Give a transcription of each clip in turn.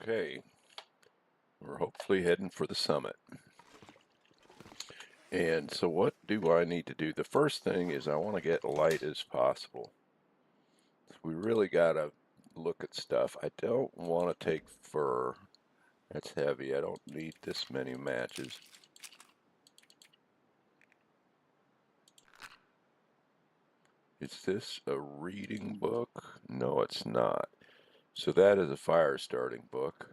Okay, we're hopefully heading for the summit. And so what do I need to do? The first thing is I want to get light as possible. So we really got to look at stuff. I don't want to take fur. That's heavy. I don't need this many matches. Is this a reading book? No, it's not. So that is a fire starting book.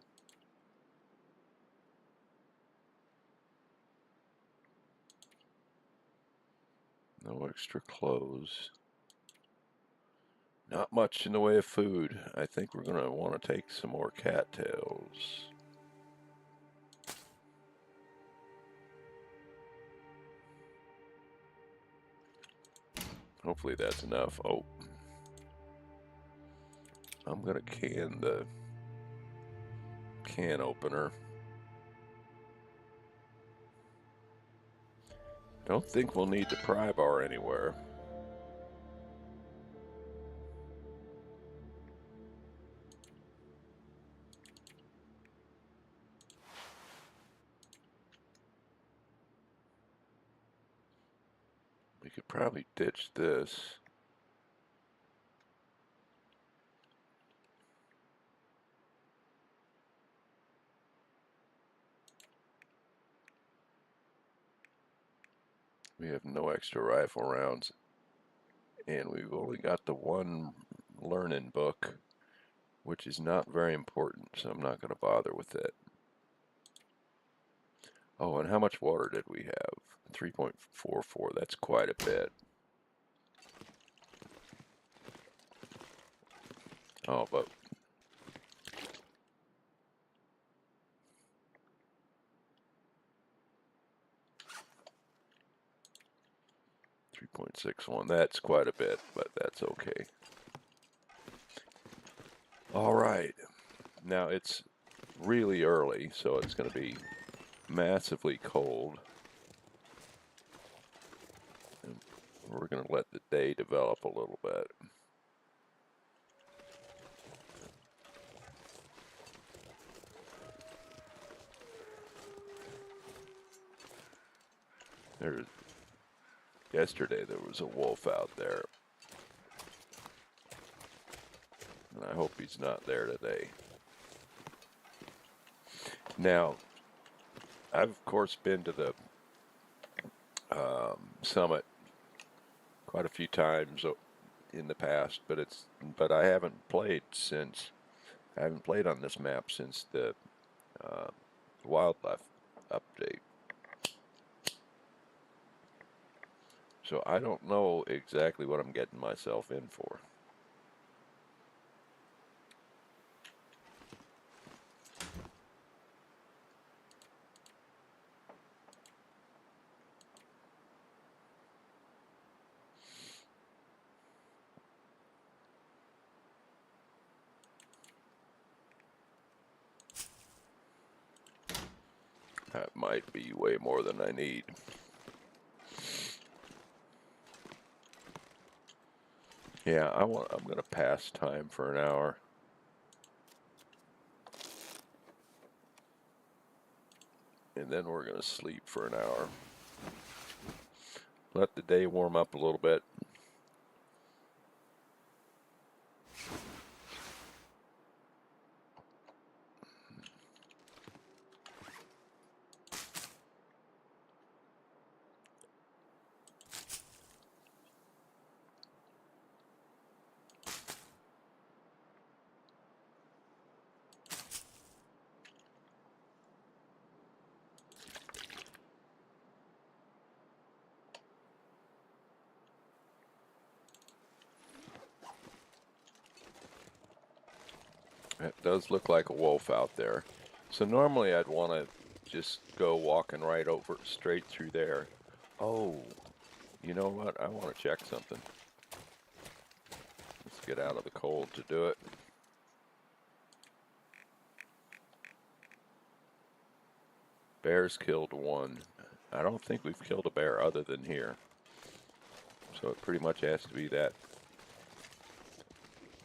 No extra clothes. Not much in the way of food. I think we're going to want to take some more cattails. Hopefully that's enough. Oh, I'm going to can the can opener. Don't think we'll need the pry bar anywhere. We could probably ditch this. We have no extra rifle rounds. And we've only got the one learning book, which is not very important, so I'm not going to bother with it. Oh, and how much water did we have? 3.44. That's quite a bit. Oh, but 3.61. That's quite a bit, but that's okay. All right. Now it's really early, so it's going to be massively cold. And we're going to let the day develop a little bit. Yesterday there was a wolf out there, and I hope he's not there today. Now, I've of course been to the summit quite a few times in the past, but I haven't played on this map since the wildlife update. So I don't know exactly what I'm getting myself in for. That might be way more than I need. Yeah, I'm going to pass time for an hour. And then we're going to sleep for an hour. Let the day warm up a little bit. It does look like a wolf out there. So normally I'd want to just go walking right over, straight through there. Oh, you know what? I want to check something. Let's get out of the cold to do it. Bears killed one. I don't think we've killed a bear other than here. So it pretty much has to be that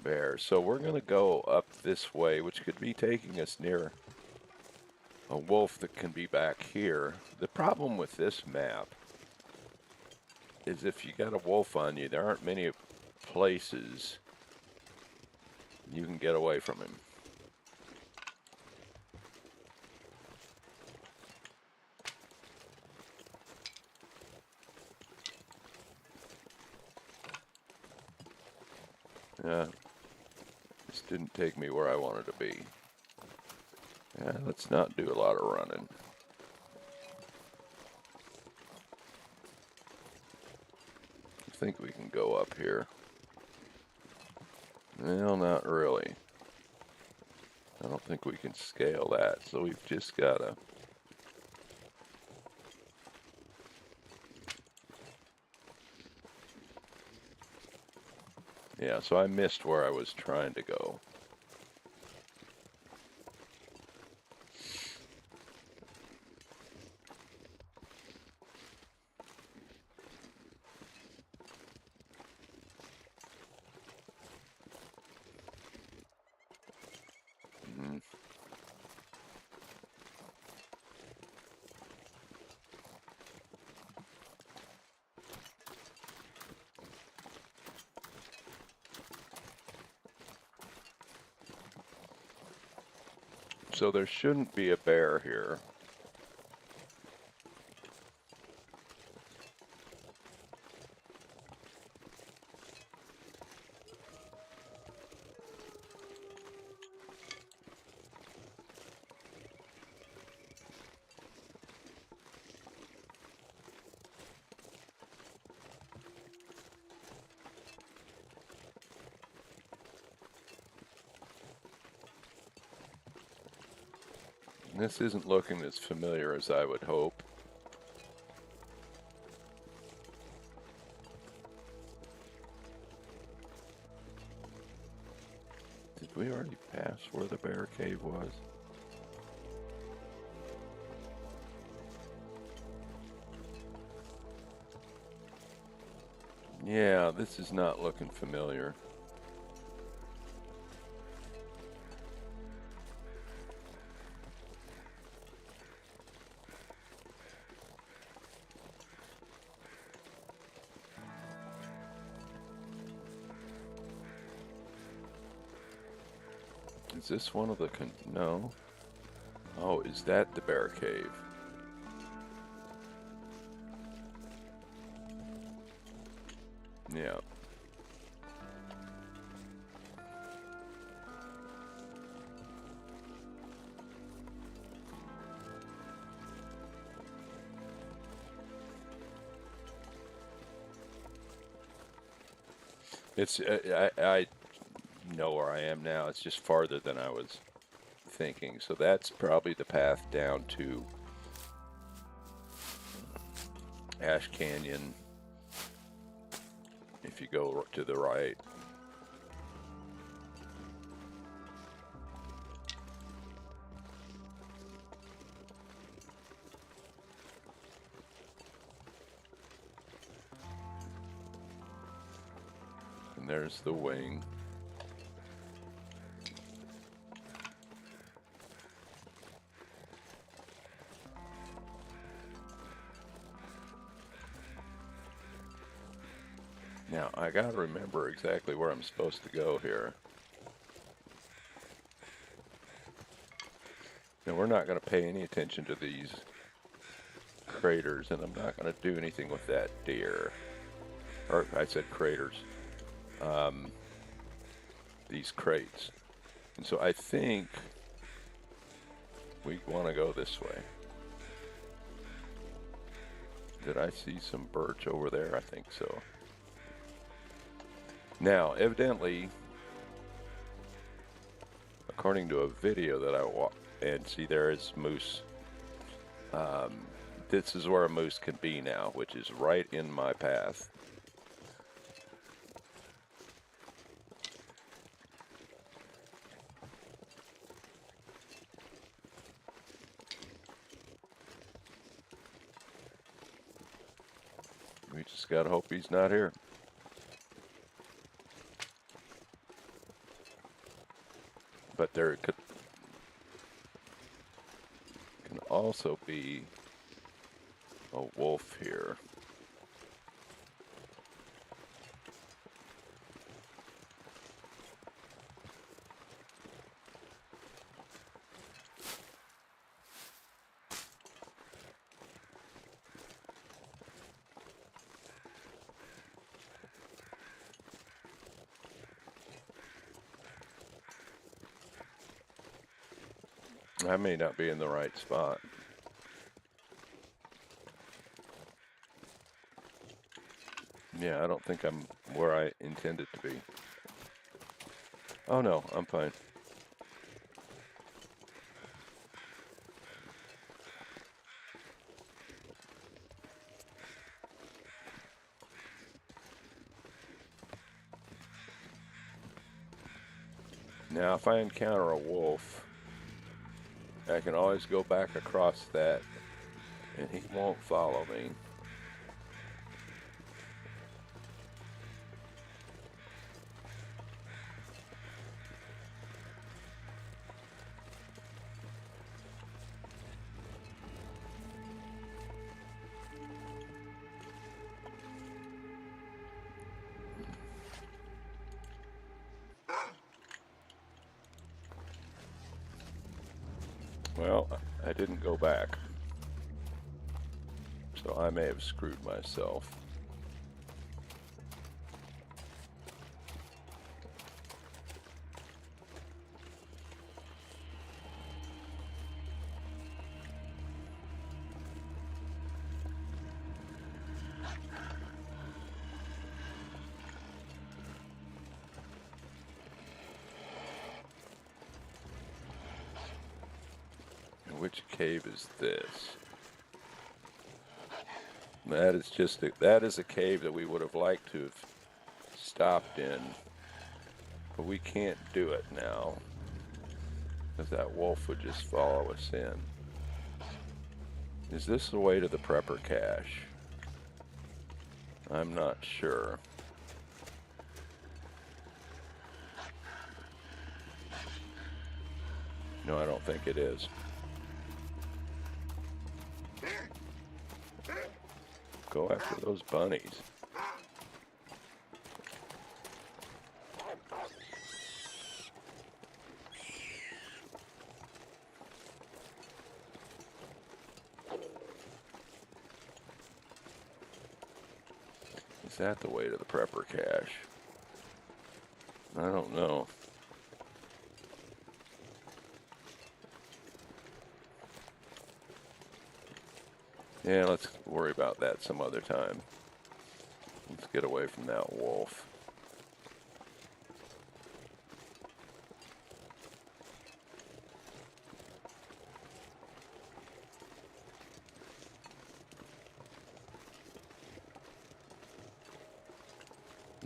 bear. So we're going to go up this way, which could be taking us near a wolf that can be back here. The problem with this map is if you got a wolf on you, there aren't many places you can get away from him. Yeah, this didn't take me where I wanted to be. Yeah, let's not do a lot of running. I think we can go up here. Well, not really. I don't think we can scale that, so we've just got to... Yeah, so I missed where I was trying to go. So there shouldn't be a bear here. This isn't looking as familiar as I would hope. Did we already pass where the bear cave was? Yeah, this is not looking familiar. Is this one of the no? Oh, is that the bear cave? Yeah. It's I know where I am now. It's just farther than I was thinking. So that's probably the path down to Ash Canyon if you go to the right. And there's the wing. Now, I gotta remember exactly where I'm supposed to go here. Now, we're not gonna pay any attention to these craters, and I'm not gonna do anything with that deer. Or, I said craters. These crates. And so I think we want to go this way. Did I see some birch over there? I think so. Now, evidently, according to a video that I watched, and see there is moose. This is where a moose can be now, which is right in my path. We just gotta hope he's not here. but there can also be a wolf here. I may not be in the right spot. Yeah, I don't think I'm where I intended to be. Oh no, I'm fine. Now, if I encounter a wolf, I can always go back across that, and he won't follow me. Well, I didn't go back, so I may have screwed myself. Which cave is this? That is just that is a cave that we would have liked to have stopped in, but we can't do it now because that wolf would just follow us in. Is this the way to the prepper cache? I'm not sure. No, I don't think it is. Go after those bunnies. Is that the way to the prepper cache? I don't know. Yeah, let's worry about that some other time. Let's get away from that wolf.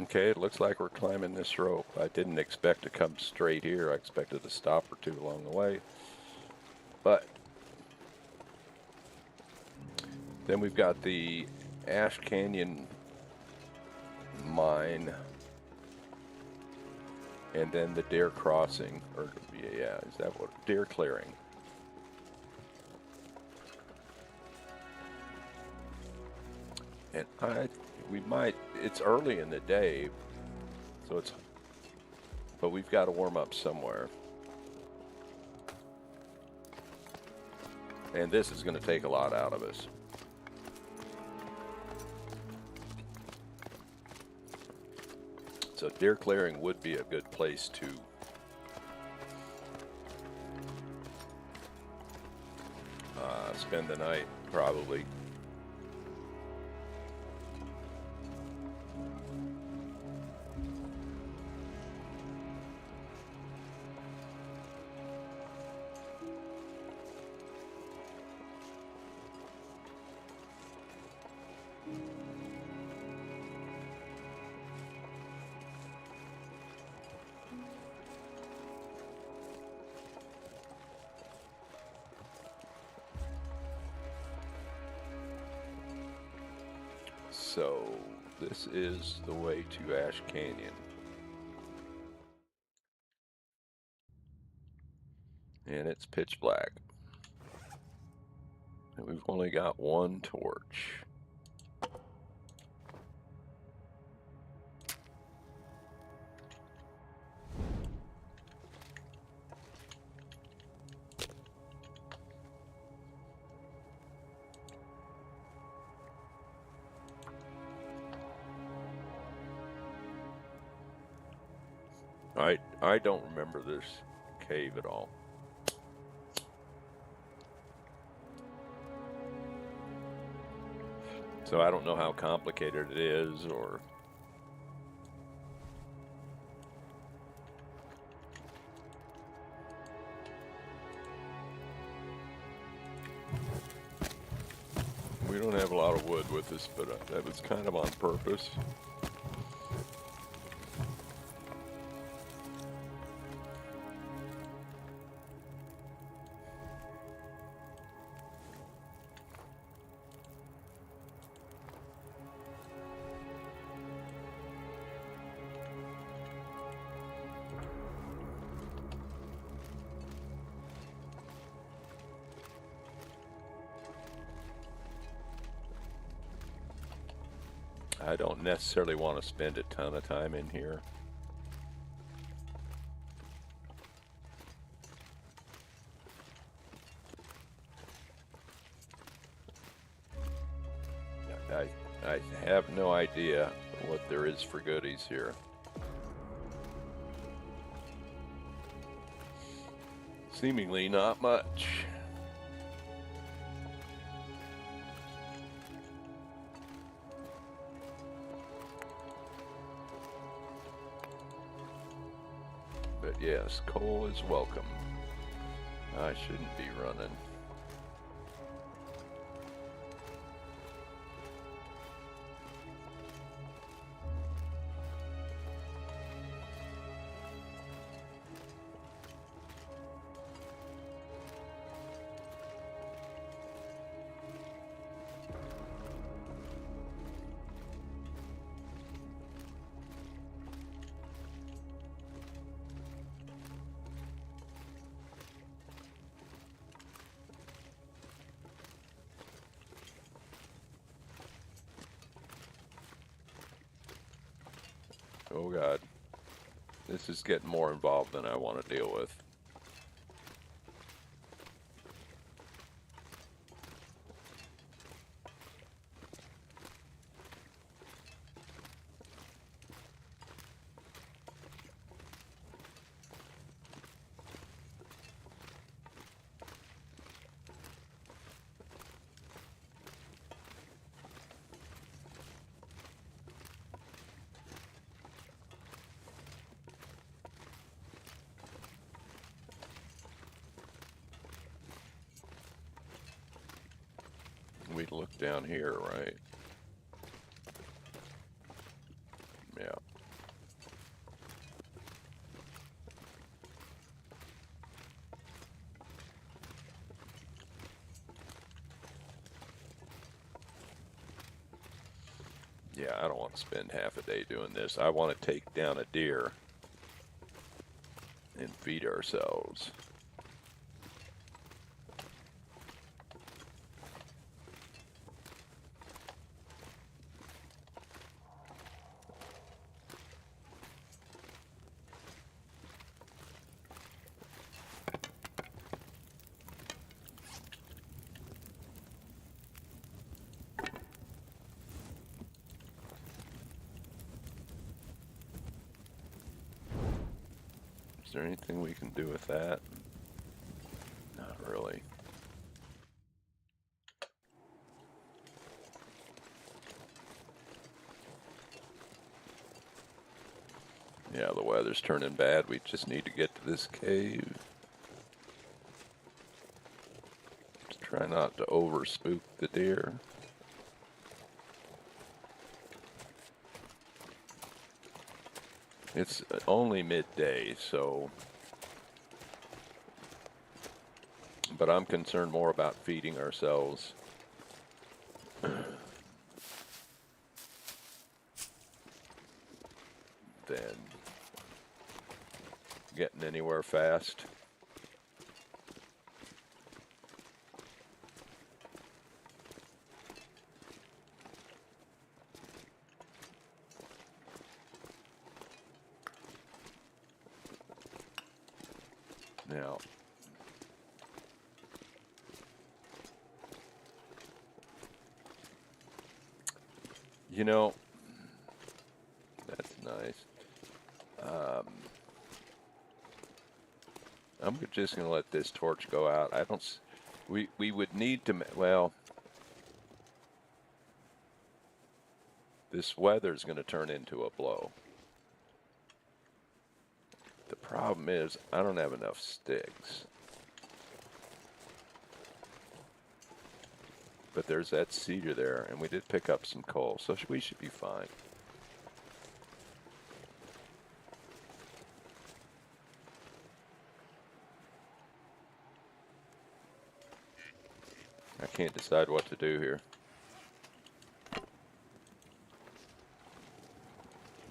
Okay, it looks like we're climbing this rope. I didn't expect to come straight here. I expected to stop or two along the way. But then we've got the Ash Canyon mine, and then the Deer Crossing, or yeah, is that what? Deer Clearing. And we might, it's early in the day, so but we've got to warm up somewhere. And this is going to take a lot out of us. So Deer Clearing would be a good place to spend the night, probably. So this is the way to Ash Canyon. And it's pitch black. And we've only got one torch. I don't remember this cave at all. So I don't know how complicated it is, or... We don't have a lot of wood with us, but that was kind of on purpose. I don't necessarily want to spend a ton of time in here. I have no idea what there is for goodies here. Seemingly not much. But yes, coal is welcome. I shouldn't be running. Oh God, this is getting more involved than I want to deal with. We look down here, right? Yeah. Yeah, I don't want to spend half a day doing this. I want to take down a deer and feed ourselves. Is there anything we can do with that? Not really. Yeah, the weather's turning bad. We just need to get to this cave. Just try not to over spook the deer. It's only midday, so... But I'm concerned more about feeding ourselves. Than getting anywhere fast. Now, you know, that's nice. I'm just going to let this torch go out. I don't. We would need to. Well, this weather's going to turn into a blow. The problem is I don't have enough sticks. But there's that cedar there, and we did pick up some coal, so we should be fine. I can't decide what to do here.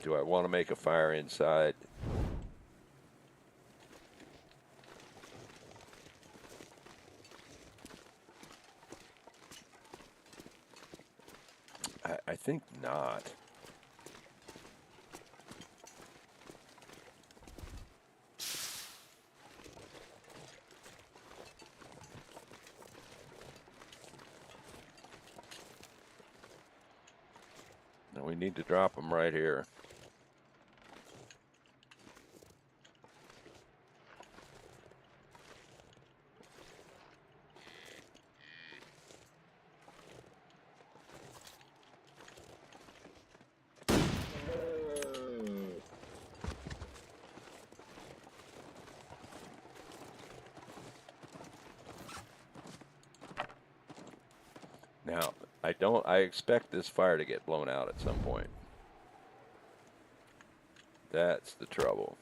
Do I want to make a fire inside? I think not. No, we need to drop them right here. Now, I expect this fire to get blown out at some point. That's the trouble.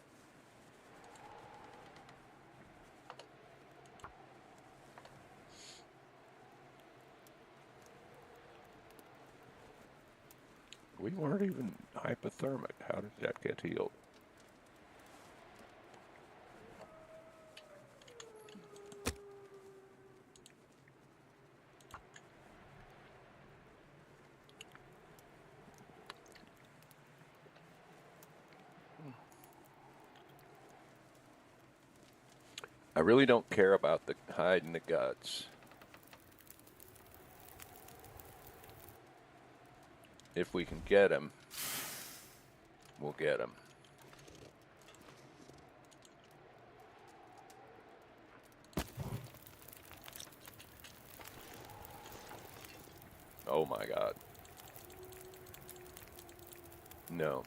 We weren't even hypothermic. How did that get healed? I really don't care about the hide and the guts. If we can get them, we'll get them. Oh my God. No.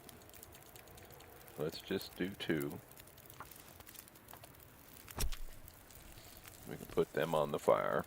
Let's just do 2. We can put them on the fire.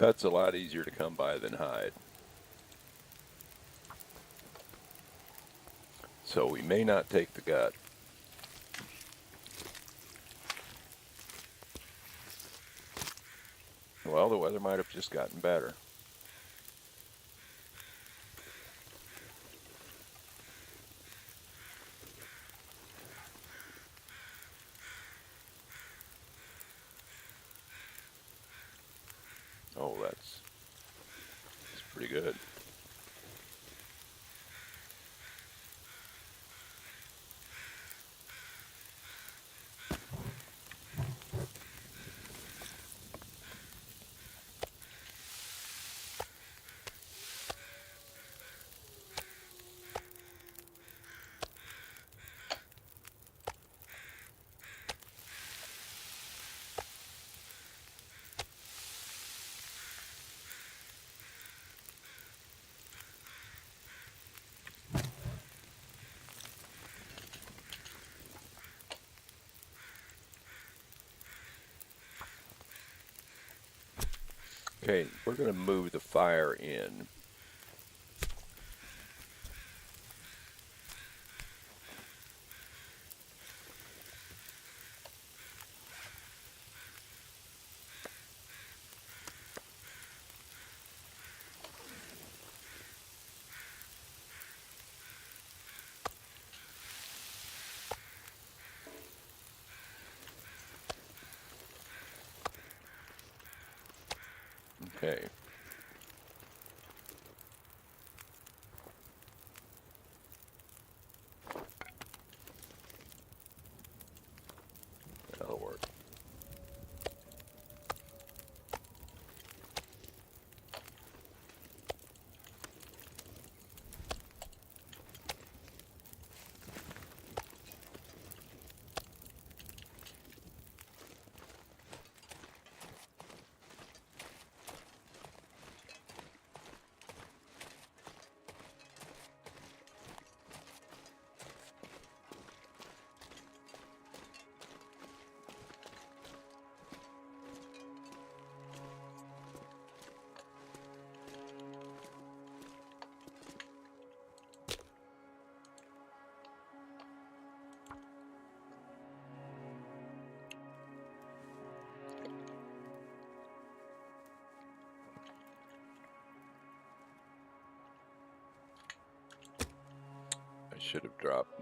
Cut's a lot easier to come by than hide. So we may not take the gut. Well, the weather might have just gotten better. Oh, that's pretty good. Okay, we're going to move the fire in. Okay. That'll work. I should have dropped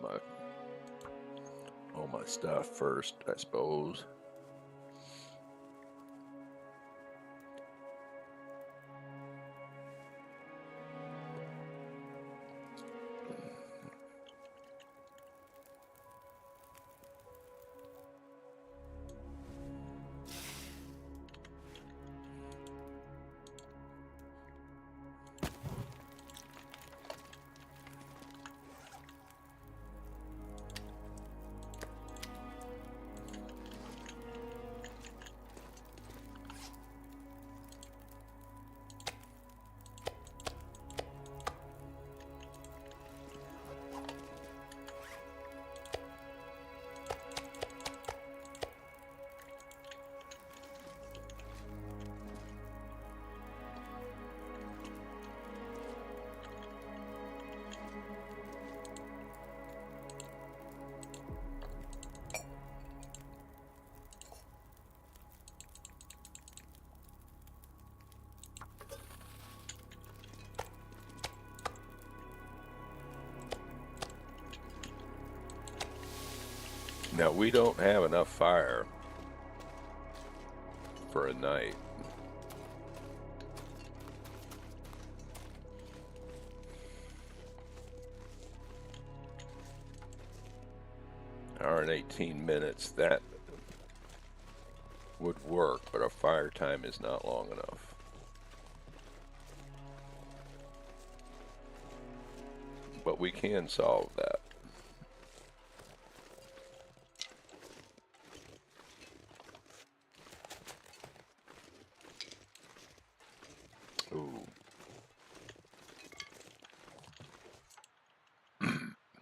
all my stuff first, I suppose. Now, we don't have enough fire for a night. Hour and 18 minutes, that would work, but our fire time is not long enough. But we can solve that. Ooh.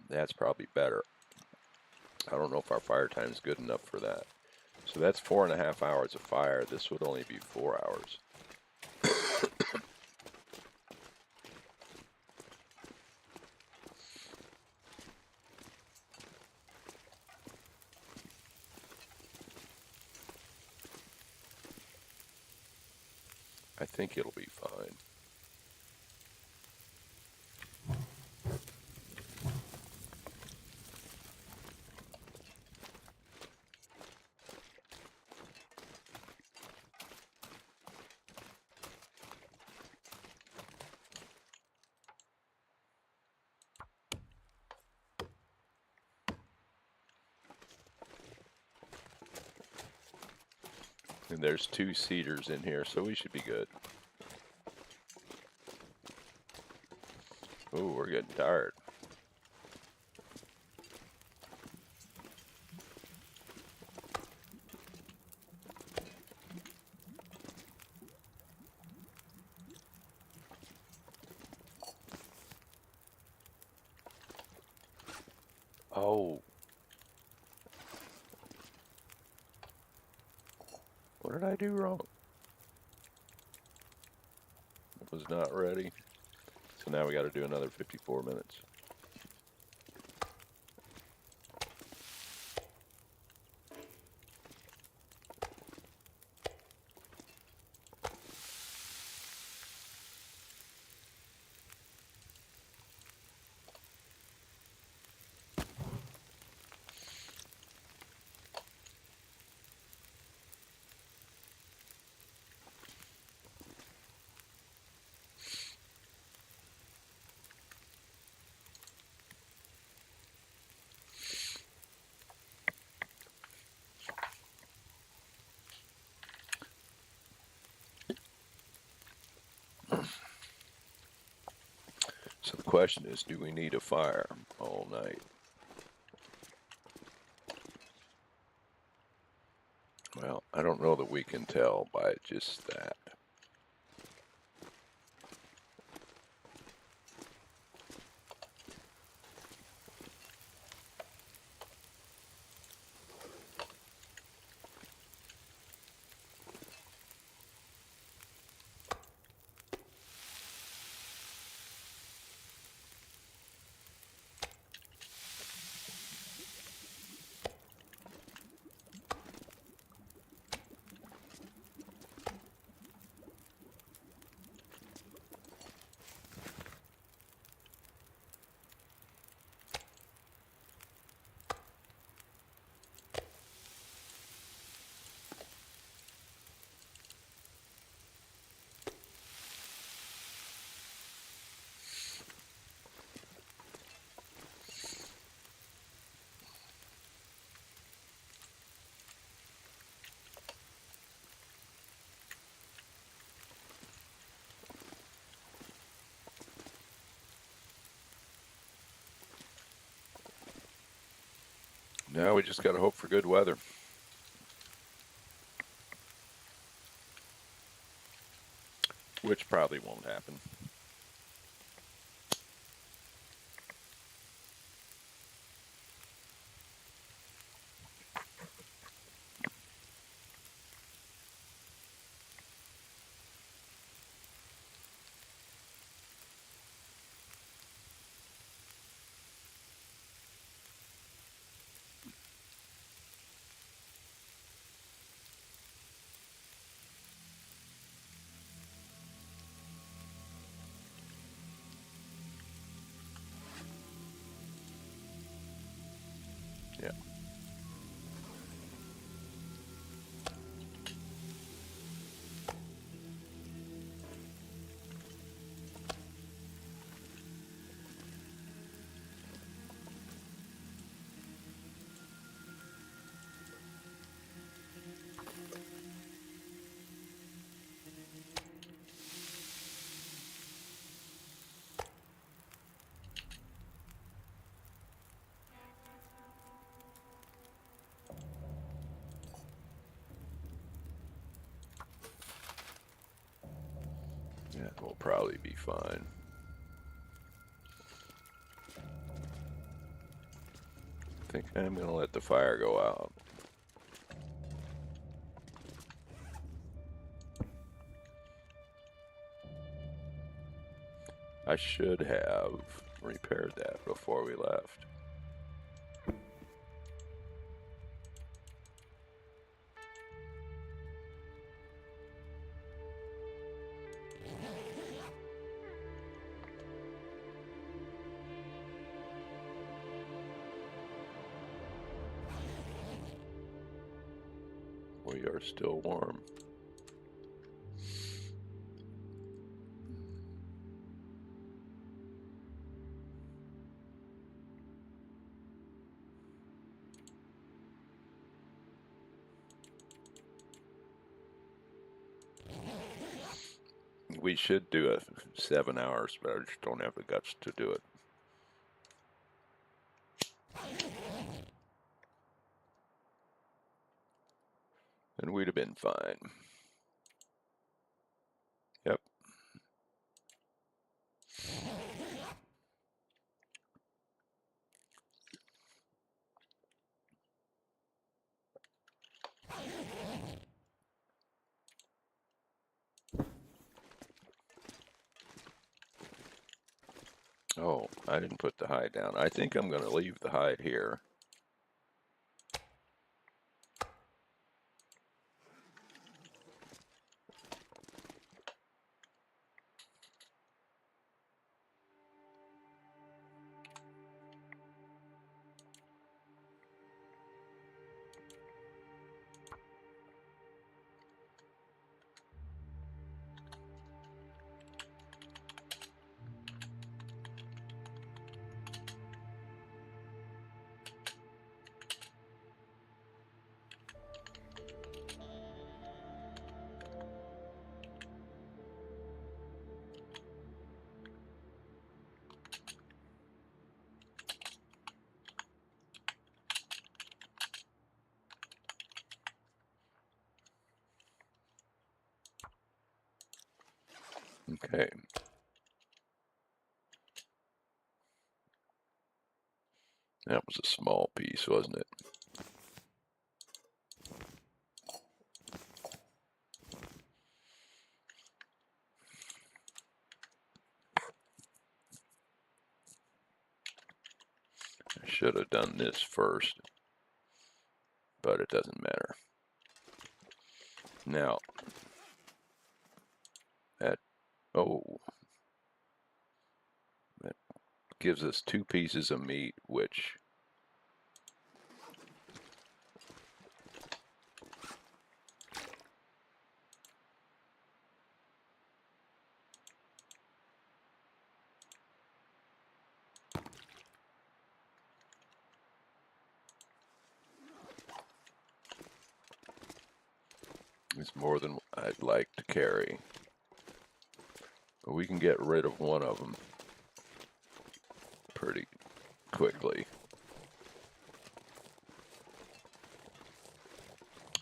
That's probably better. I don't know if our fire time is good enough for that. So that's 4.5 hours of fire. This would only be 4 hours. I think it'll be fine. And there's 2 cedars in here, so we should be good. Ooh, we're getting tired. Oh. What did I do wrong? It was not ready. So now we got to do another 54 minutes. So the question is, do we need a fire all night? Well, I don't know that we can tell by just that. Now we just got to hope for good weather. Which probably won't happen. Yeah. Yeah, we'll probably be fine. I think I'm going to let the fire go out. I should have repaired that before we left. We are still warm. We should do it 7 hours, but I just don't have the guts to do it. And we'd have been fine. Yep. Oh, I didn't put the hide down. I think I'm going to leave the hide here. Okay. That was a small piece, wasn't it? I should have done this first, but it doesn't matter. Now, that gives us 2 pieces of meat, which is more than I'd like to carry. But we can get rid of one of them pretty quickly.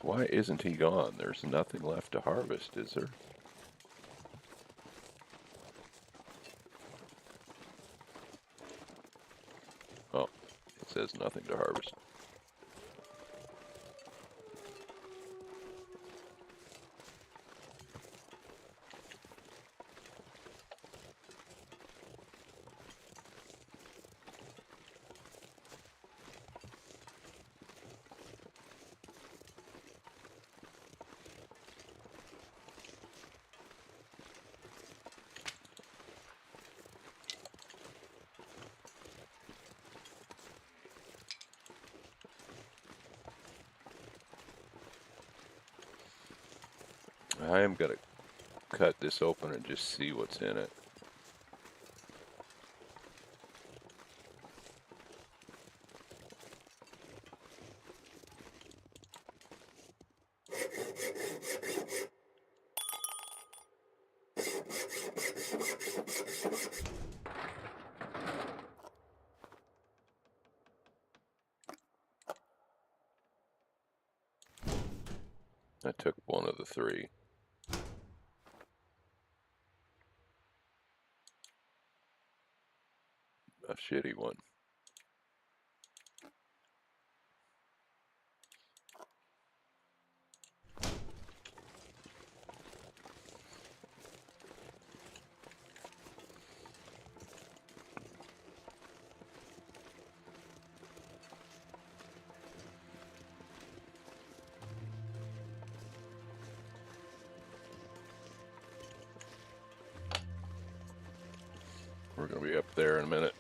Why isn't he gone? There's nothing left to harvest, is there? Oh, it says nothing to harvest. I am going to cut this open and just see what's in it. I took one of the 3. A shitty one. We're going to be up there in a minute.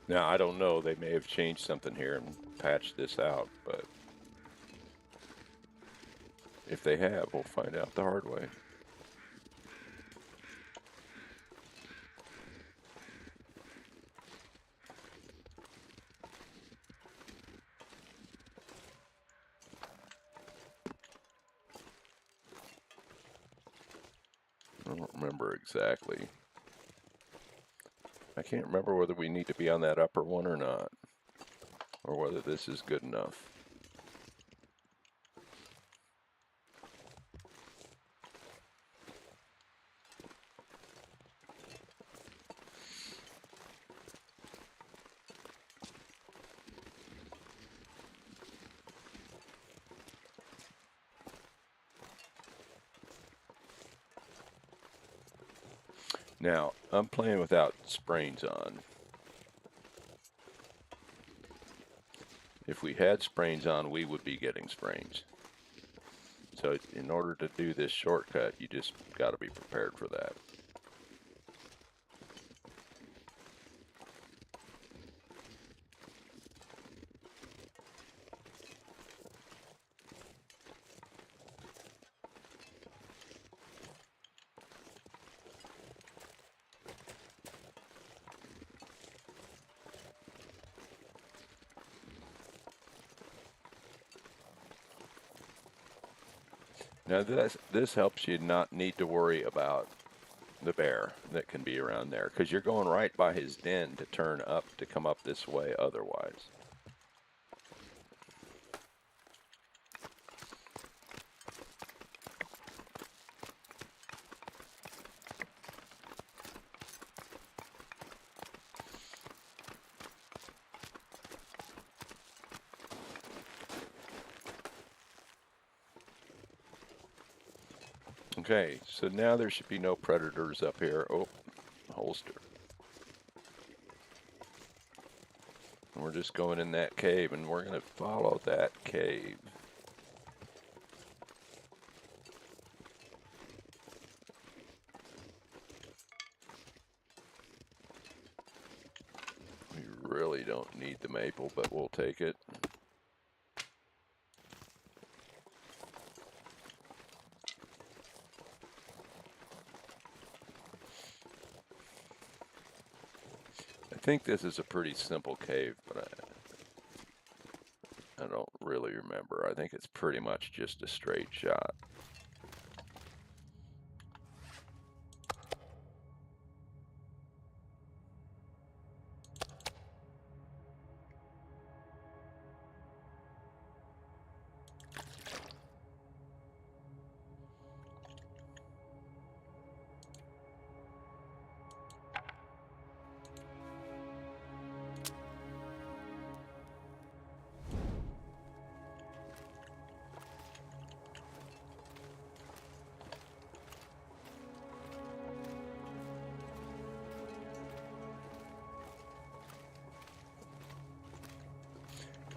Now, I don't know, they may have changed something here and patched this out, but if they have, we'll find out the hard way. I don't remember exactly. I can't remember whether we need to be on that upper one or not, or whether this is good enough. Now, I'm playing without sprains on. If we had sprains on, we would be getting sprains. So in order to do this shortcut, you just got to be prepared for that. Now this helps you not need to worry about the bear that can be around there, because you're going right by his den to turn up to come up this way otherwise. Okay, so now there should be no predators up here. Oh, holster. And we're just going in that cave, and we're going to follow that cave. We really don't need the maple, but we'll take it. I think this is a pretty simple cave, but I don't really remember. I think it's pretty much just a straight shot.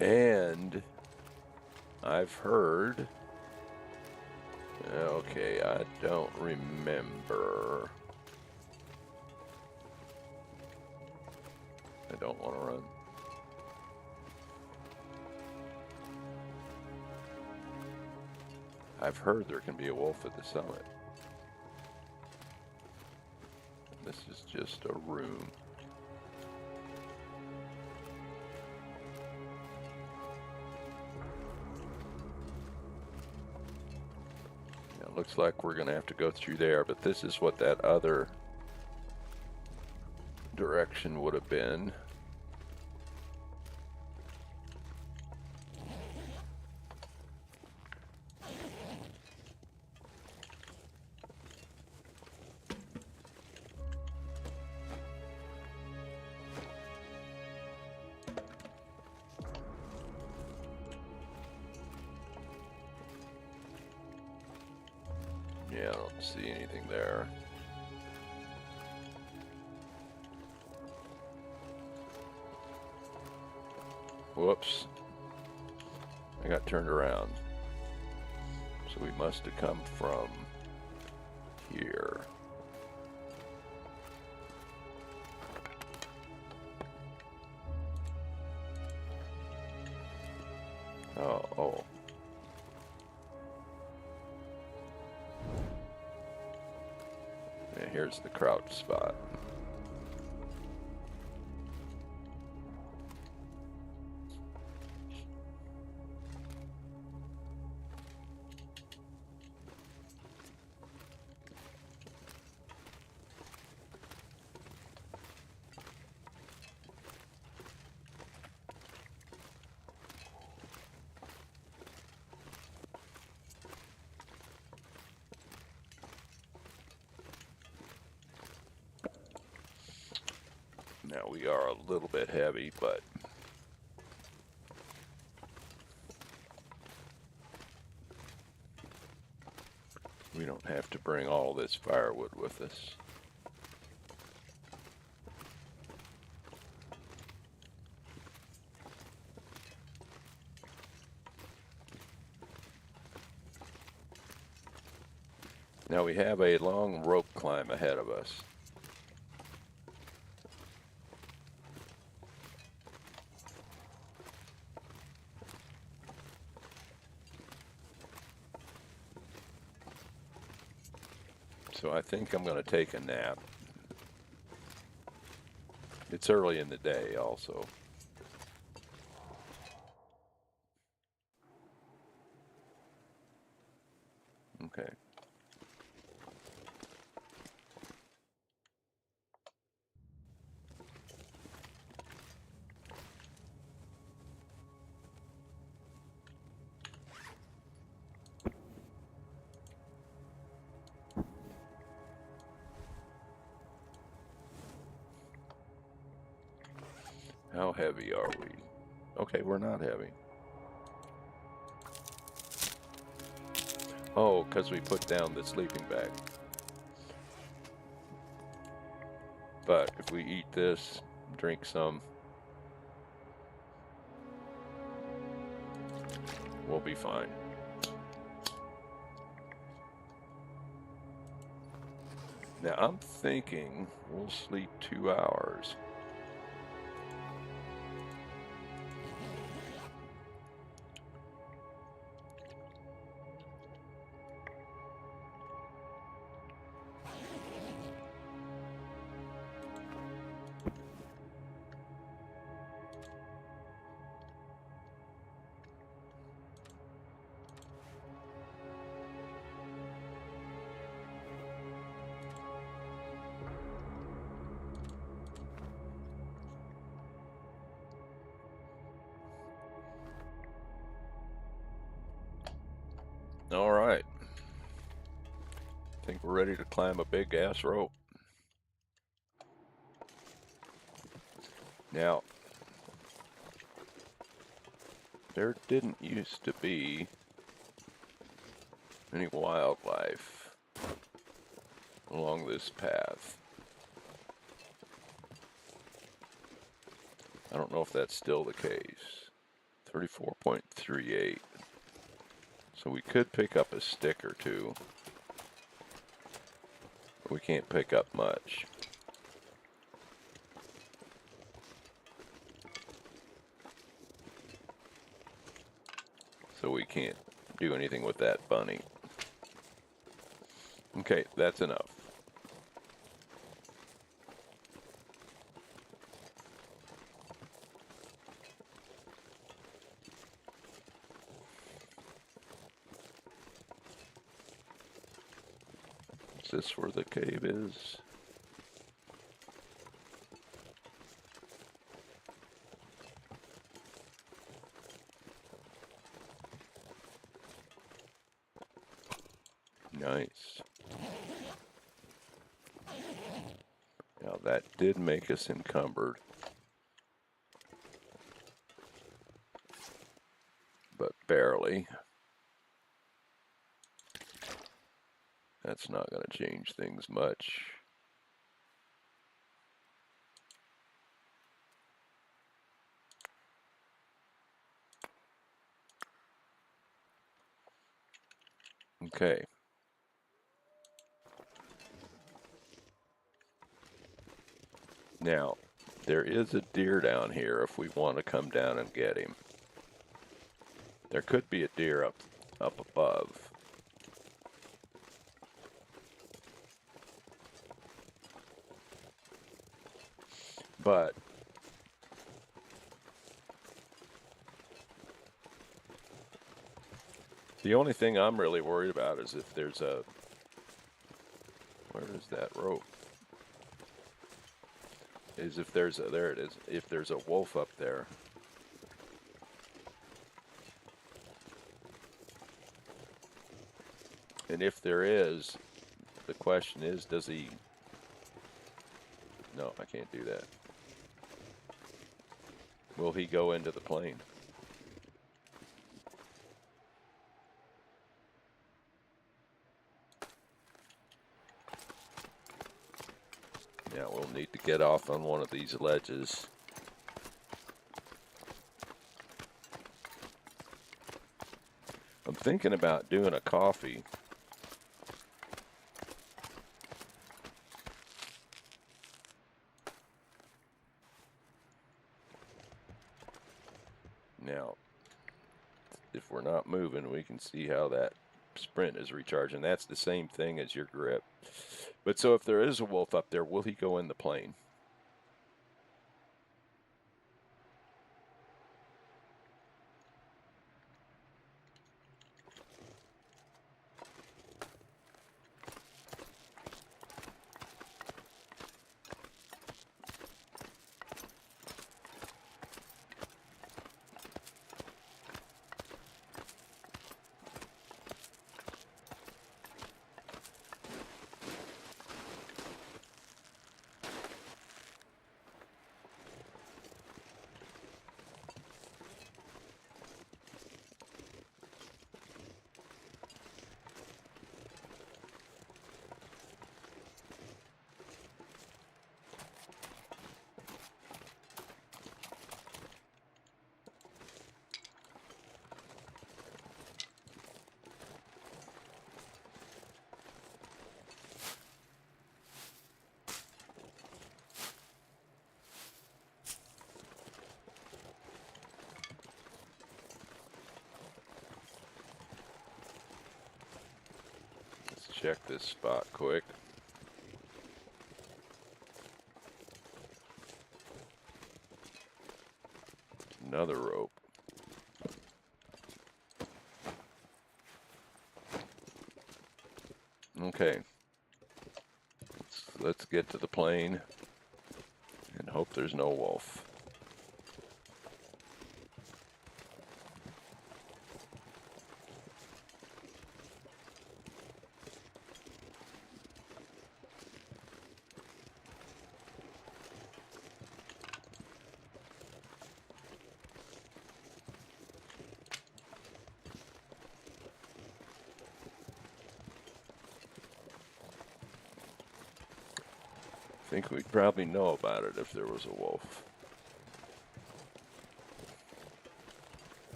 And I've heard, okay, I don't remember. I don't want to run. I've heard there can be a wolf at the summit. This is just a room. Looks like we're going to have to go through there, but this is what that other direction would have been. Yeah, I don't see anything there. Whoops. I got turned around. So we must have come from here. Oh. And here's the crouch spot. Now we are a little bit heavy, but we don't have to bring all this firewood with us. Now we have a long rope climb ahead of us. So I think I'm going to take a nap. It's early in the day also. Okay. How heavy are we? Okay, we're not heavy. Oh, because we put down the sleeping bag. But if we eat this, drink some, we'll be fine. Now I'm thinking we'll sleep 2 hours. All right. I think we're ready to climb a big ass rope. Now, there didn't used to be any wildlife along this path. I don't know if that's still the case. 34.38. So we could pick up a stick or two. But we can't pick up much. So we can't do anything with that bunny. Okay, that's enough. Is this where the cave is? Nice. Now that did make us encumbered. But barely. That's not going to change things much. Okay. Now, there is a deer down here if we want to come down and get him. There could be a deer up above. But the only thing I'm really worried about is if there's a, where is that rope? Is if there's a, there it is, if there's a wolf up there. And if there is, the question is, does he, no, I can't do that. Will he go into the plane? Yeah, we'll need to get off on one of these ledges. I'm thinking about doing a coffee. Now, if we're not moving, we can see how that sprint is recharging. That's the same thing as your grip. But so if there is a wolf up there, will he go in the plane? Let's check this spot quick. Another rope. Okay. Let's get to the plane and hope there's no wolf. I think we'd probably know about it if there was a wolf.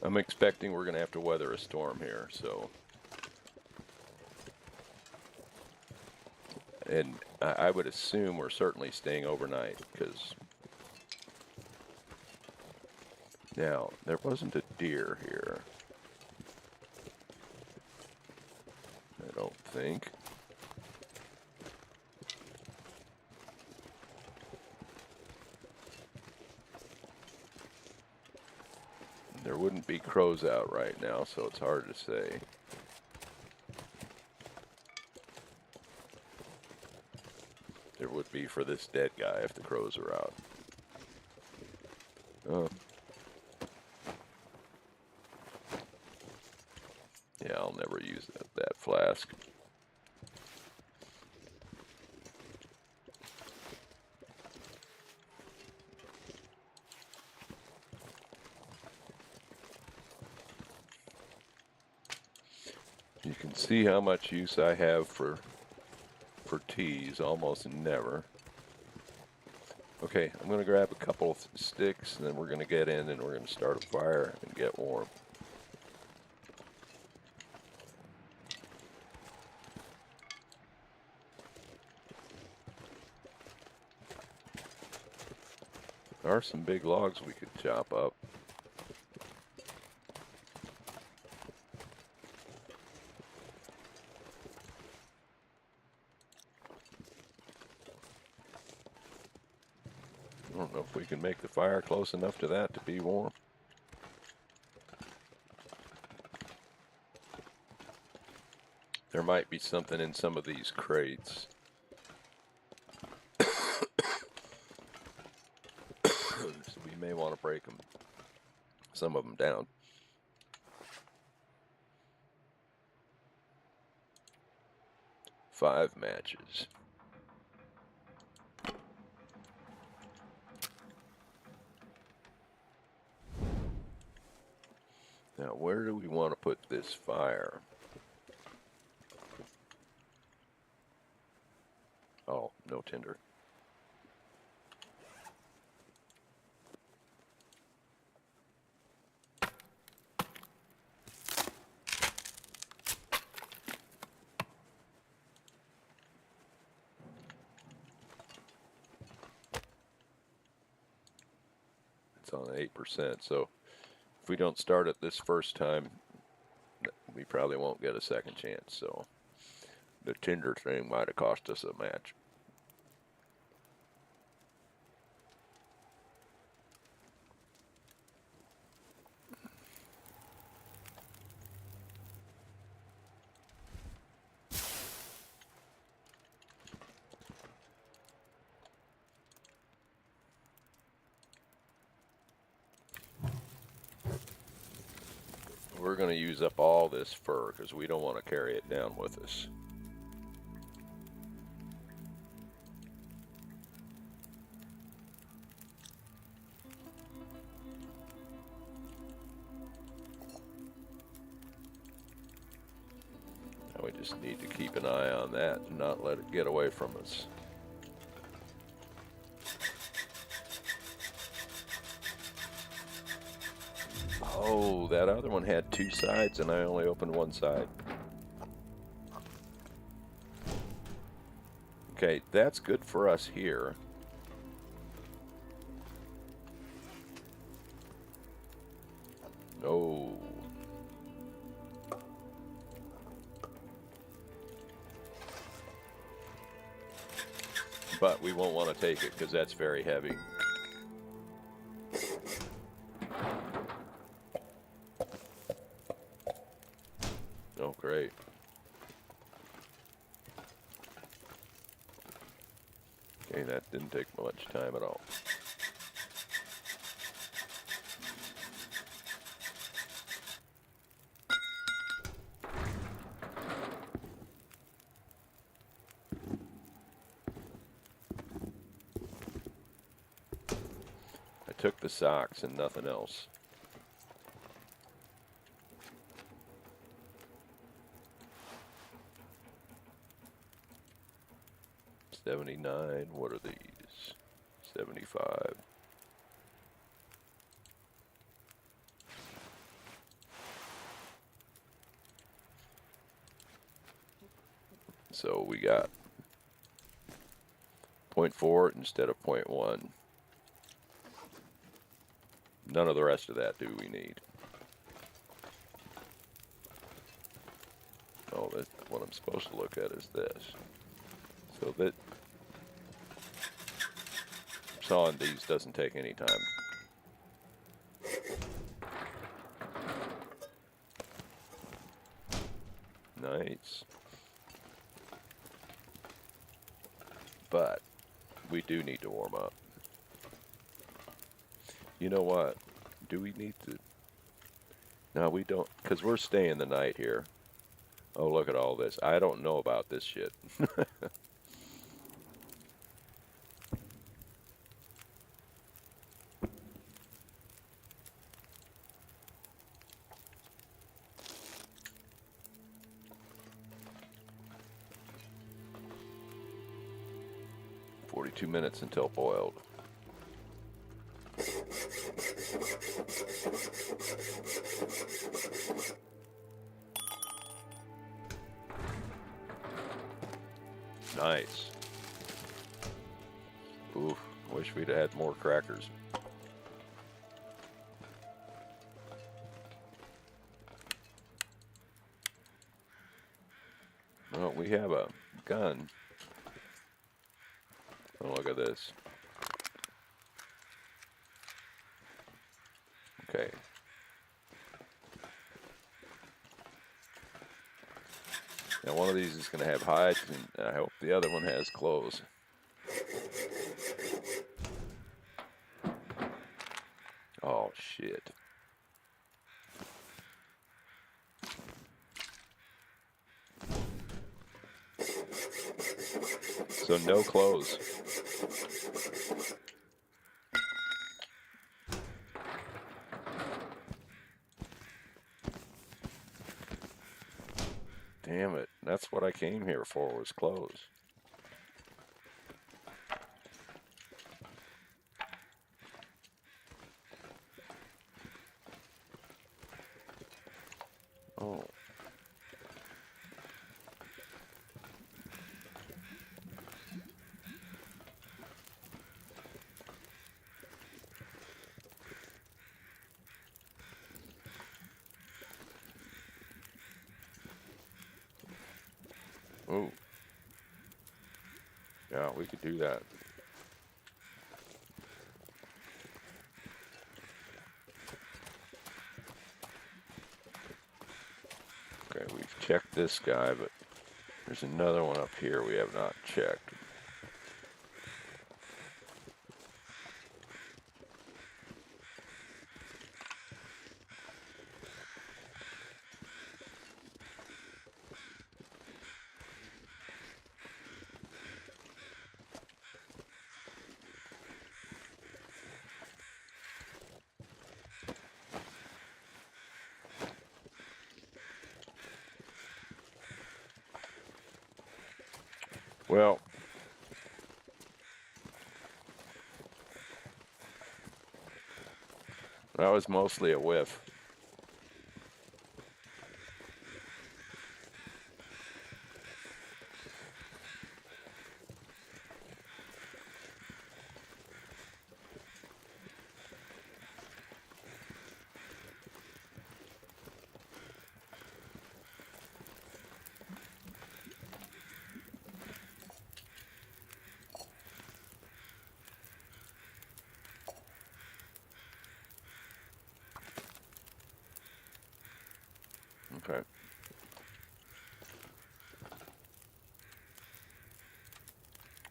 I'm expecting we're going to have to weather a storm here, so. And I would assume we're certainly staying overnight, because now there wasn't a deer here. I don't think. There wouldn't be crows out right now, so it's hard to say. There would be for this dead guy if the crows are out. Yeah, I'll never use that flask. You can see how much use I have for teas, almost never. Okay, I'm going to grab a couple of sticks, and then we're going to get in and we're going to start a fire and get warm. There are some big logs we could chop up. I don't know if we can make the fire close enough to that to be warm. There might be something in some of these crates. So we may want to break them, some of them down. Five matches. Now, where do we want to put this fire? Oh, no tinder. It's on 8%, so if we don't start it this first time, we probably won't get a second chance. So the tinder thing might have cost us a match. We're going to use up all this fur because we don't want to carry it down with us. Now we just need to keep an eye on that and not let it get away from us. Oh, that other one had two sides and I only opened one side. Okay, that's good for us here. No. But we won't want to take it because that's very heavy. Oh, great. Okay, that didn't take much time at all. I took the socks and nothing else. $79, what are these? $75. So we got 0.4 instead of 0.1. None of the rest of that do we need. Oh, that's what I'm supposed to look at is this. So that sawing these doesn't take any time. Nice. But we do need to warm up. You know what? Do we need to? No, we don't, because we're staying the night here. Oh, look at all this. I don't know about this shit. 42 minutes until boiled. Nice. Oof, wish we'd had more crackers. we have a gun. Oh, look at this. Okay. Now one of these is going to have hides, and I hope the other one has clothes. Oh, shit. So no clothes. Damn it. That's what I came here for, was clothes. Oh. Ooh. Yeah, we could do that. Okay, we've checked this guy, but there's another one up here we have not checked. Well, that was mostly a whiff. Okay.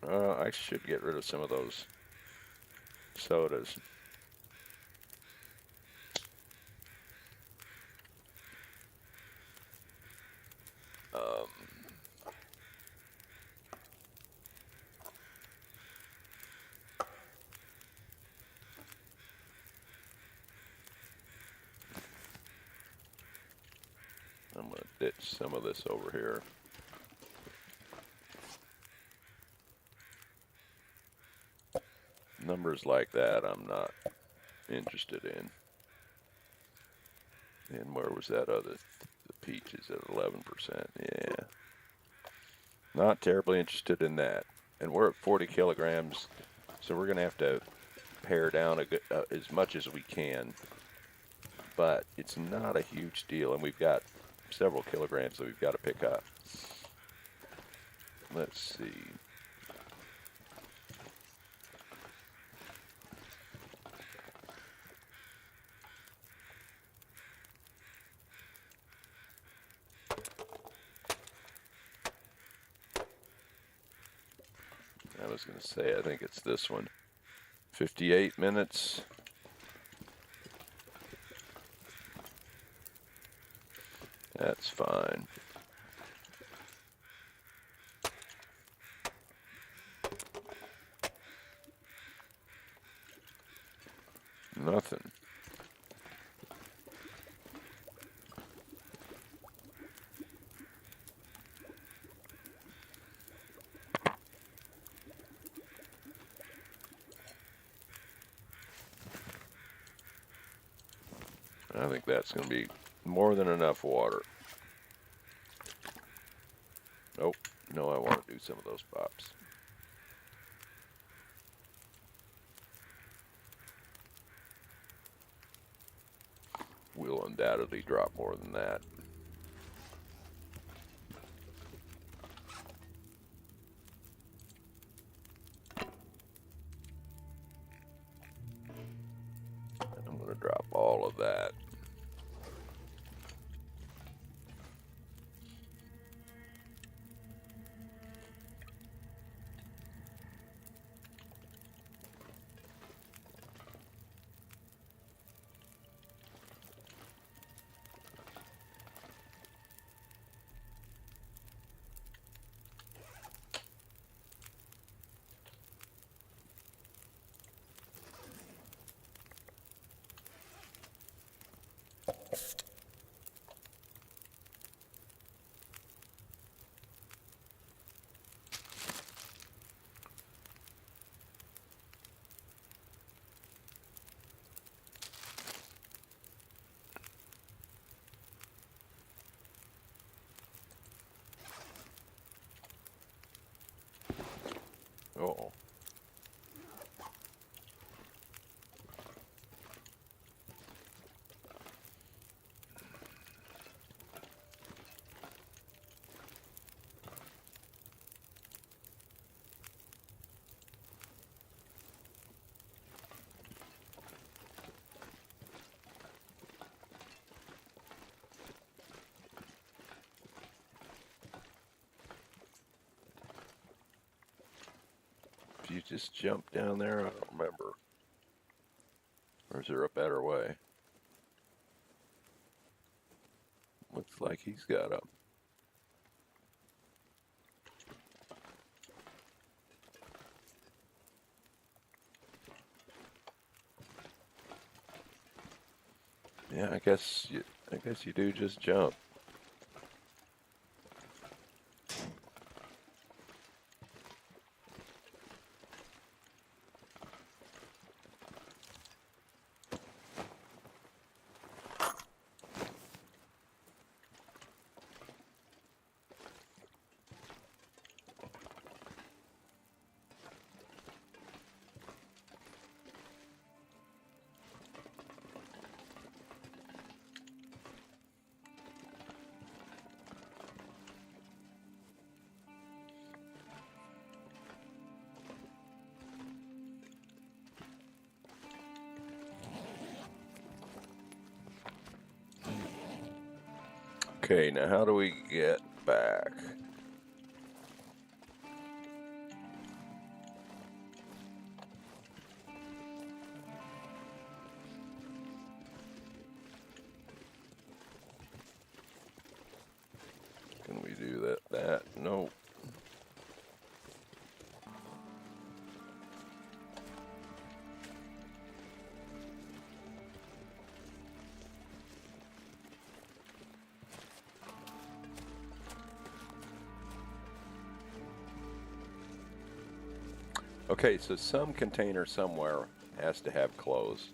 I should get rid of some of those sodas. I'm going to ditch some of this over here. Numbers like that I'm not interested in. And where was that other, the peaches at 11%? Yeah. Not terribly interested in that. And we're at 40 kilograms, so we're going to have to pare down as much as we can. But it's not a huge deal, and we've got several kilograms that we've got to pick up. Let's see. I was going to say, I think it's this one. 58 minutes. That's fine. Nothing. I think that's going to be more than enough water. Oh, no, I want to do some of those pops. We'll undoubtedly drop more than that. drop all of that. Uh-oh. Did you just jump down there? I don't remember. Or is there a better way? Looks like he's got a... Yeah, I guess you do just jump. Okay, now how do we get back? Can we do that? No. Okay, so some container somewhere has to have clothes.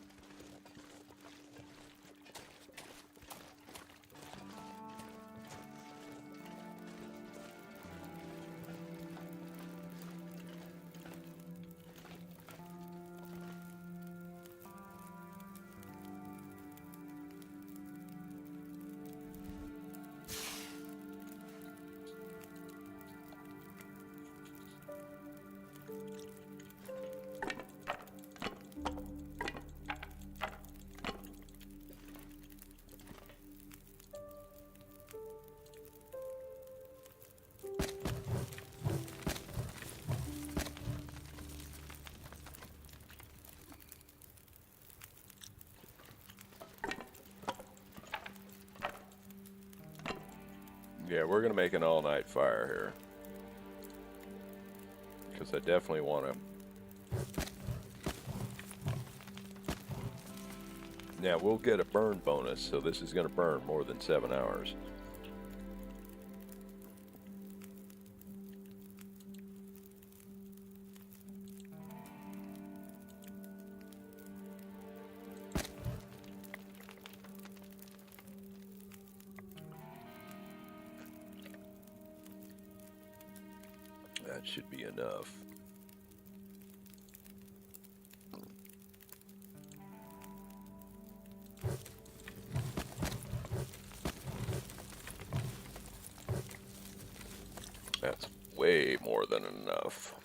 Yeah, we're gonna make an all-night fire here. Because I definitely want to... Now, we'll get a burn bonus, so this is going to burn more than 7 hours. That should be enough. That's way more than enough.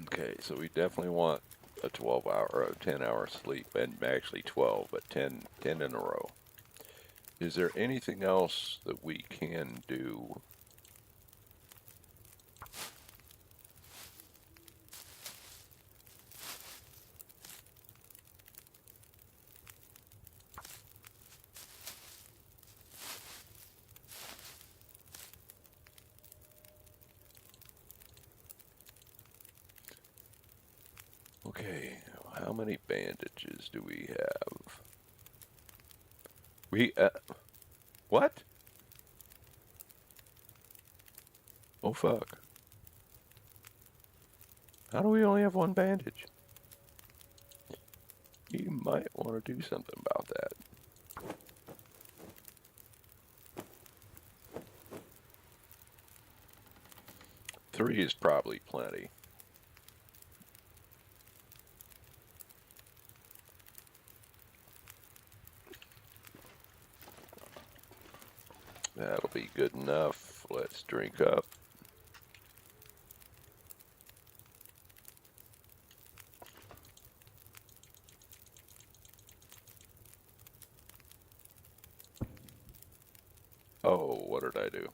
Okay, so we definitely want a 12-hour or a 10-hour sleep, and actually 12, but 10 in a row. Is there anything else that we can do? Okay, how many bandages do we have? What? Oh, fuck. How do we only have one bandage? You might want to do something about that. 3 is probably plenty. That'll be good enough. Let's drink up. Oh, what did I do?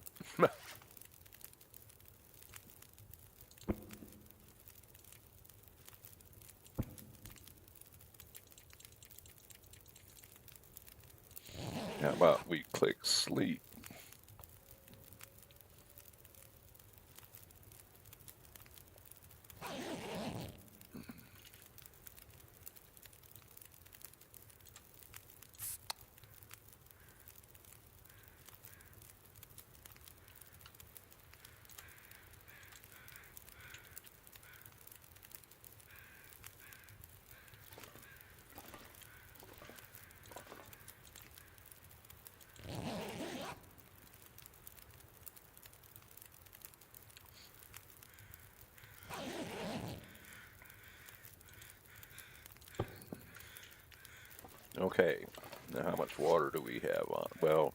How about we click sleep? Okay, now how much water do we have on? Well,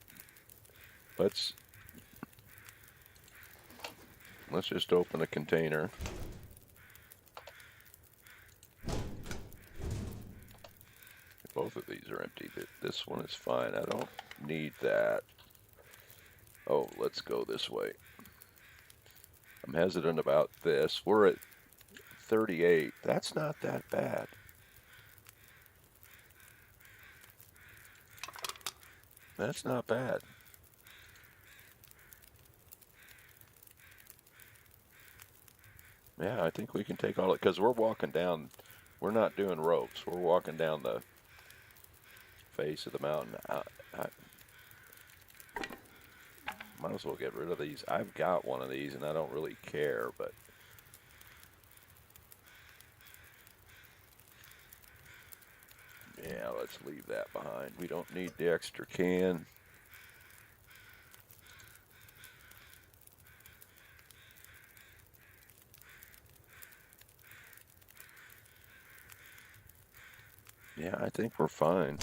let's just open a container. Both of these are empty. This one is fine. I don't need that. Oh, let's go this way. I'm hesitant about this. We're at 38. That's not that bad. That's not bad. Yeah, I think we can take all it, because we're walking down. We're not doing ropes. We're walking down the face of the mountain. I might as well get rid of these. I've got one of these, and I don't really care, but yeah, let's leave that behind. We don't need the extra can. Yeah, I think we're fine.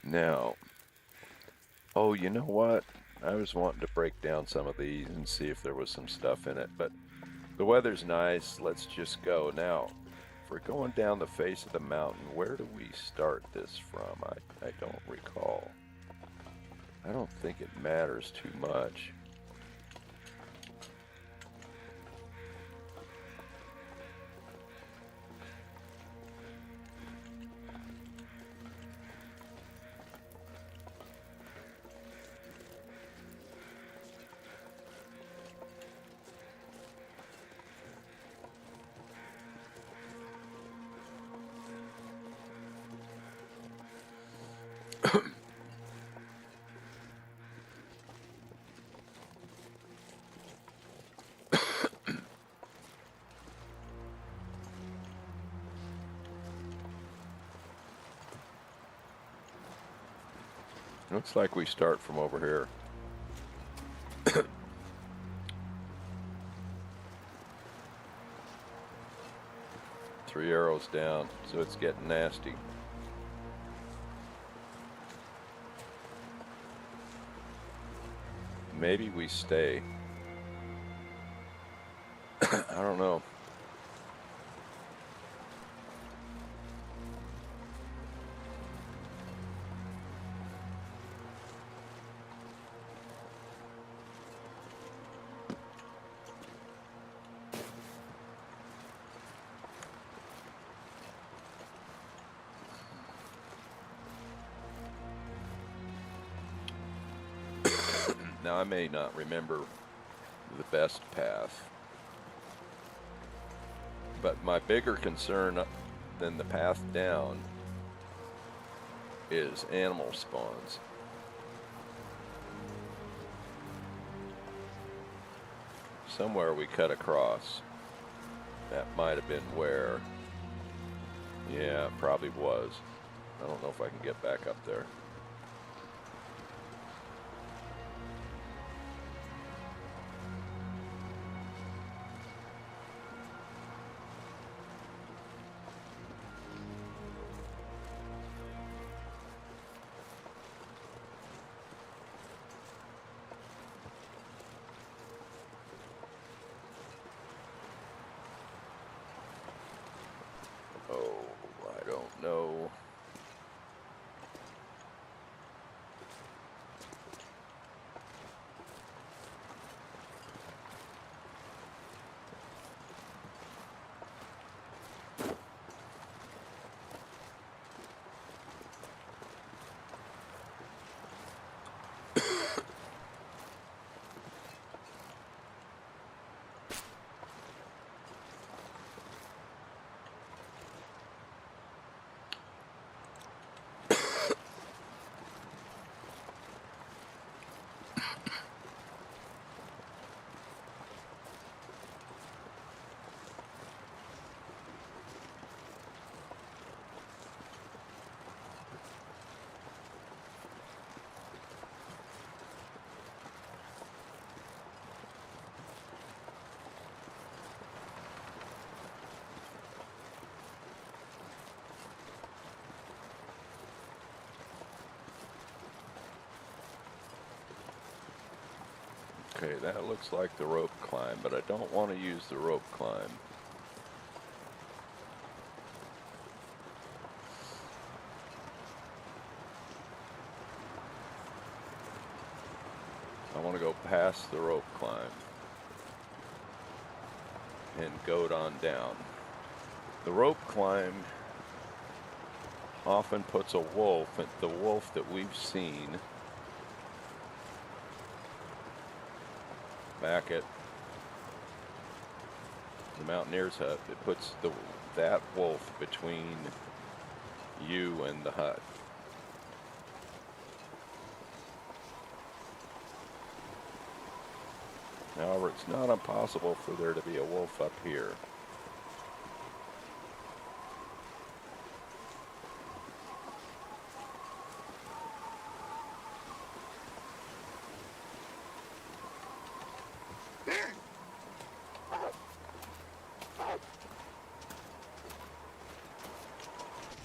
Now, oh, you know what? I was wanting to break down some of these and see if there was some stuff in it, but the weather's nice. Let's just go. Now, if we're going down the face of the mountain, where do we start this from? I don't recall. I don't think it matters too much. Looks like we start from over here. 3 arrows down, so it's getting nasty. Maybe we stay. I don't know. Now, I may not remember the best path, but my bigger concern than the path down is animal spawns. Somewhere we cut across. That might have been where. Yeah, it probably was. I don't know if I can get back up there. Oh, I don't know. Okay, that looks like the rope climb, but I don't want to use the rope climb. I want to go past the rope climb and goad on down. The rope climb often puts a wolf, the wolf that we've seen back at the Mountaineer's hut. It puts that wolf between you and the hut. However, it's not impossible for there to be a wolf up here.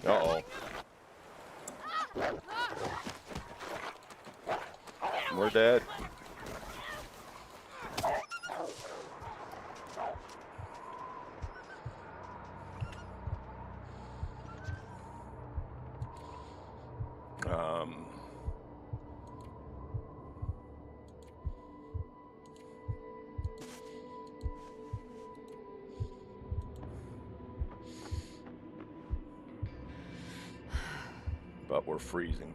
Uh-oh. We're dead. But we're freezing.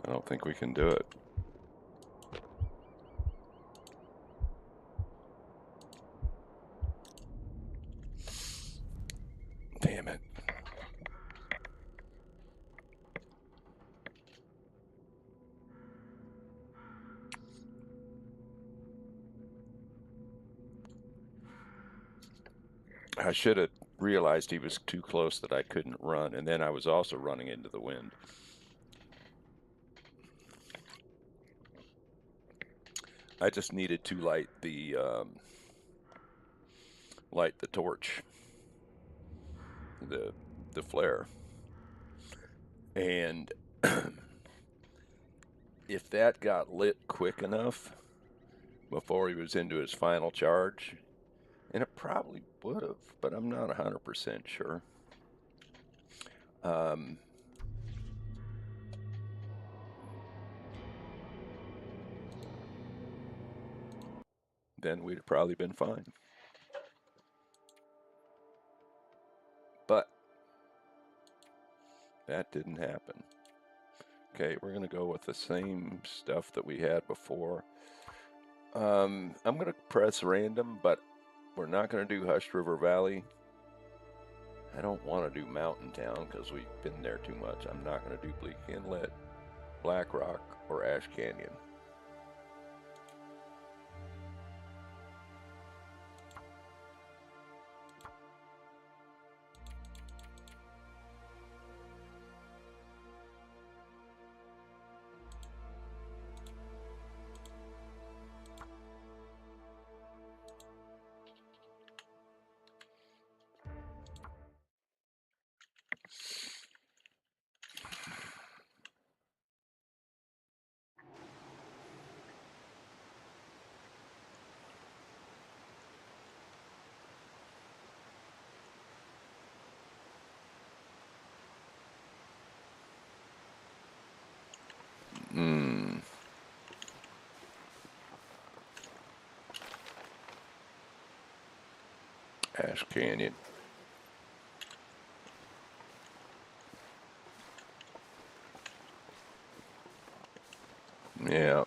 I don't think we can do it. Damn it. I should have realized he was too close that I couldn't run, and then I was also running into the wind. I just needed to light the torch, the flare, and if that got lit quick enough before he was into his final charge, and it probably would have, but I'm not 100% sure. Then we'd have probably been fine. But that didn't happen. Okay, we're going to go with the same stuff that we had before. I'm going to press random, but we're not going to do Hushed River Valley. I don't want to do Mountain Town because we've been there too much. I'm not going to do Bleak Inlet, Black Rock, or Ash Canyon. Ash Canyon. Yeah.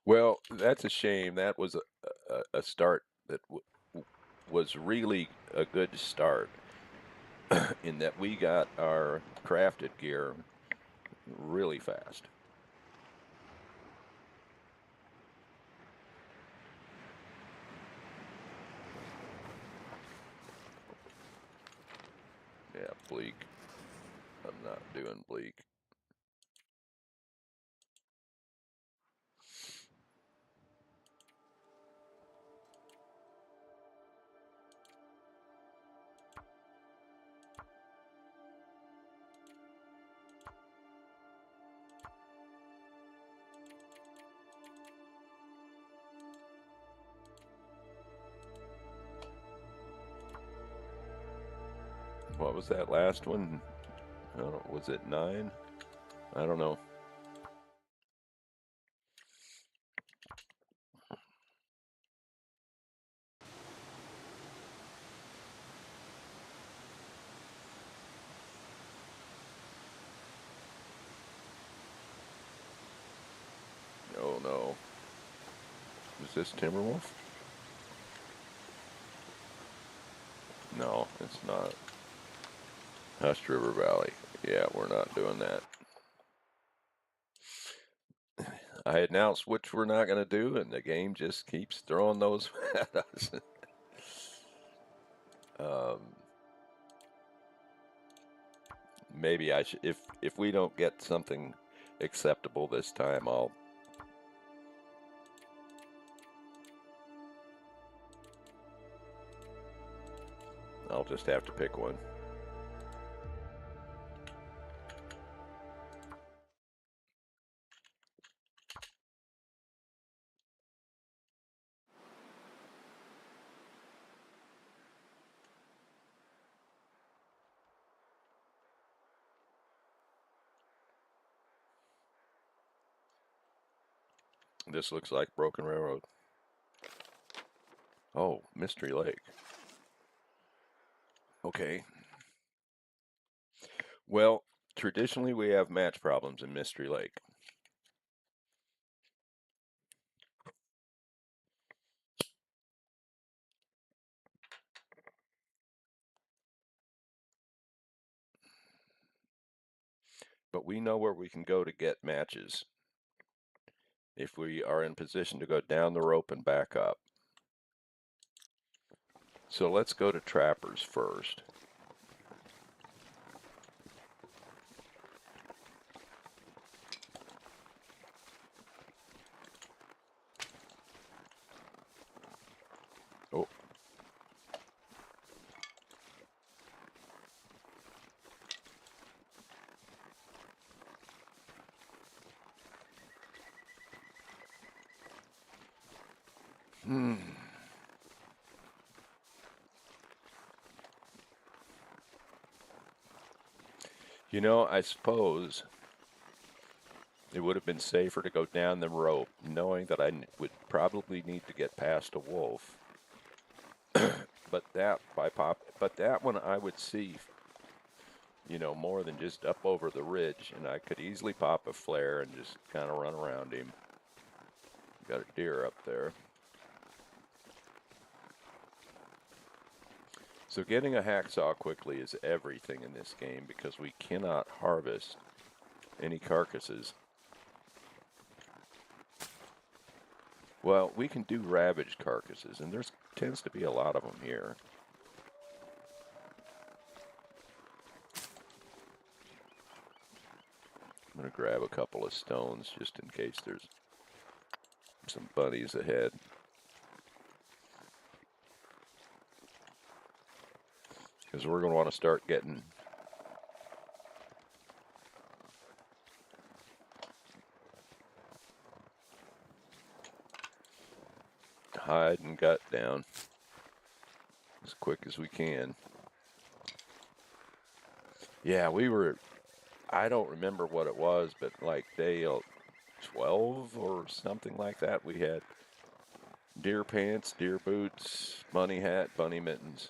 Well, that's a shame. That was a start that was really a good start in that we got our crafted gear really fast. Yeah, bleak. I'm not doing bleak. What was that last one? Was it 9? I don't know. Oh no. Is this Timberwolf? No, it's not. Hushed River Valley. Yeah, we're not doing that. I announced which we're not going to do, and the game just keeps throwing those at us. Maybe I should, if we don't get something acceptable this time, I'll just have to pick one. This looks like Broken Railroad. Oh, Mystery Lake. Okay. Well, traditionally we have match problems in Mystery Lake. But we know where we can go to get matches if we are in position to go down the rope and back up. So let's go to trappers first. Oh. You know, I suppose it would have been safer to go down the rope, knowing that I would probably need to get past a wolf. But that one I would see, you know, more than just up over the ridge, and I could easily pop a flare and just kind of run around him. Got a deer up there. So getting a hacksaw quickly is everything in this game because we cannot harvest any carcasses. Well, we can do ravaged carcasses, and there's tends to be a lot of them here. I'm going to grab a couple of stones just in case there's some bunnies ahead. Because we're going to want to start getting hide and gut down as quick as we can. Yeah, we were, I don't remember what it was, but like day 12 or something like that, we had deer pants, deer boots, bunny hat, bunny mittens.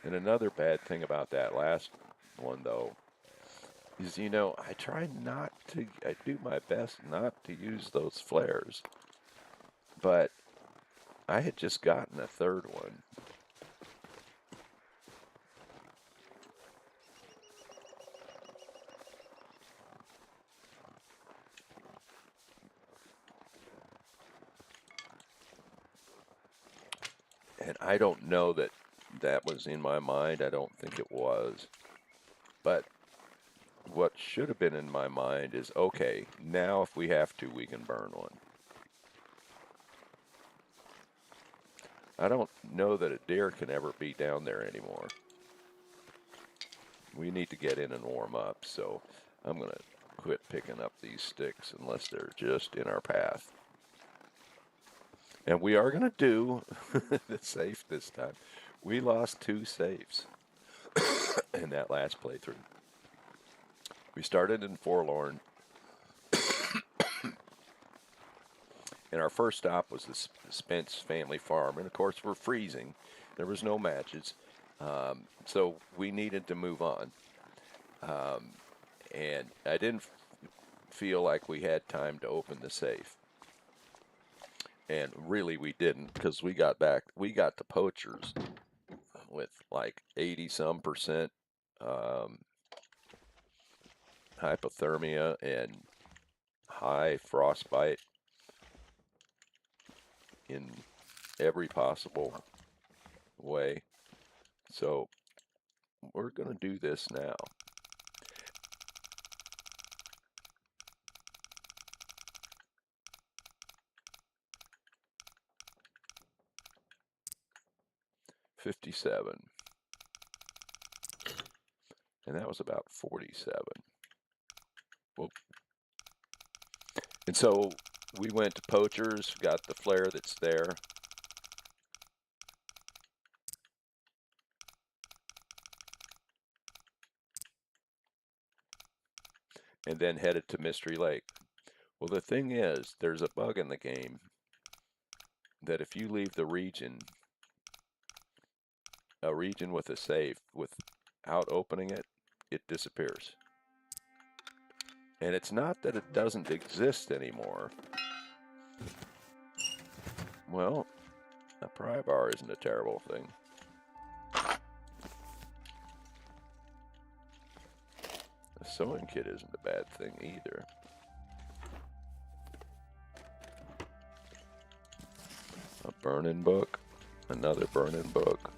And another bad thing about that last one, though, is, you know, I do my best not to use those flares. But I had just gotten a third one. And I don't know that that was in my mind. I don't think it was. But what should have been in my mind is, okay, now if we have to, we can burn one. I don't know that a deer can ever be down there anymore. We need to get in and warm up, so I'm going to quit picking up these sticks unless they're just in our path. And we are going to do the safe this time. We lost 2 safes in that last playthrough. We started in Forlorn, and our first stop was the Spence family farm. And of course, we're freezing. There was no matches, so we needed to move on. And I didn't feel like we had time to open the safe. And really, we didn't, because we got the poachers with like 80-some% hypothermia and high frostbite in every possible way. So we're going to do this now. $57. And that was about 47. Whoop. And so we went to poachers, got the flare that's there. and then headed to Mystery Lake. Well, the thing is, there's a bug in the game that if you leave the region, a region with a safe, without opening it, it disappears. And it's not that it doesn't exist anymore. Well, a pry bar isn't a terrible thing. A sewing kit isn't a bad thing either. A burning book, another burning book.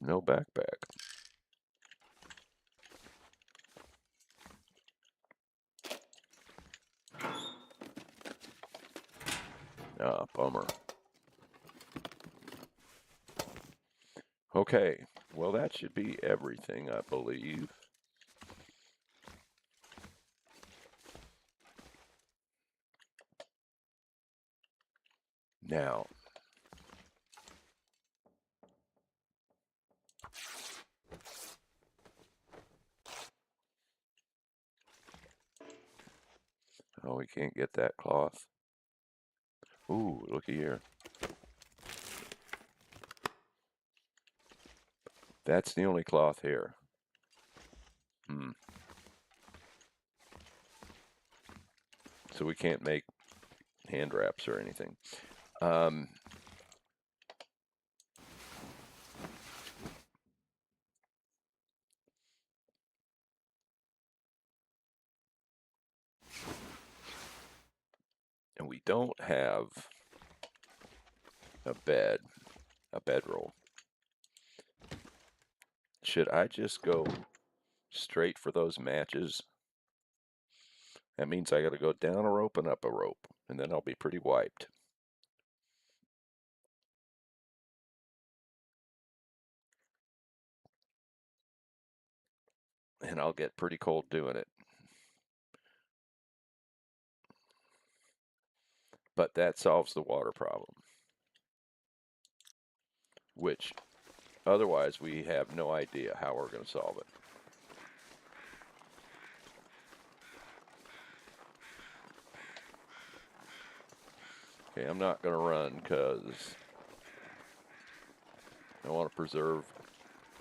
No backpack. Ah, bummer. Okay, well that should be everything, I believe. Now, oh, we can't get that cloth. Ooh, looky here. That's the only cloth here. So we can't make hand wraps or anything. And we don't have a bedroll. Should I just go straight for those matches? That means I got to go down a rope and up a rope, and then I'll be pretty wiped. And I'll get pretty cold doing it. But that solves the water problem, which otherwise we have no idea how we're going to solve it. Okay, I'm not going to run because I want to preserve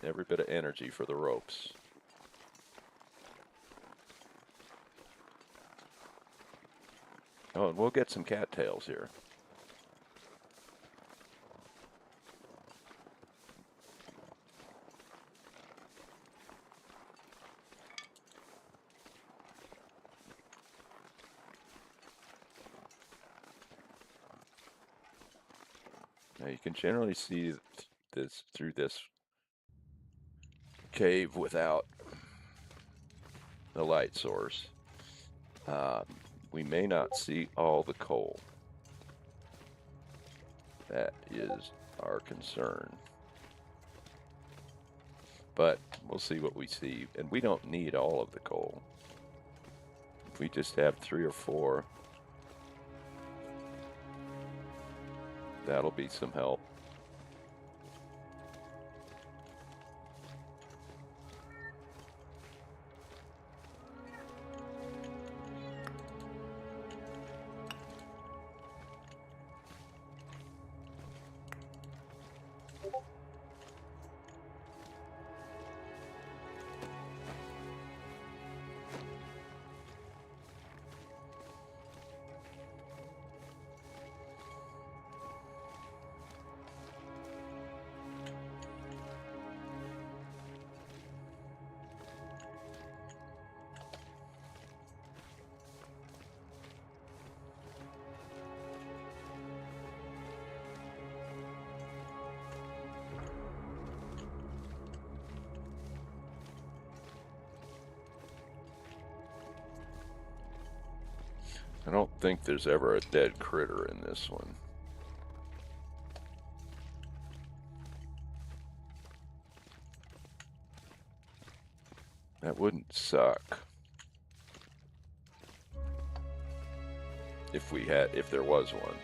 every bit of energy for the ropes. Oh, and we'll get some cattails here. Now you can generally see this through this cave without the light source. We may not see all the coal. That is our concern. But we'll see what we see. And we don't need all of the coal. If we just have 3 or 4, that'll be some help. I don't think there's ever a dead critter in this one. That wouldn't suck if there was one.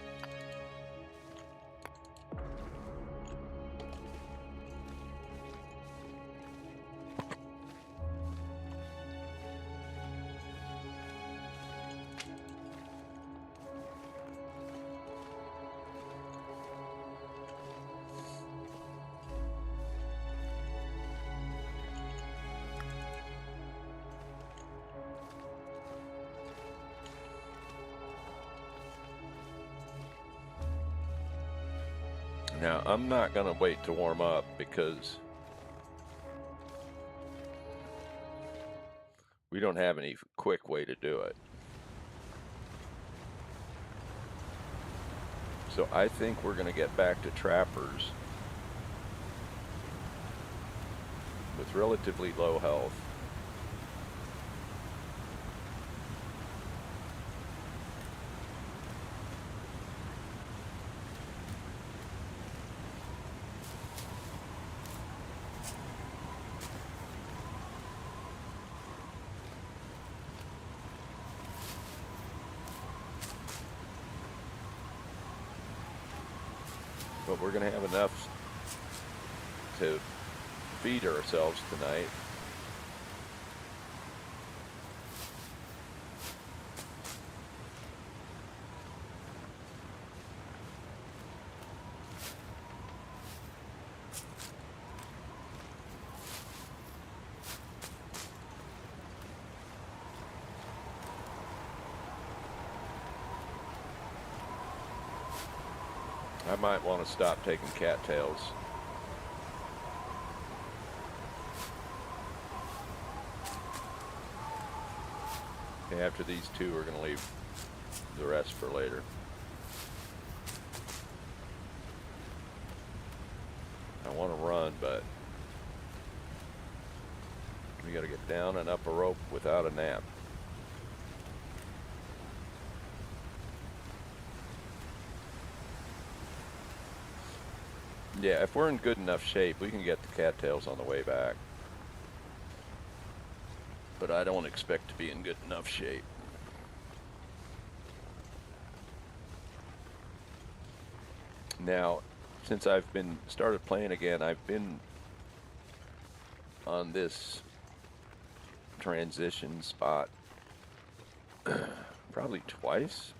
Now, I'm not going to wait to warm up because we don't have any quick way to do it. So I think we're going to get back to trappers with relatively low health. But we're going to have enough to feed ourselves tonight. I might want to stop taking cattails. Okay, after these two, we're going to leave the rest for later. I want to run, but we got to get down and up a rope without a nap. Yeah, if we're in good enough shape, we can get the cattails on the way back. But I don't expect to be in good enough shape. Now, since I've started playing again, I've been on this transition spot probably twice.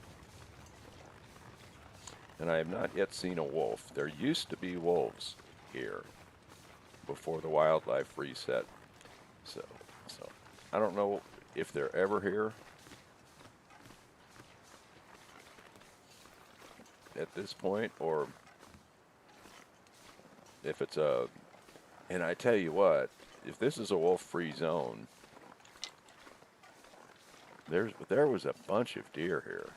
And I have not yet seen a wolf. There used to be wolves here before the wildlife reset. So I don't know if they're ever here at this point, or if it's and I tell you what, if this is a wolf-free zone, there was a bunch of deer here.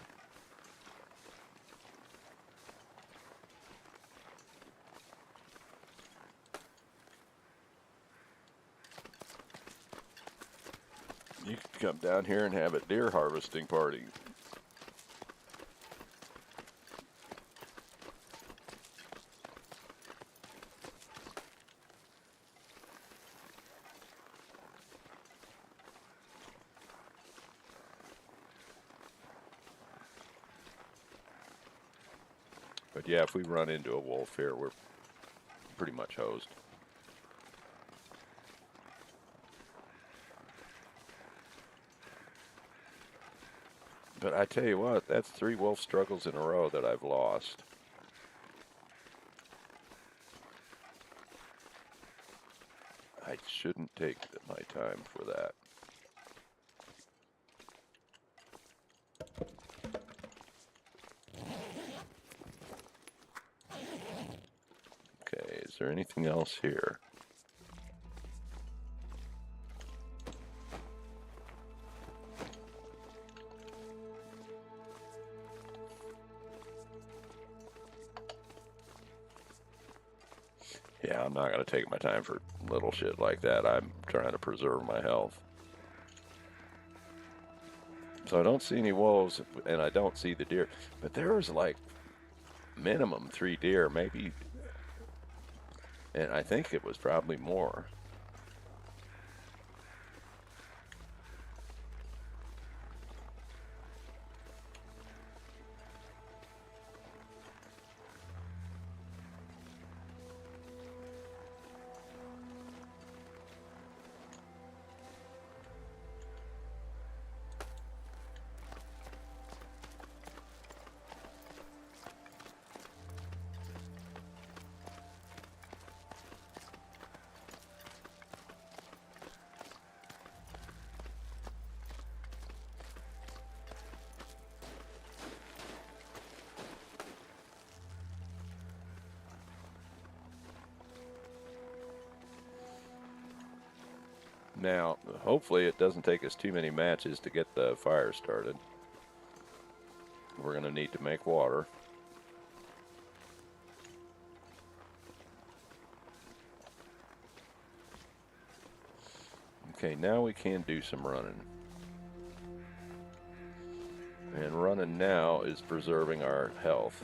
You could come down here and have a deer harvesting party. But yeah, if we run into a wolf here, we're pretty much hosed. But I tell you what, that's 3 wolf struggles in a row that I've lost. I shouldn't take my time for that. Okay, is there anything else here? Yeah, I'm not going to take my time for little shit like that. I'm trying to preserve my health. So I don't see any wolves, and I don't see the deer. But there was like minimum 3 deer, maybe. And I think it was probably more. Now, hopefully it doesn't take us too many matches to get the fire started. We're going to need to make water. Okay, now we can do some running. And running now is preserving our health.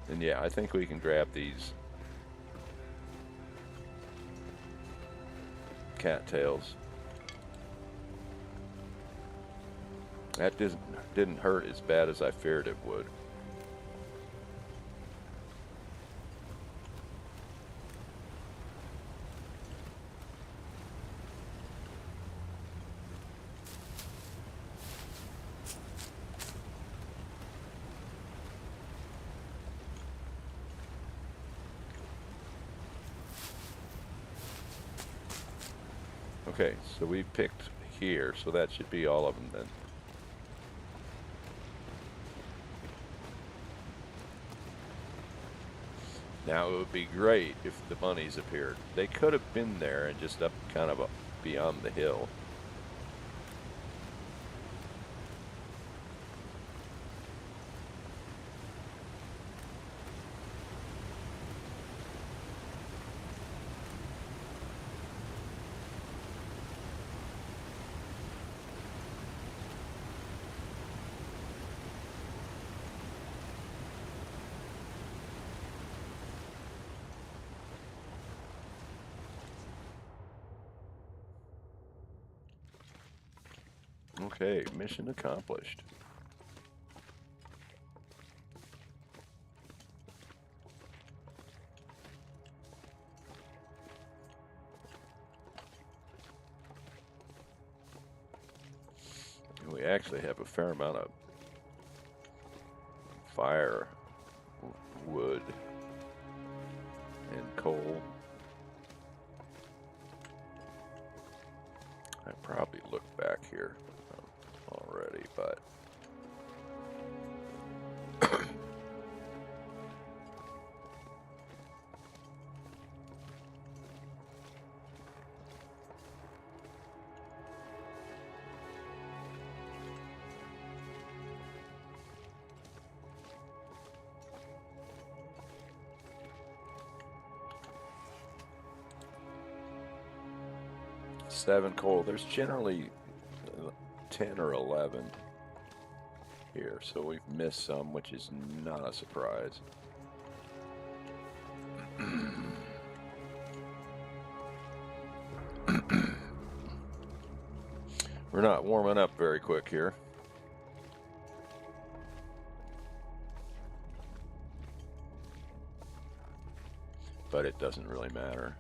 And yeah, I think we can grab these cattails. That didn't hurt as bad as I feared it would. Okay, so we picked here, so that should be all of them then. Now it would be great if the bunnies appeared. They could have been there and just up kind of up beyond the hill. Okay, mission accomplished. We actually have a fair amount of fire, wood, and coal. I probably looked back here already, but seven coal. There's generally 10 or 11 here, so we've missed some, which is not a surprise. We're not warming up very quick here. But it doesn't really matter.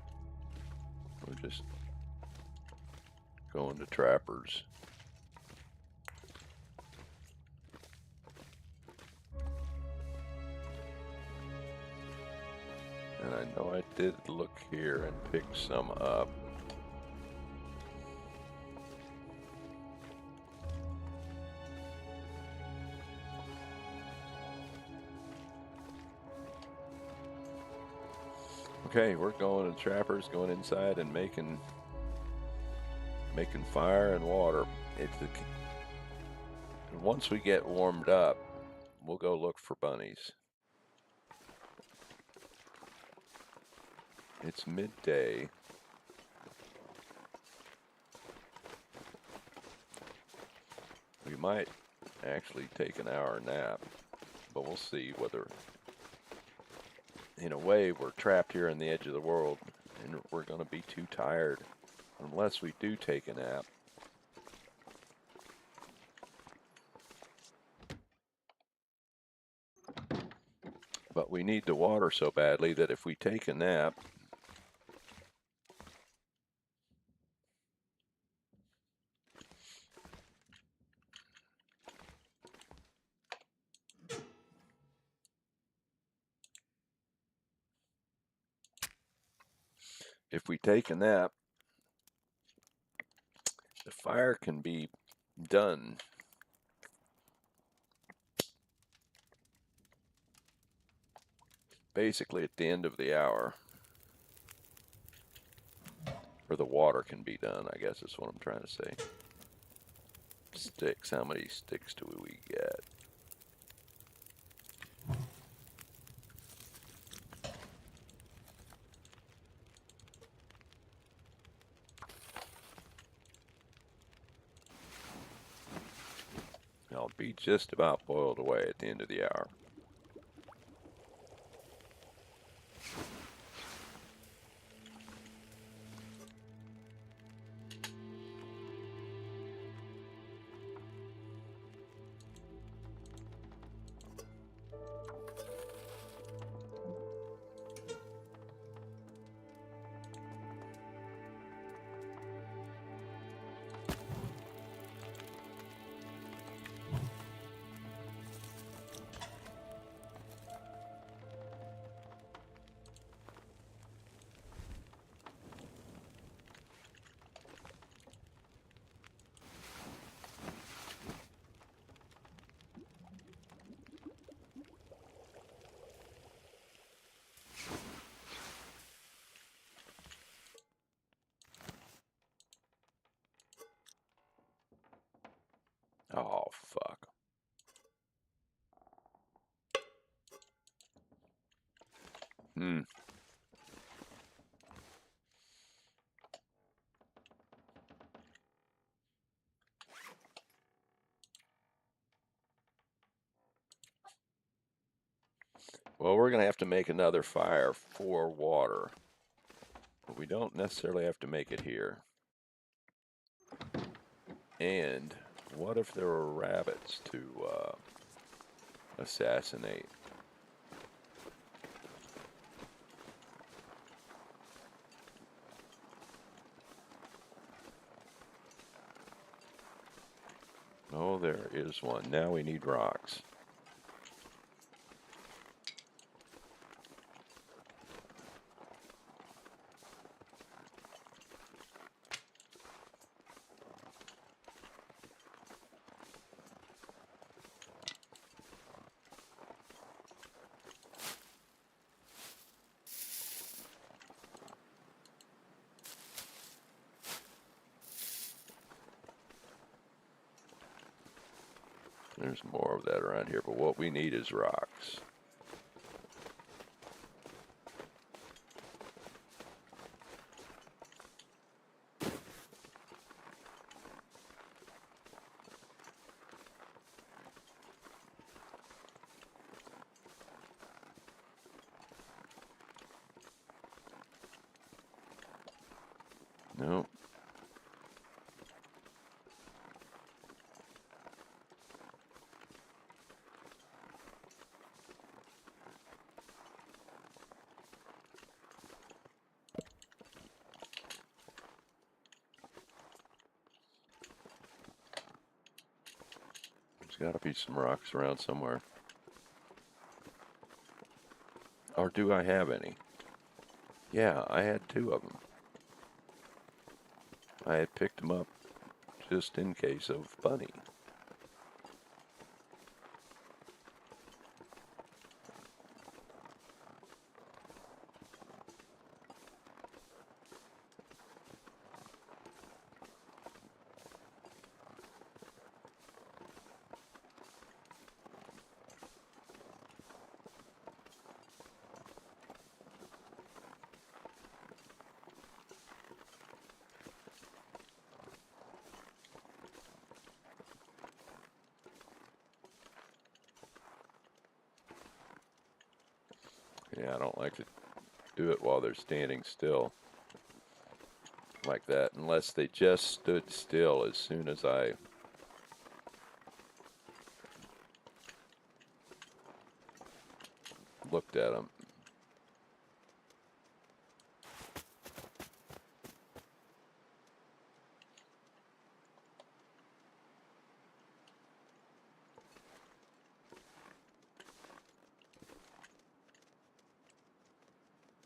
We're just going to trappers. And I know I did look here and pick some up. Okay, we're going to trappers, going inside and making fire and water. Once we get warmed up, we'll go look for bunnies. It's midday. We might actually take an hour nap, but we'll see whether, in a way, we're trapped here on the edge of the world and we're going to be too tired unless we do take a nap. But we need the water so badly that if we take a nap, the fire can be done. basically at the end of the hour, or the water can be done, I guess is what I'm trying to say. Sticks, how many sticks do we get? I'll be just about boiled away at the end of the hour. Oh, fuck. Hmm. Well, we're going to have to make another fire for water. But we don't necessarily have to make it here. And what if there were rabbits to assassinate? Oh, there is one. Now we need rocks. There's more of that around here, but what we need is rocks. No. There's got to be some rocks around somewhere. Or do I have any? Yeah, I had 2 of them. I had picked them up just in case of Bunny. Yeah, I don't like to do it while they're standing still like that, unless they just stood still as soon as I looked at them.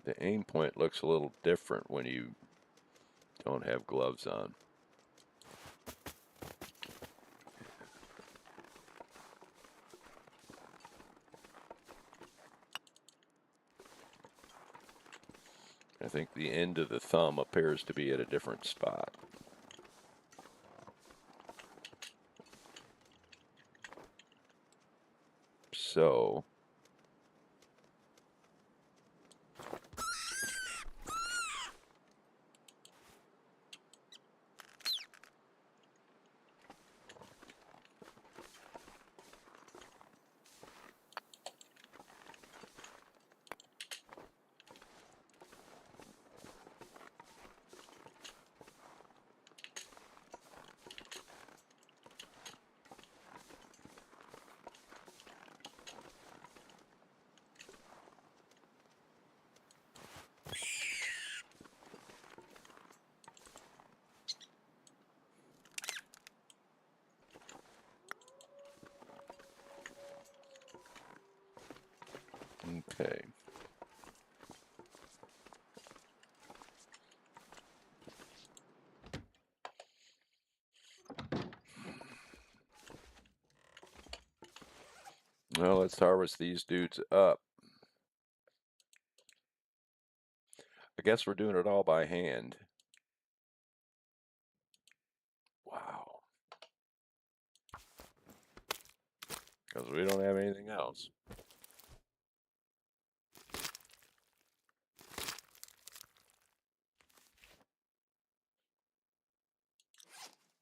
The aim point looks a little different when you don't have gloves on. I think the end of the thumb appears to be at a different spot. So okay. Well, let's harvest these dudes up. I guess we're doing it all by hand. Wow. Because we don't have anything else.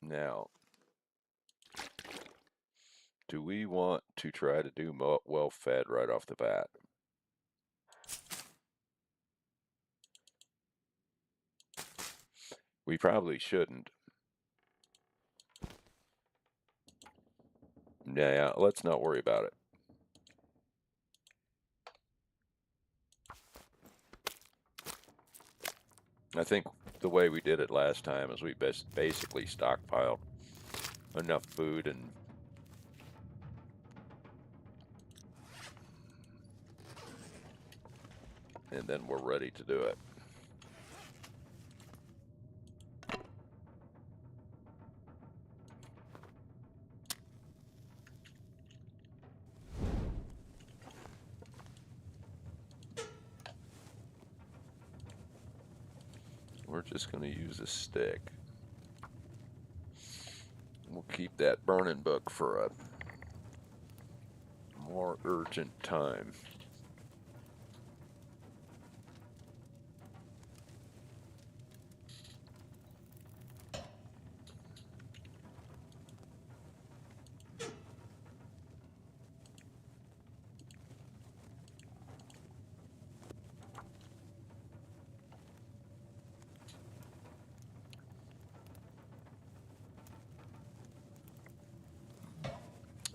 Now, do we want to try to do well-fed right off the bat? We probably shouldn't. Yeah, let's not worry about it. I think the way we did it last time is we basically stockpiled enough food and then we're ready to do it. We're just going to use a stick. We'll keep that burning book for a more urgent time.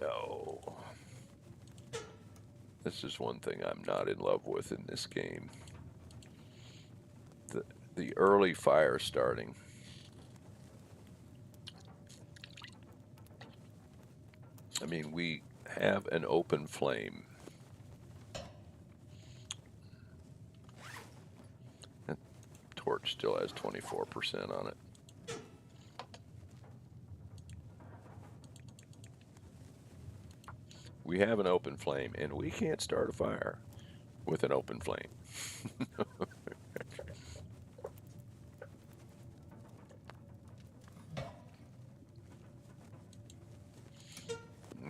Oh. This is one thing I'm not in love with in this game. The early fire starting. I mean, we have an open flame. That torch still has 24% on it. We have an open flame, and we can't start a fire with an open flame.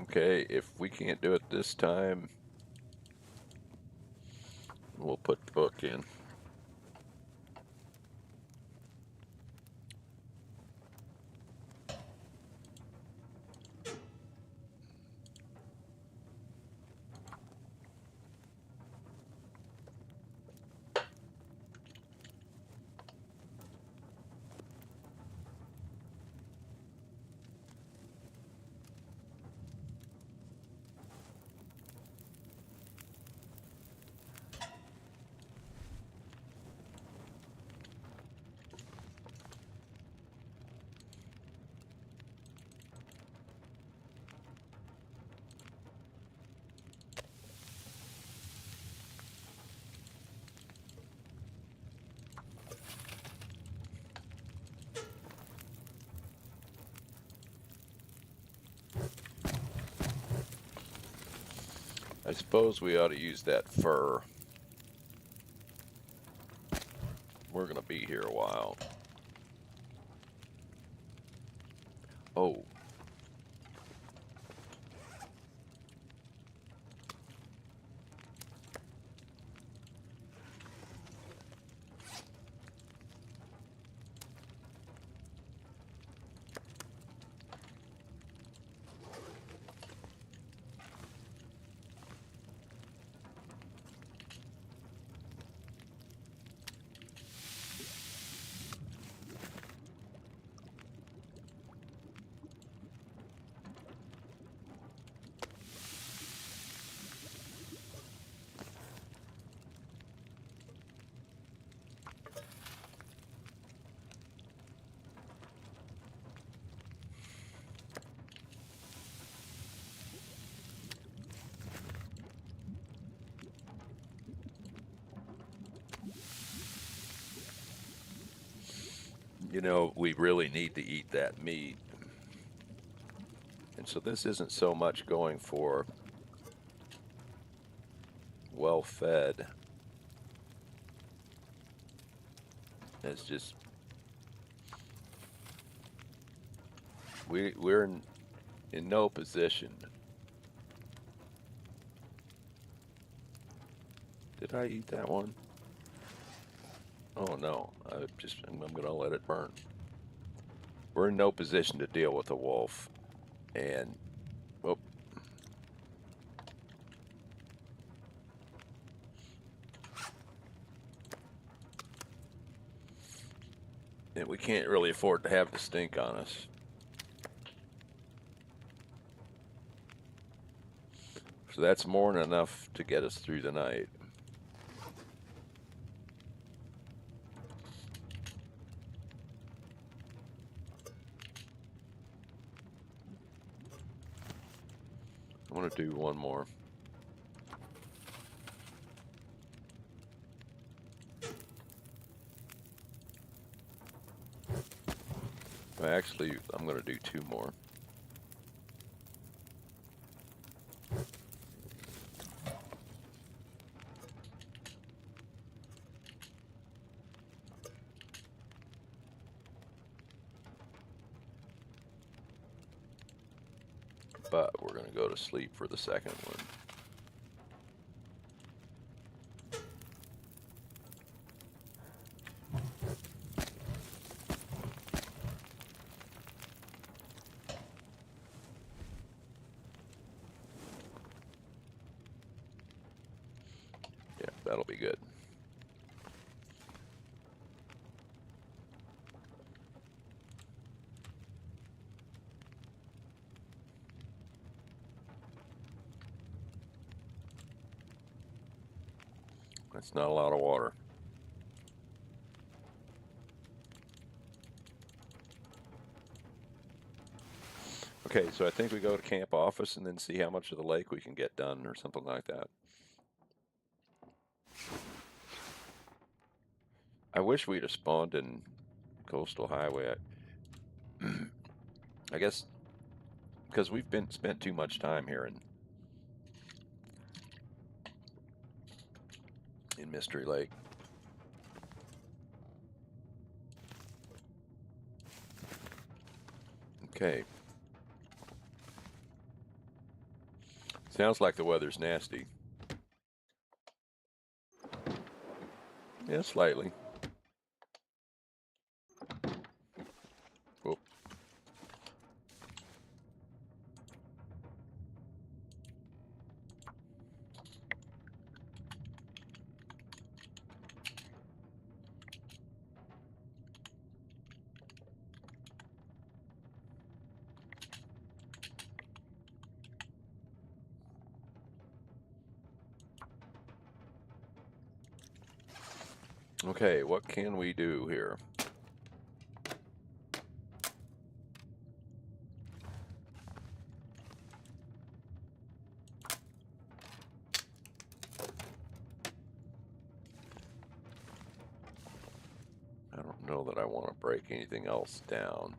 Okay, if we can't do it this time, we'll put the book in. I suppose we ought to use that fur. going to be here a while. Oh. You know, we really need to eat that meat. And so this isn't so much going for well-fed as just we're in no position. Did I eat that one? Oh no, I'm gonna let it burn. We're in no position to deal with a wolf, and oh, and we can't really afford to have the stink on us. So that's more than enough to get us through the night. I want to do one more. Actually, I'm going to do two more. But we're going to go to sleep for the second one. Yeah, that'll be good. That's not a lot of water. Okay, so I think we go to camp office and then see how much of the lake we can get done or something like that. I wish we'd have spawned in Coastal Highway. I guess because we've spent too much time here in Mystery Lake. Okay. Sounds like the weather's nasty. Yeah, slightly. Whoop. Okay, what can we do here? I don't know that I want to break anything else down.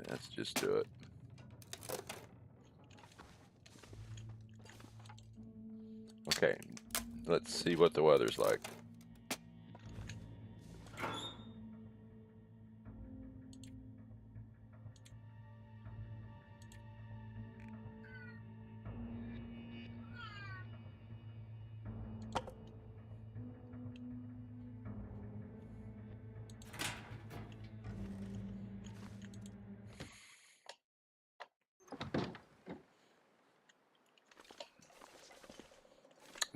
Let's just do it. Okay, let's see what the weather's like.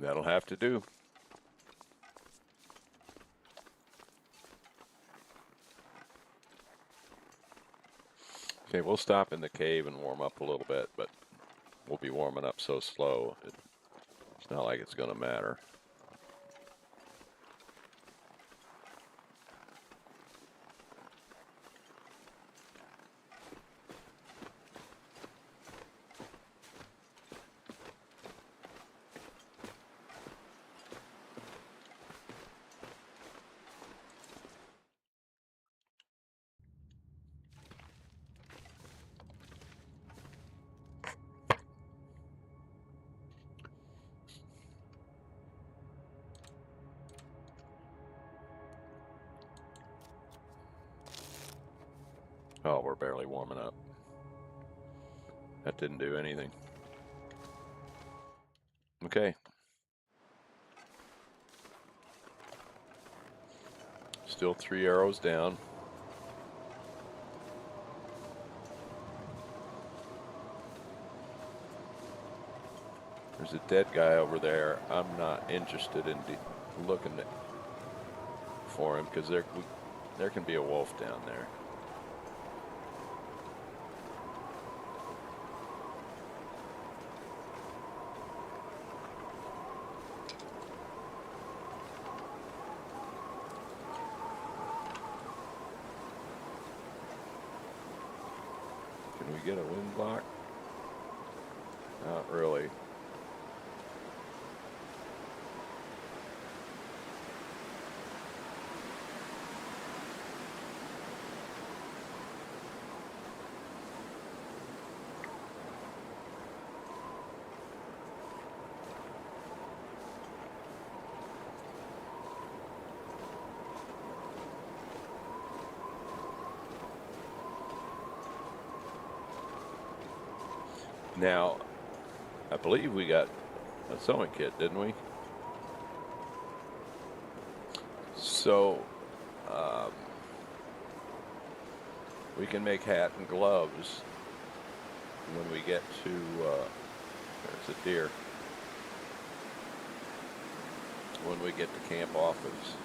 That'll have to do. Okay, we'll stop in the cave and warm up a little bit, but we'll be warming up so slow, it's not like it's going to matter. Oh, we're barely warming up. That didn't do anything. Okay. Still 3 arrows down. There's a dead guy over there. I'm not interested in looking for him because there can be a wolf down there. Can we get a wind block? Not really. Now, I believe we got a sewing kit, didn't we? So, we can make hat and gloves when we get to, there's a deer, when we get to camp office.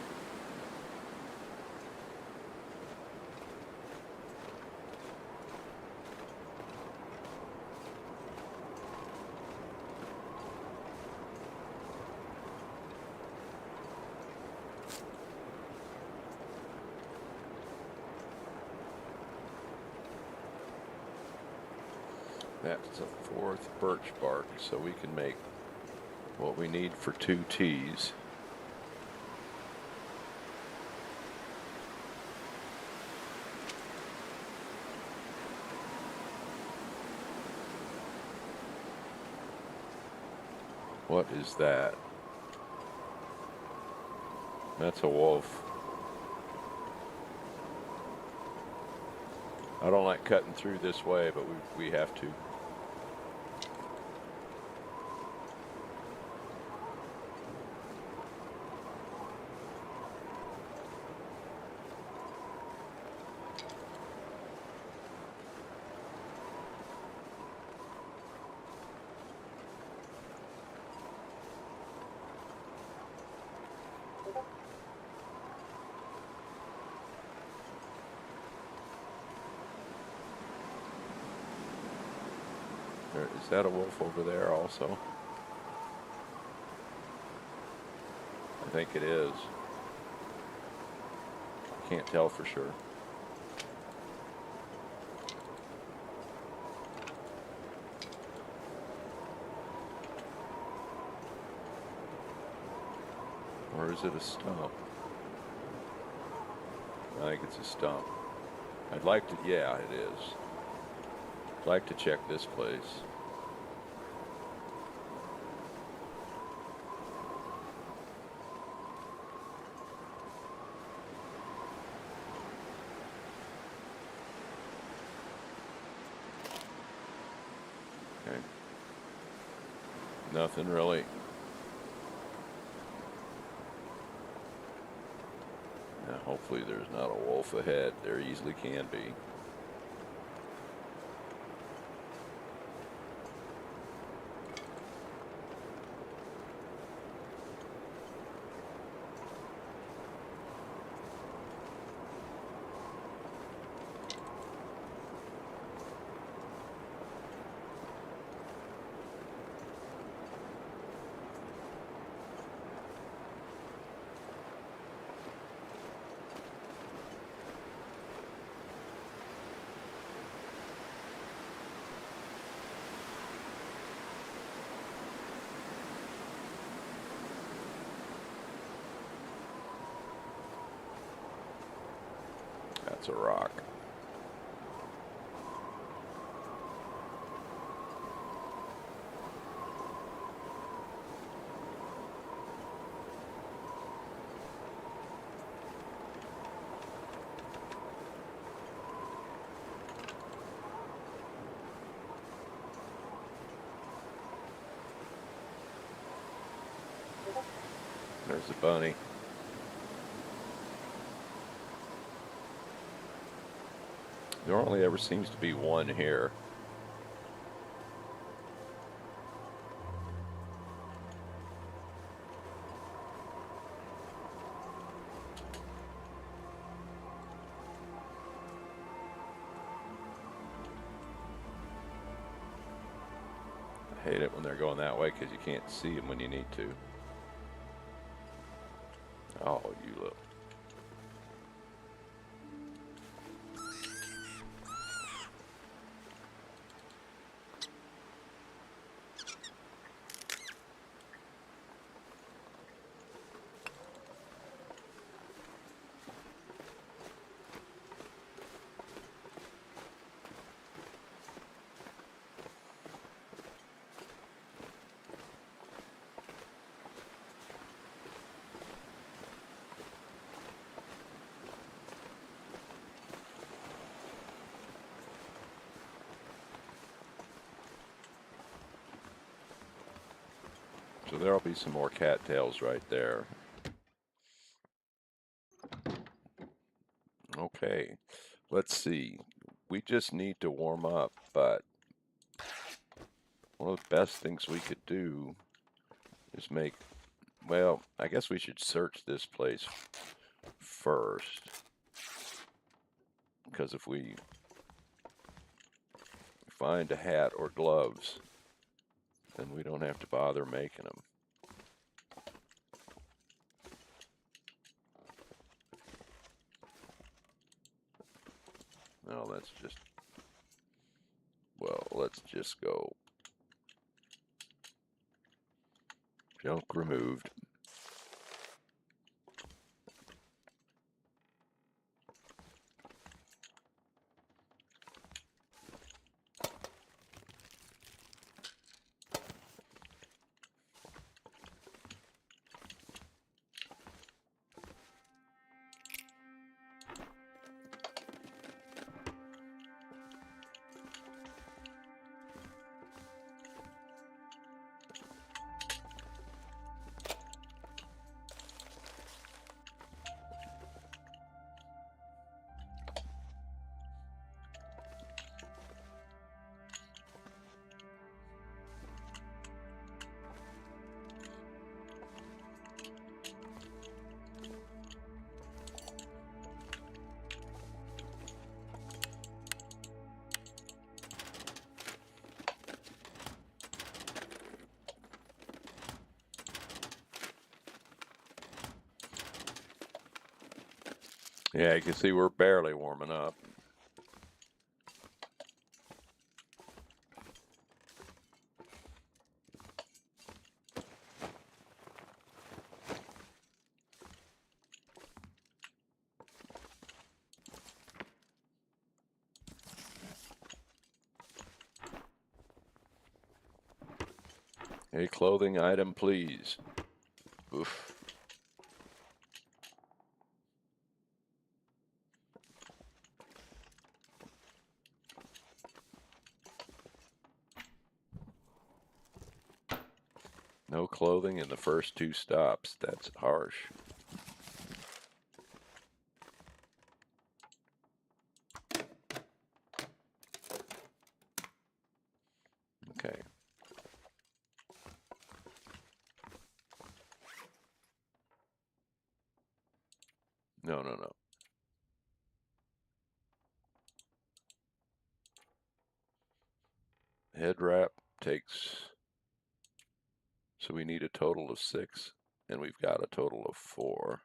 That's a 4th birch bark, so we can make what we need for 2 tees. What is that? That's a wolf. I don't like cutting through this way, but we have to. Is that a wolf over there also? I think it is. Can't tell for sure. Or is it a stump? I think it's a stump. I'd like to, yeah, it is. I'd like to check this place. Okay. Nothing really. Now, hopefully there's not a wolf ahead. There easily can be. That's a rock. There's a bunny. There only ever seems to be one here. I hate it when they're going that way because you can't see them when you need to. Oh, you look. So there'll be some more cattails right there. Okay, let's see. We just need to warm up, but one of the best things we could do is make, well, I guess we should search this place first. Because if we find a hat or gloves, then we don't have to bother making them. No, let's just, well, let's just go. Junk removed. Yeah, you can see we're barely warming up. A clothing item, please. Oof. No clothing in the first 2 stops. That's harsh. Okay. No, no, no. Head wrap takes, so we need a total of 6, and we've got a total of 4.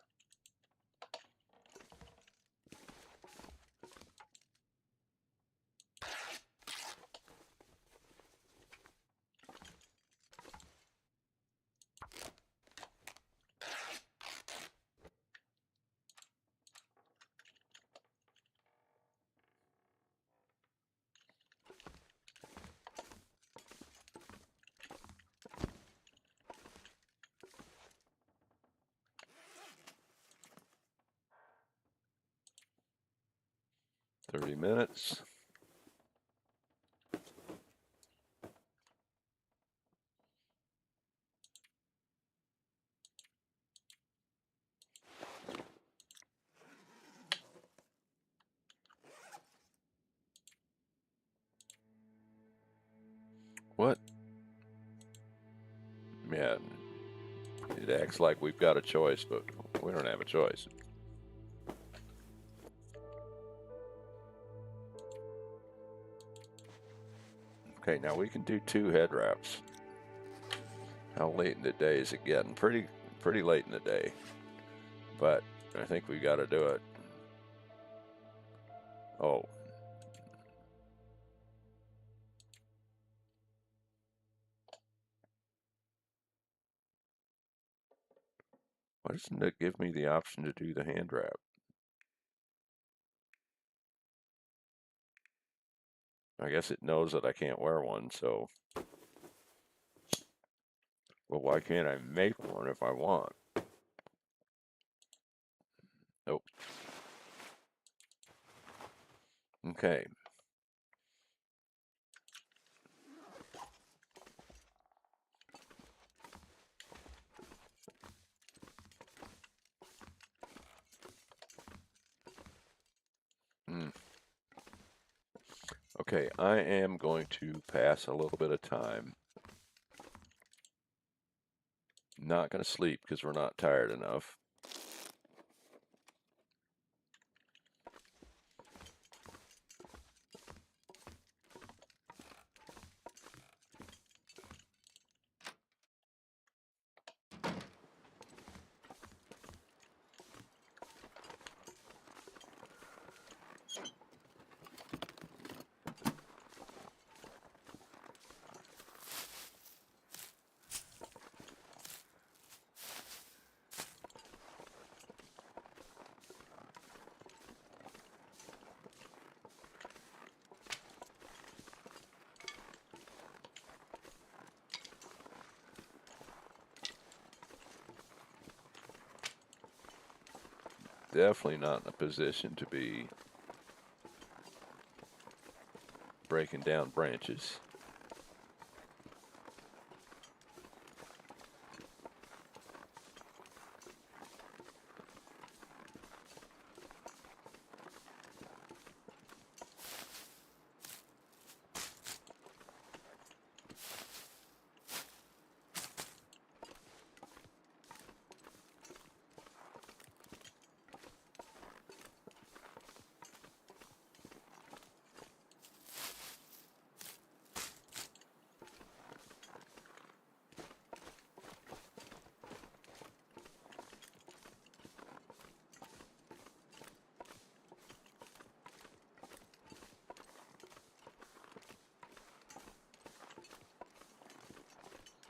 Thirty minutes. What? Yeah, it acts like we've got a choice, but we don't have a choice. Okay, now we can do 2 head wraps. How late in the day is it getting? Pretty late in the day, but I think we got to do it. Oh. Why doesn't it give me the option to do the hand wrap? I guess it knows that I can't wear one, so. Well, why can't I make one if I want? Nope. Okay. Okay, I am going to pass a little bit of time. Not going to sleep because we're not tired enough. Definitely not in a position to be breaking down branches.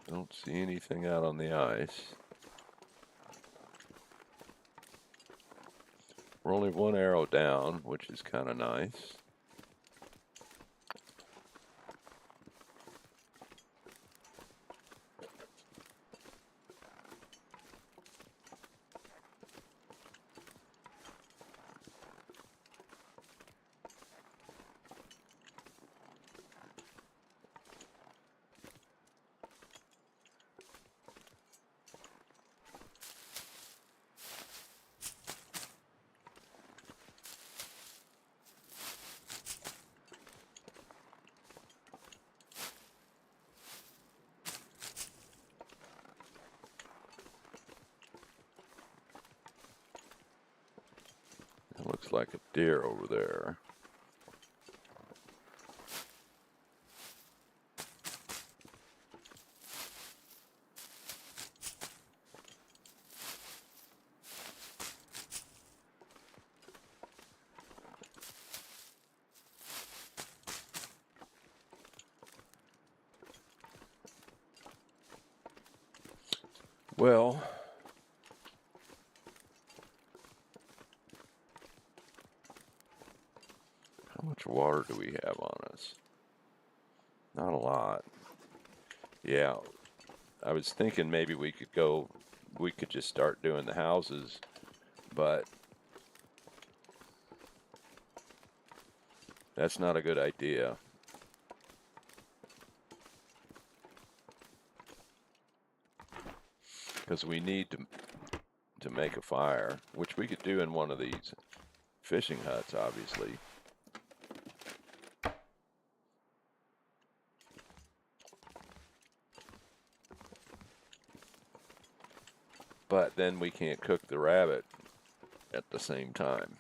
Don't see anything out on the ice. We're only 1 arrow down, which is kind of nice. looks like a deer over there. Well, how much water do we have on us? Not a lot. Yeah, I was thinking maybe we could just start doing the houses, but that's not a good idea. Because we need to make a fire, which we could do in one of these fishing huts, obviously. But then we can't cook the rabbit at the same time.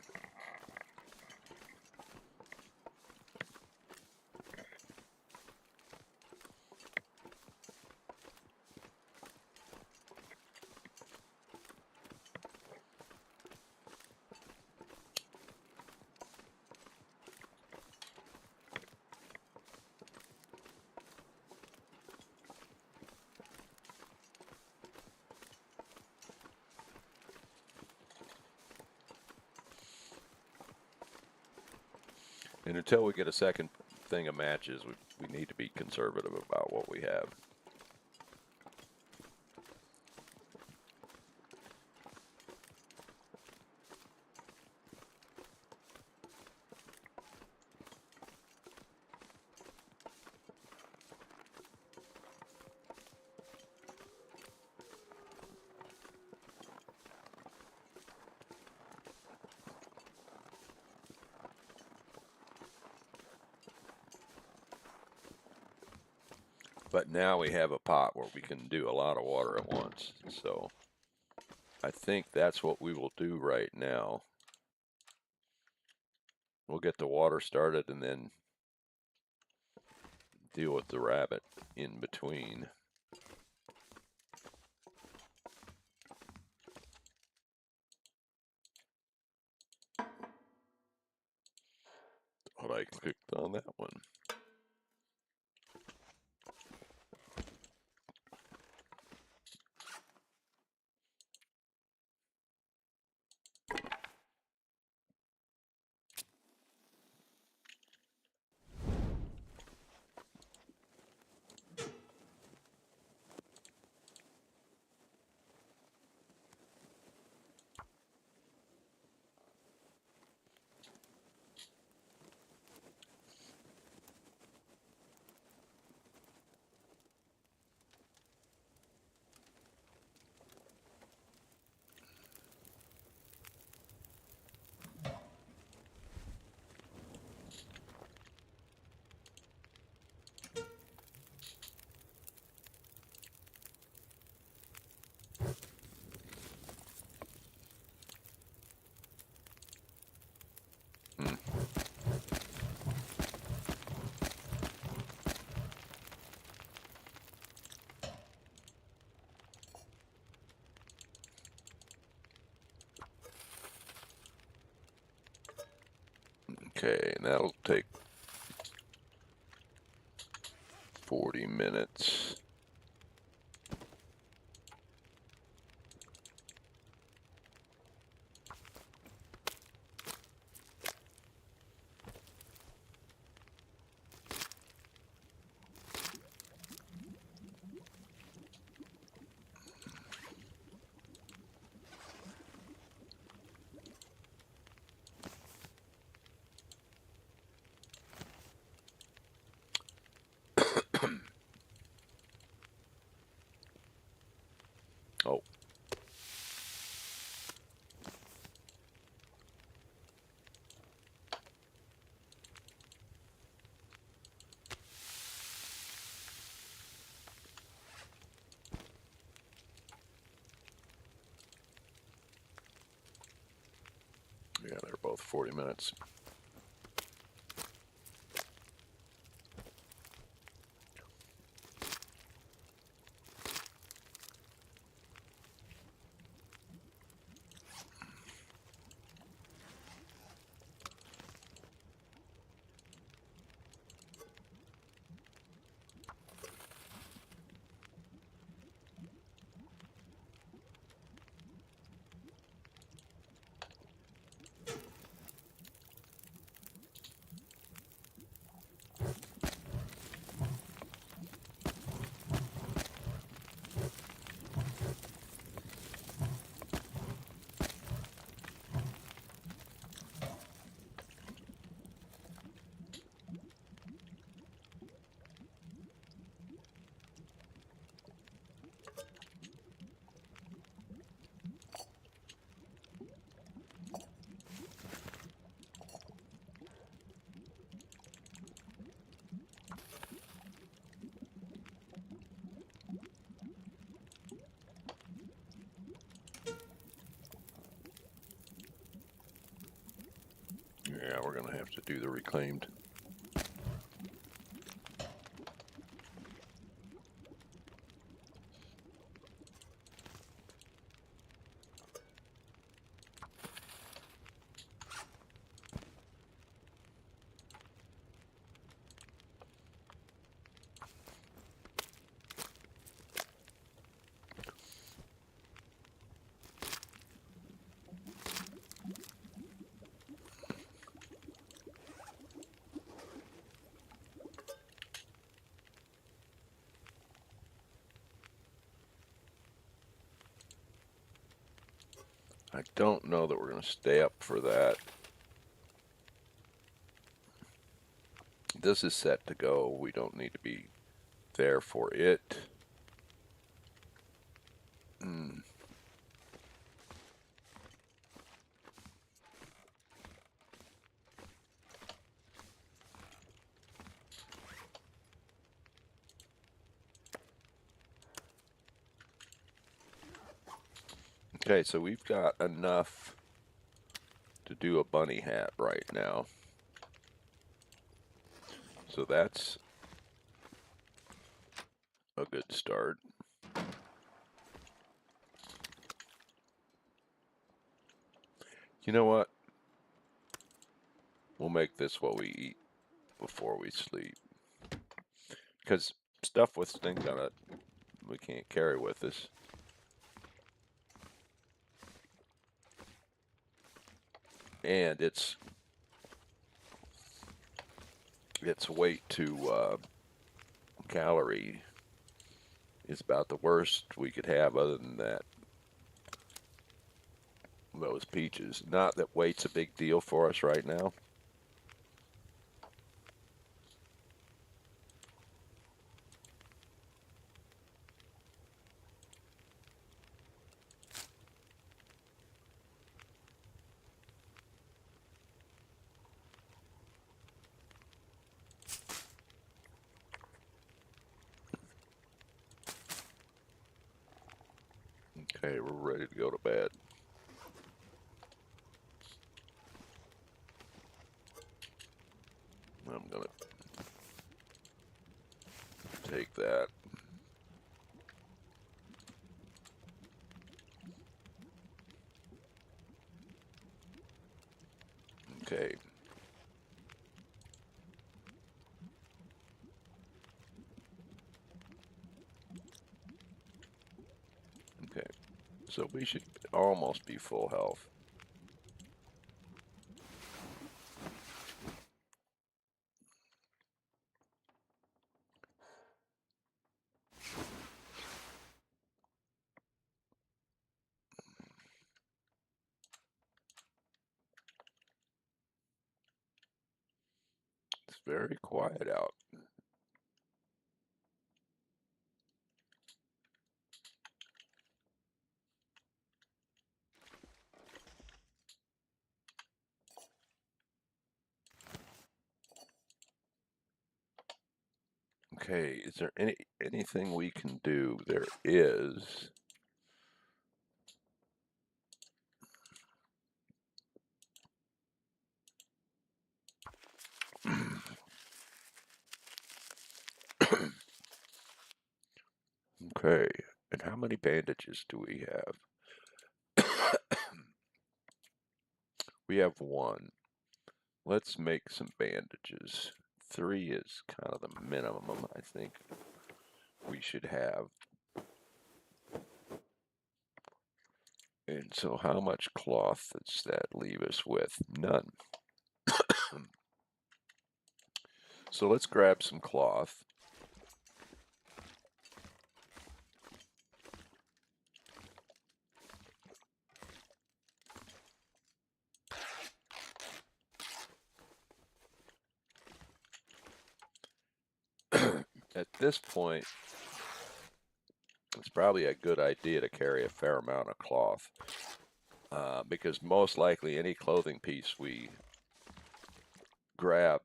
And until we get a second thing of matches, we need to be conservative about what we have. But now we have a pot where we can do a lot of water at once. So I think that's what we will do right now. We'll get the water started and then deal with the rabbit in between. Thought I clicked on that one. Okay, and that'll take 40 minutes. both 40 minutes. Yeah, we're going to have to do the reclaimed. I don't know that we're going to stay up for that. This is set to go. We don't need to be there for it. Okay, so we've got enough to do a bunny hat right now. So that's a good start. You know what? We'll make this what we eat before we sleep. Because stuff with stings on it, we can't carry with us. And its weight to calorie is about the worst we could have other than that. Those peaches. Not that weight's a big deal for us right now. Okay, we're ready to go to bed. I'm gonna take that. Okay. Okay. So we should almost be full health. It's very quiet out. Okay, is there anything we can do? There is. Okay, and how many bandages do we have? We have one. Let's make some bandages. 3 is kind of the minimum I think we should have. And so how much cloth does that leave us with? None. So let's grab some cloth. At this point, it's probably a good idea to carry a fair amount of cloth, because most likely any clothing piece we grab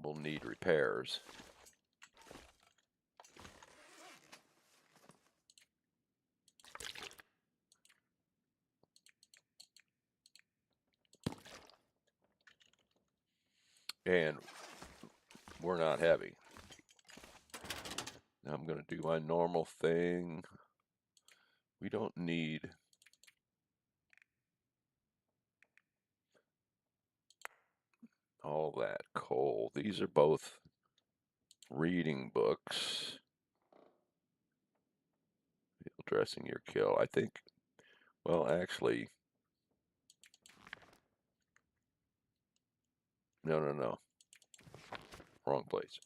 will need repairs. And we're not heavy. Now I'm going to do my normal thing. We don't need all that coal. These are both reading books. Dressing your kill. I think, well, actually, no. Wrong place.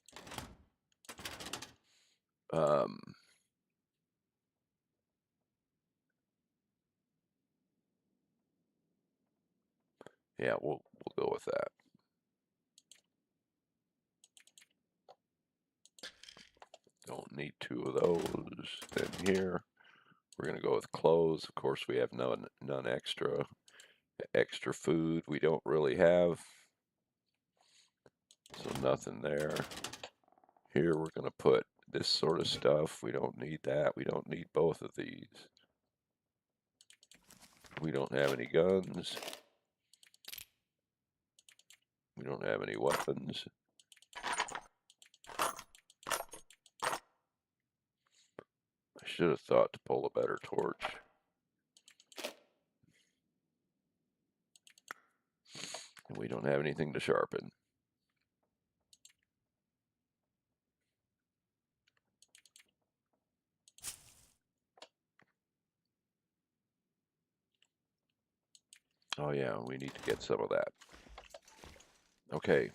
Yeah, we'll go with that. Don't need 2 of those. Then here, we're going to go with clothes. Of course, we have none extra. Extra food we don't really have. So nothing there. Here we're going to put this sort of stuff. We don't need that. We don't need both of these. We don't have any guns. We don't have any weapons. I should have thought to pull a better torch. And we don't have anything to sharpen. Oh yeah, we need to get some of that. Okay.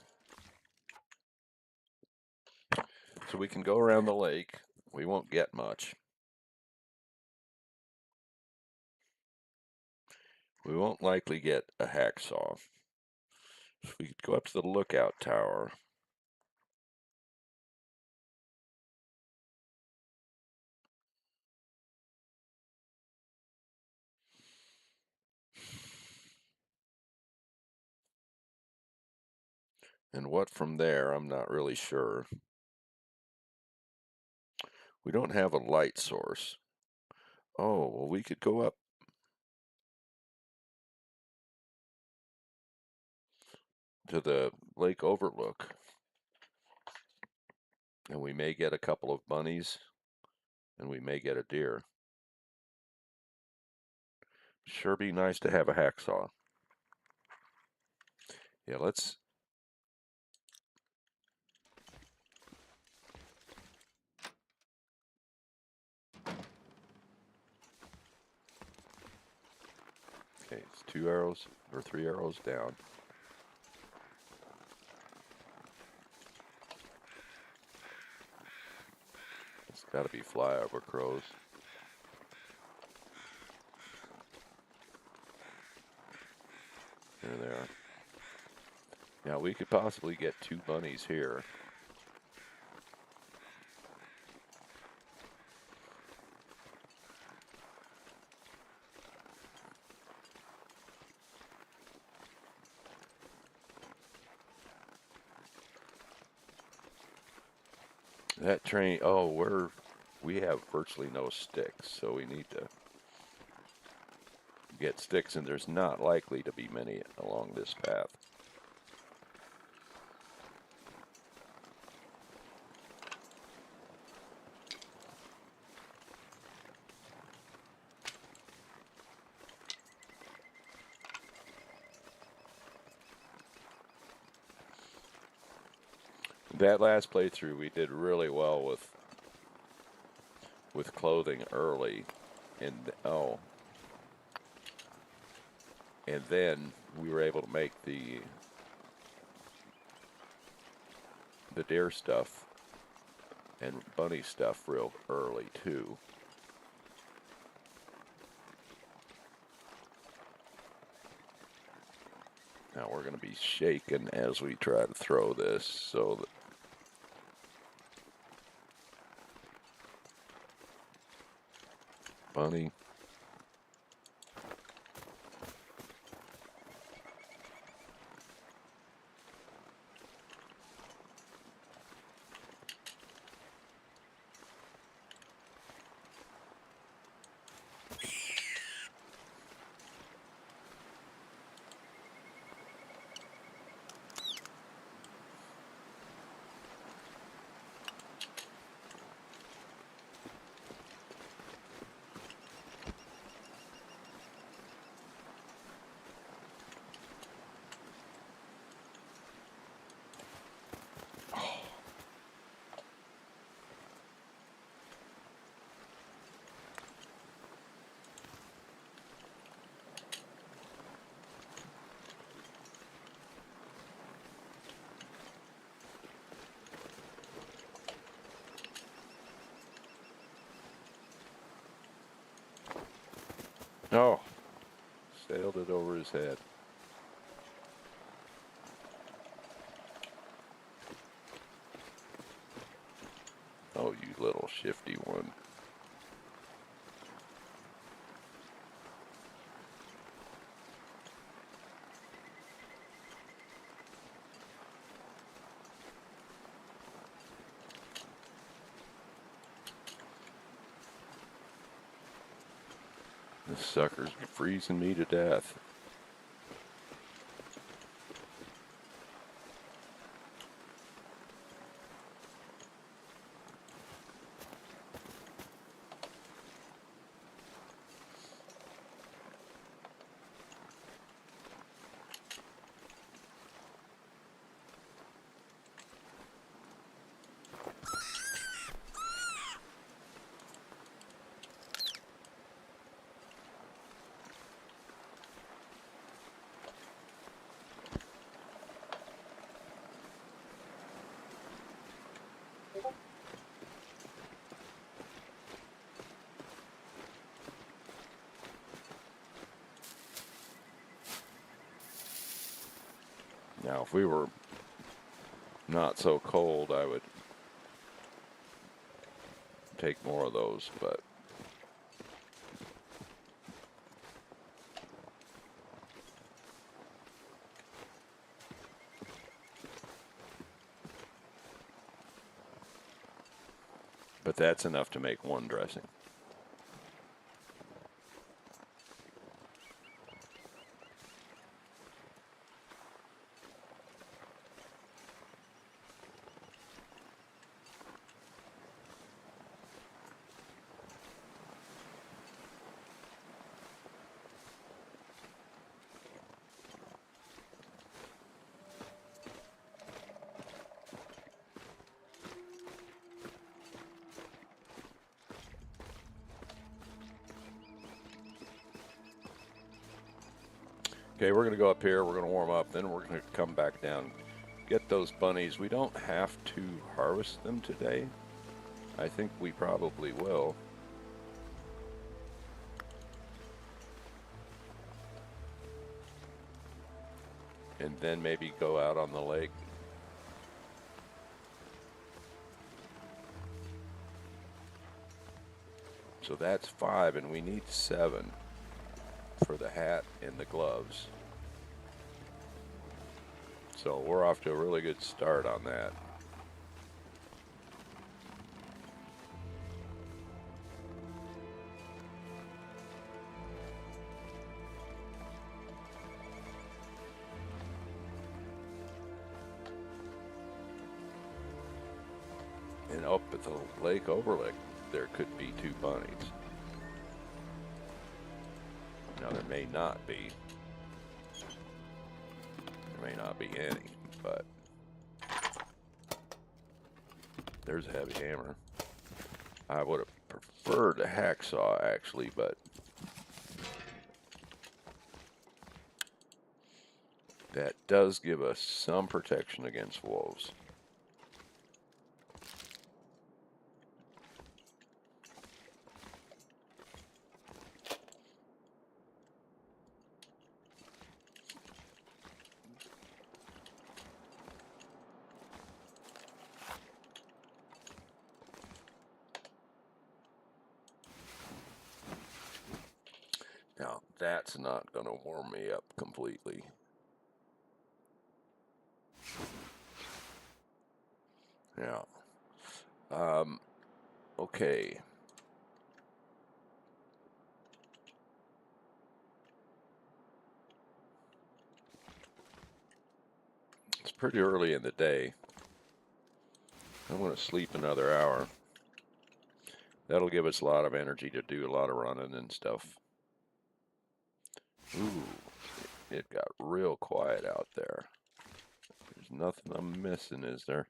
So we can go around the lake. We won't get much. We won't likely get a hacksaw. So we could go up to the lookout tower. And what from there, I'm not really sure. We don't have a light source. Oh, well, we could go up to the lake overlook. And we may get a couple of bunnies. And we may get a deer. Sure be nice to have a hacksaw. Yeah, let's... Okay, it's 2 arrows or 3 arrows down. It's got to be flyover crows. There they are. Now we could possibly get 2 bunnies here. That train, we have virtually no sticks, so we need to get sticks, and there's not likely to be many along this path. That last playthrough, we did really well with clothing early, and and then we were able to make the deer stuff and bunny stuff real early too. Now we're going to be shaken as we try to throw this so that bunny. Oh, sailed it over his head. Oh, you little shifty one. This sucker's freezing me to death. Now, if we were not so cold, I would take more of those, but that's enough to make one dressing. Okay, we're going to go up here, we're going to warm up, then we're going to come back down, get those bunnies. We don't have to harvest them today. I think we probably will. And then maybe go out on the lake. So that's 5, and we need 7 for the hat and the gloves. So we're off to a really good start on that. And up at the lake overlook, there could be 2 bunnies. Now there may not be. There may not be any, but there's a heavy hammer. I would have preferred a hacksaw actually, but that does give us some protection against wolves. Now, that's not going to warm me up completely. Now, okay. It's pretty early in the day. I'm going to sleep another hour. That'll give us a lot of energy to do a lot of running and stuff. Ooh, it got real quiet out there. There's nothing I'm missing, is there?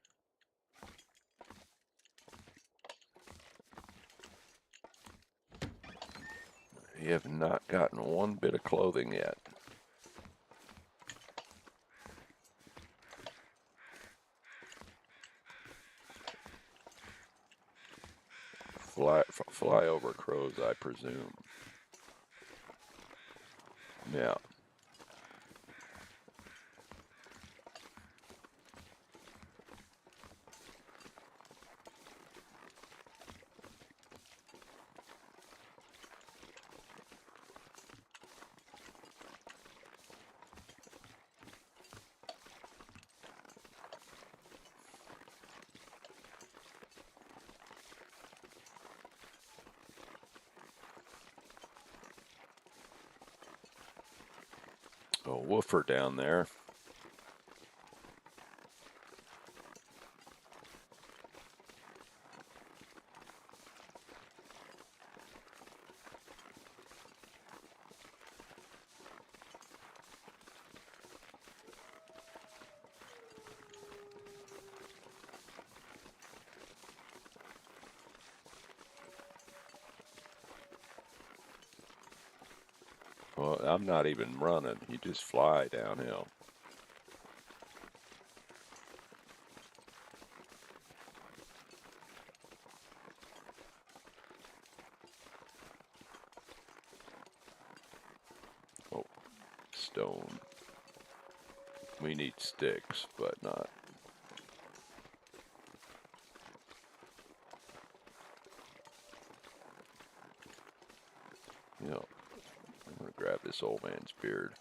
You have not gotten one bit of clothing yet. Fly over crows, I presume. Yeah. A woofer down there. Well, I'm not even running. You just fly downhill. Oh, stone. We need sticks, but not. You know, I'm going to grab this old man's beard.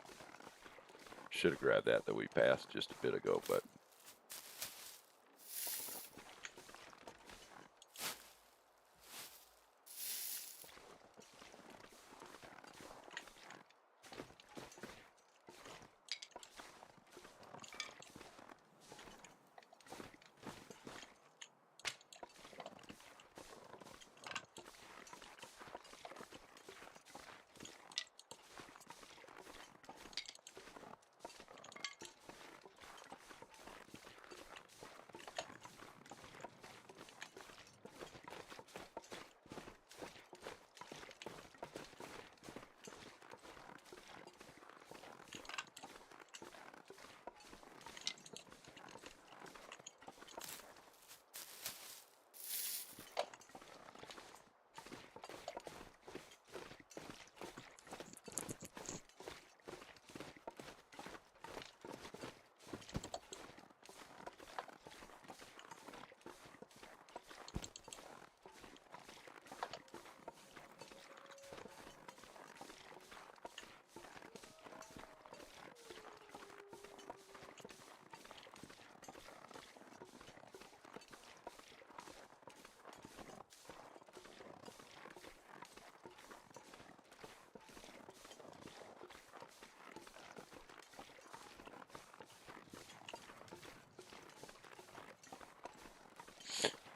Should have grabbed that we passed just a bit ago, but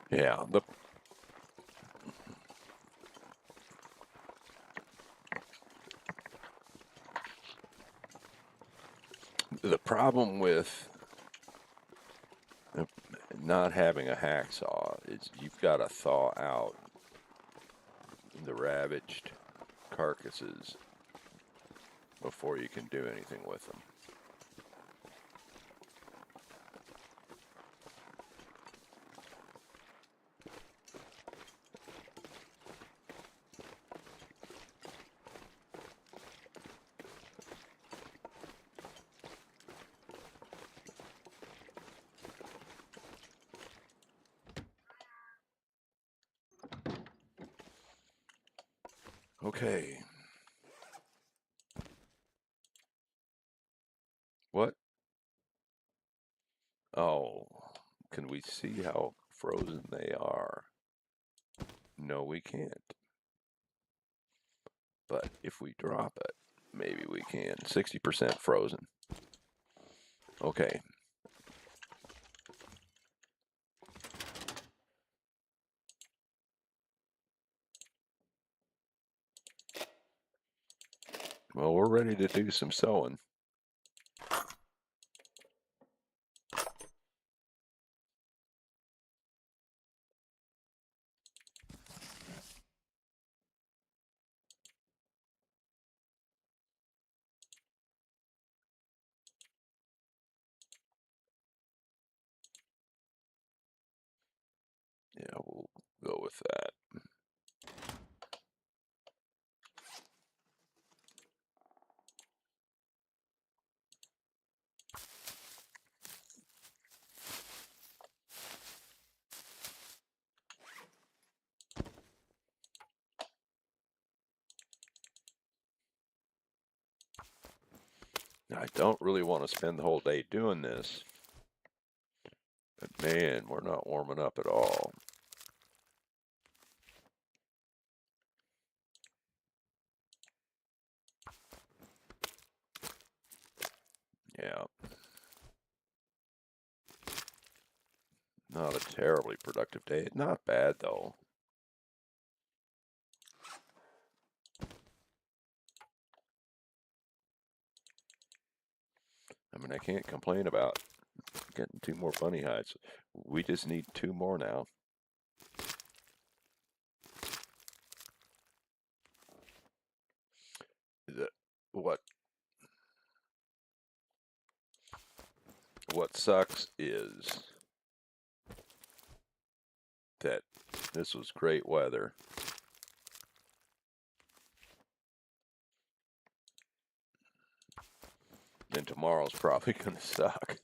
Yeah, the problem with not having a hacksaw is you've got to thaw out the ravaged carcasses before you can do anything with them. Okay. What? Oh, can we see how frozen they are? No, we can't. But if we drop it, maybe we can. 60% frozen. Okay. Well, we're ready to do some sewing. Yeah, we'll go with that. I don't really want to spend the whole day doing this, but man, we're not warming up at all. Yeah. Not a terribly productive day. Not bad, though. I mean, I can't complain about getting 2 more bunny hides. We just need 2 more now. The, what sucks is that this was great weather. And tomorrow's probably going to suck.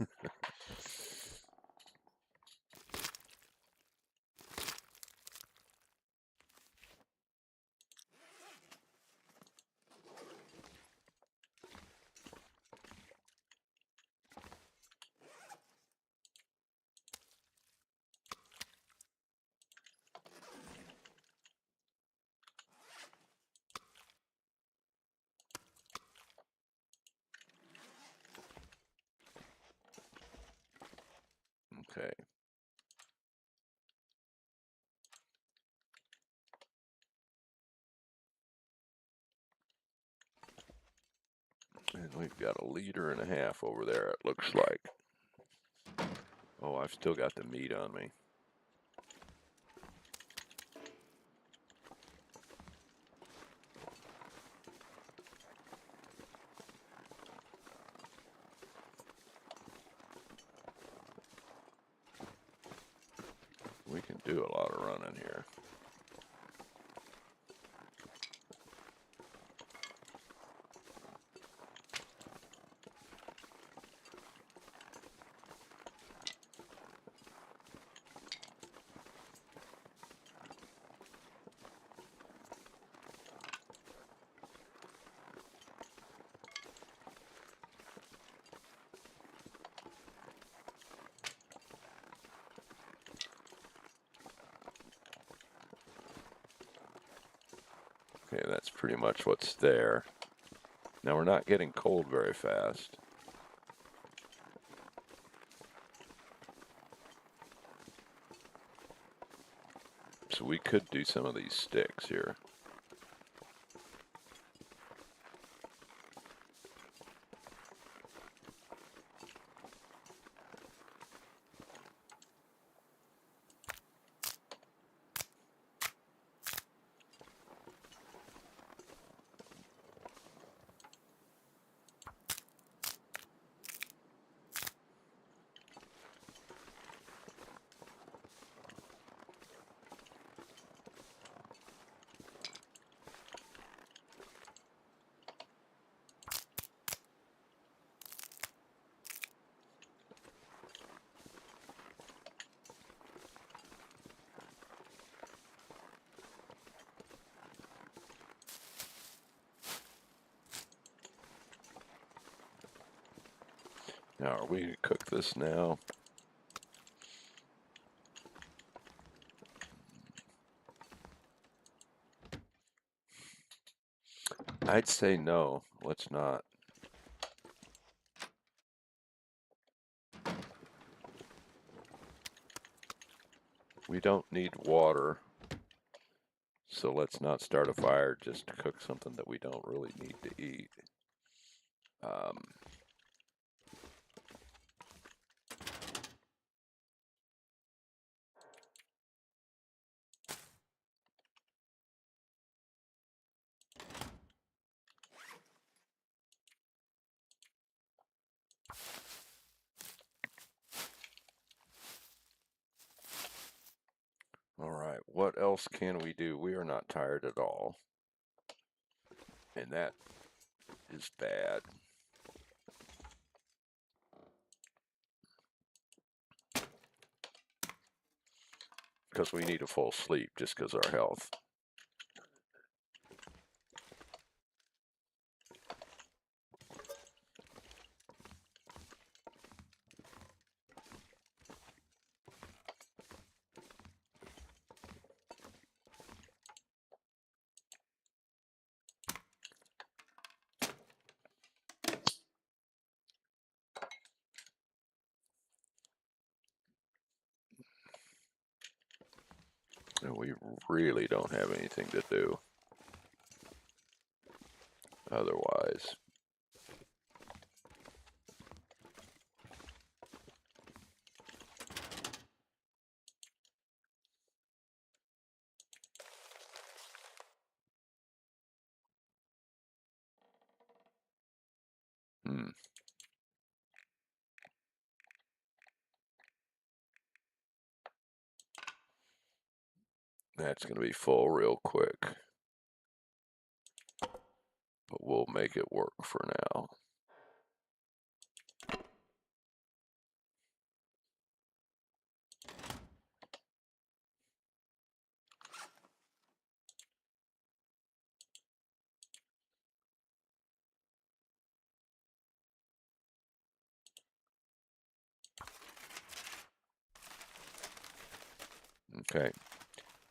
Okay. And we've got 1.5 liters over there, it looks like. Oh, I've still got the meat on me. We can do a lot of running here. Okay, that's pretty much what's there. Now we're not getting cold very fast. So we could do some of these sticks here. Now, are we going to cook this now? I'd say no. Let's not. We don't need water, so let's not start a fire just to cook something that we don't really need to eat. All right, what else can we do? We are not tired at all, and that is bad. Because we need a full sleep just because our health. And we really don't have anything to do otherwise. That's going to be full real quick. But we'll make it work for now. Okay.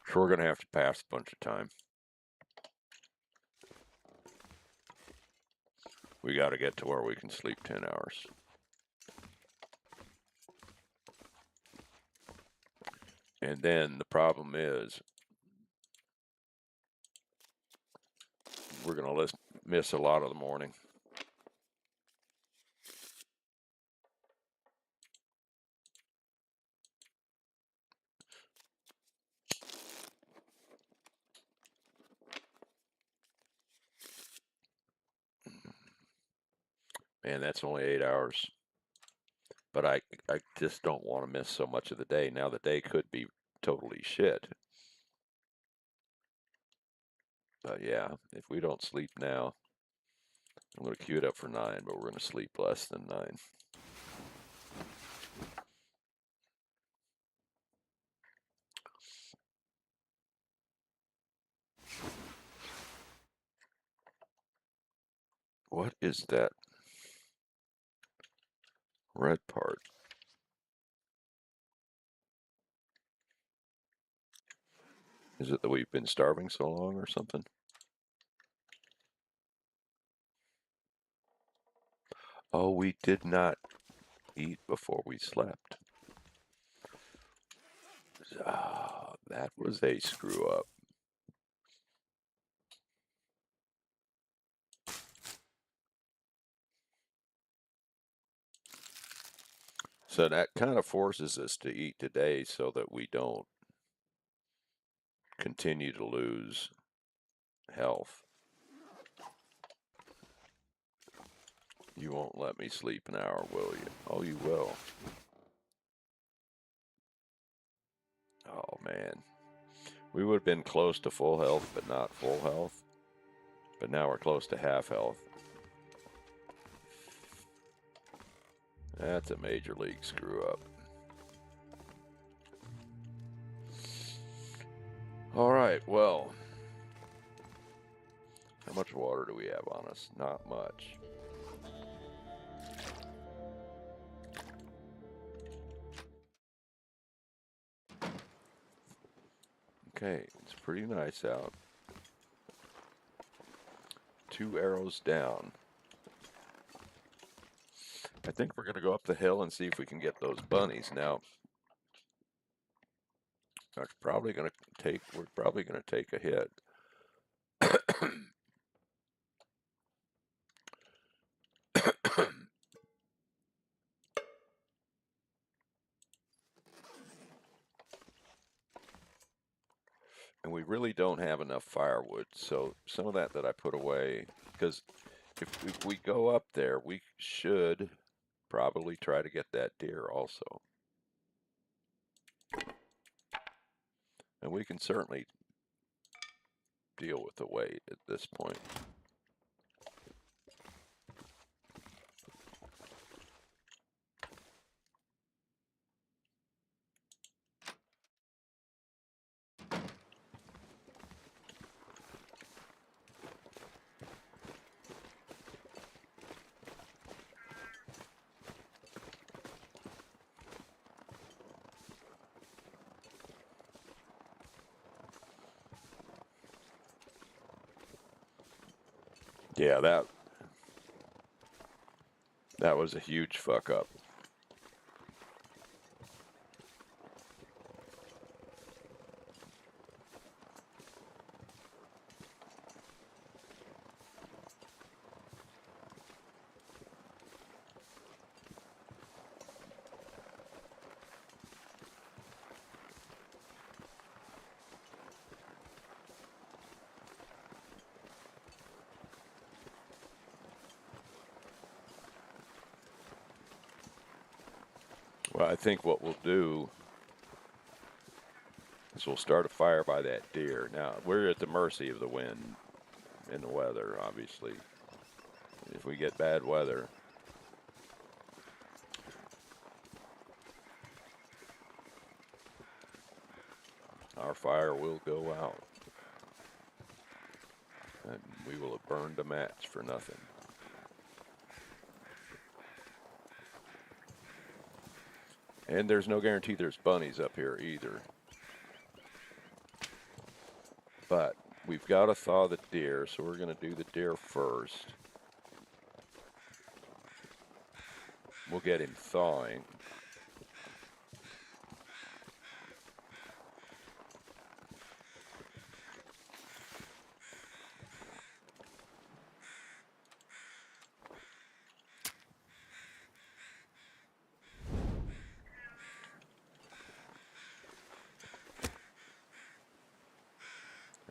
So we're going to have to pass a bunch of time. We got to get to where we can sleep 10 hours. And then the problem is we're going to miss a lot of the morning. Man, that's only 8 hours. But I just don't want to miss so much of the day. Now the day could be totally shit. But yeah, if we don't sleep now, I'm going to queue it up for 9, but we're going to sleep less than 9. What is that red part? Is it that we've been starving so long or something? Oh, we did not eat before we slept. That was a screw up. So that kind of forces us to eat today so that we don't continue to lose health. You won't let me sleep an hour, will you? Oh, you will. Oh, man. We would have been close to full health, but not full health. But now we're close to half health. That's a major league screw up. All right, well, how much water do we have on us? Not much. Okay, it's pretty nice out. 2 arrows down. I think we're going to go up the hill and see if we can get those bunnies. Now, that's probably going to take, we're probably going to take a hit. And we really don't have enough firewood, so some of that I put away, because if we go up there, we should probably try to get that deer also. And we can certainly deal with the weight at this point. Yeah, that was a huge fuck up. Well, I think what we'll do is we'll start a fire by that deer. Now, we're at the mercy of the wind and the weather, obviously. If we get bad weather, our fire will go out. And we will have burned a match for nothing. And there's no guarantee there's bunnies up here either. But we've got to thaw the deer, so we're going to do the deer first. We'll get him thawing.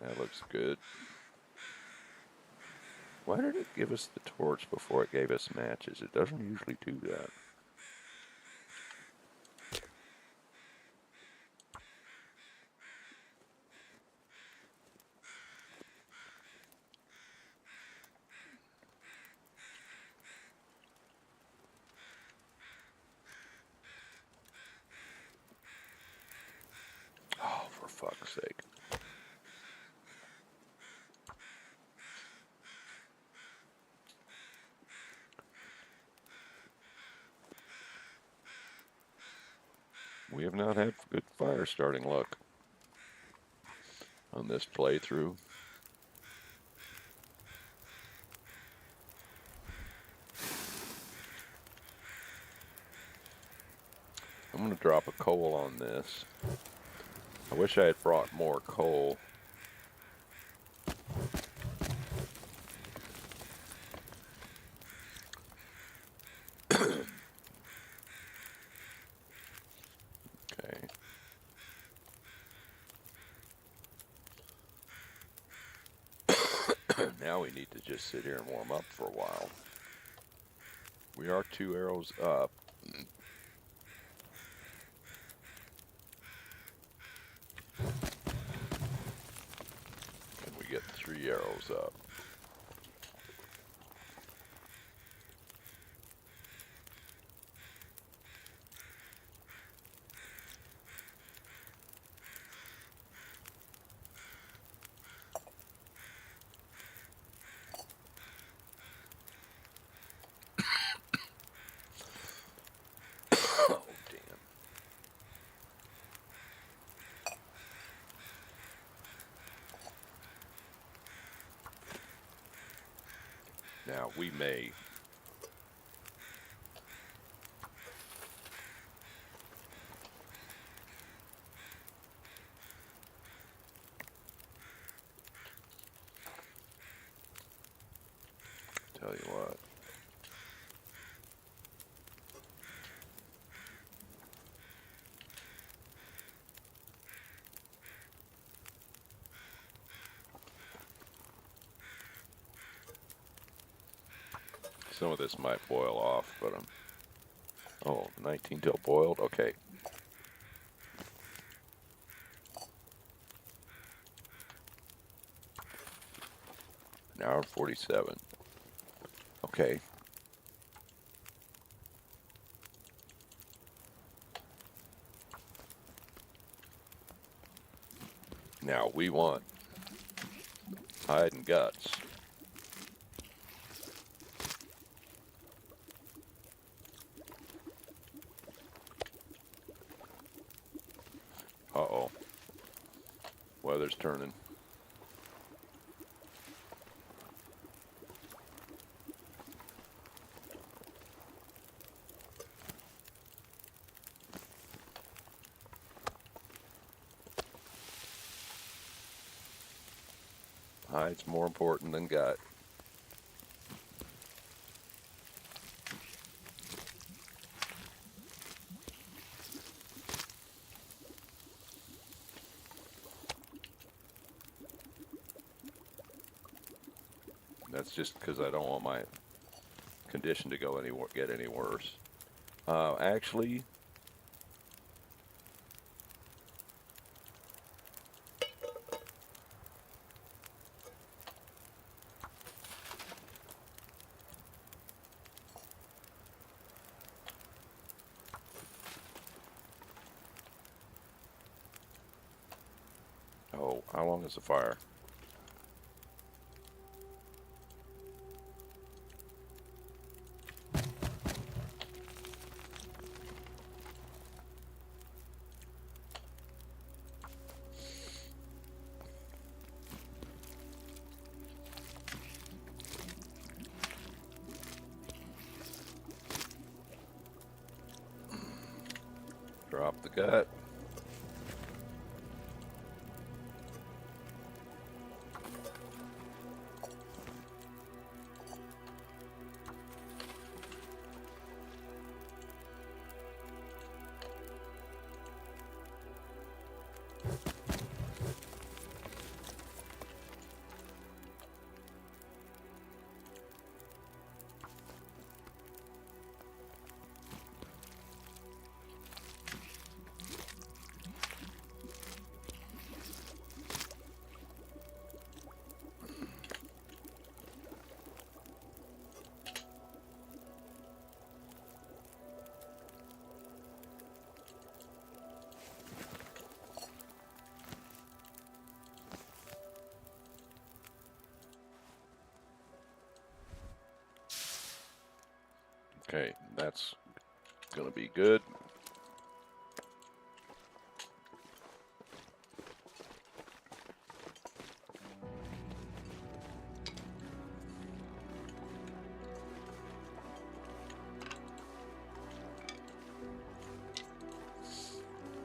That looks good. Why did it give us the torch before it gave us matches? It doesn't usually do that. Oh, for fuck's sake. We have not had good fire starting luck on this playthrough. I'm going to drop a coal on this. I wish I had brought more coal. Okay. Now we need to just sit here and warm up for a while. We are 2 arrows up. And we get 3 arrows up. Oh, damn. Now we may. Tell you what. Some of this might boil off, but I'm. Oh, 19 till boiled? Okay. An hour and 47. Okay. Now we want hide and guts. Uh-oh. Weather's turning. Hide's more important than gut. That's just because I don't want my condition to get any worse. Actually, oh, how long is the fire? Drop the gut. Okay, that's gonna be good.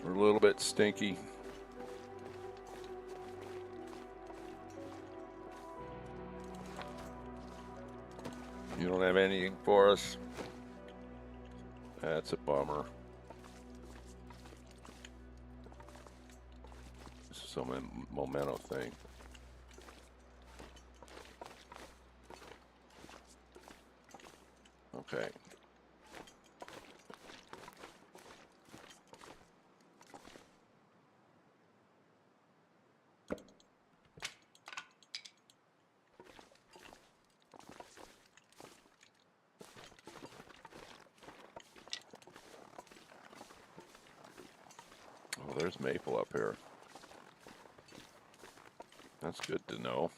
We're a little bit stinky. You don't have anything for us? That's a bummer. This is some memento thing. Okay. Oh, there's maple up here. That's good to know.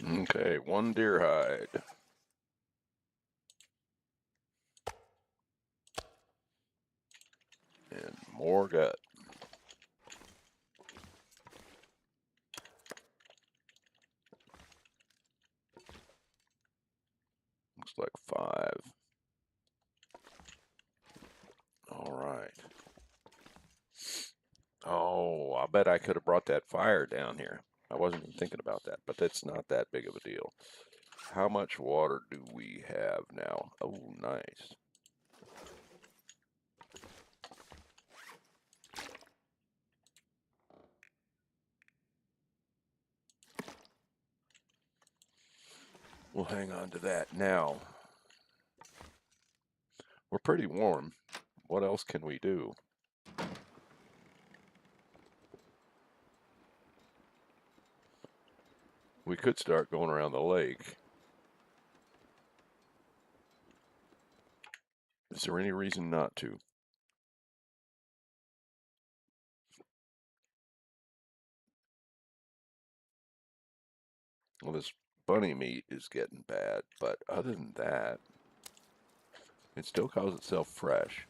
Okay, 1 deer hide. And more gut. Looks like 5. All right. Oh, I bet I could have brought that fire down here. I wasn't even thinking about that, but that's not that big of a deal. How much water do we have now? Oh, nice. We'll hang on to that. Now, we're pretty warm. What else can we do? We could start going around the lake. Is there any reason not to? Well, this bunny meat is getting bad, but other than that, it still calls itself fresh.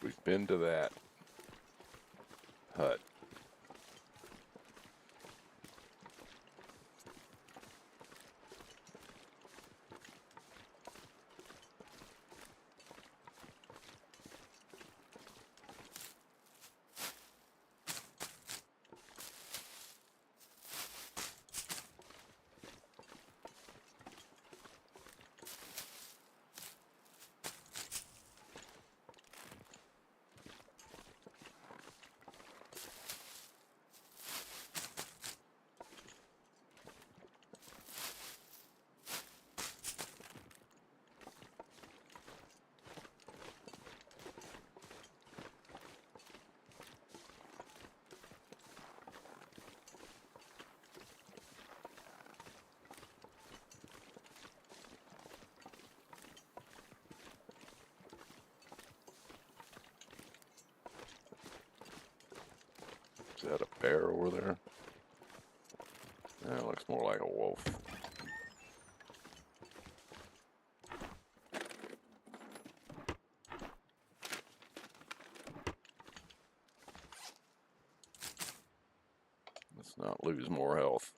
We've been to that hut. that a bear over there? That looks more like a wolf. Let's not lose more health.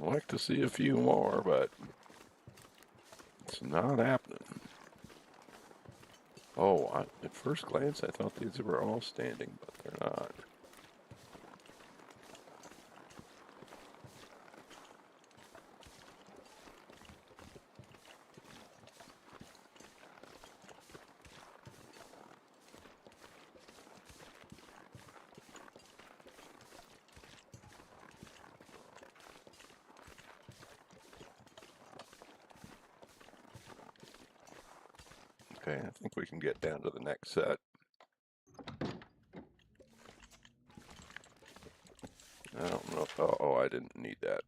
I'd like to see a few more, but it's not happening. Oh, at first glance, I thought these were all standing, but they're not. Okay, I think we can get down to the next set. I don't know if, oh, I didn't need that.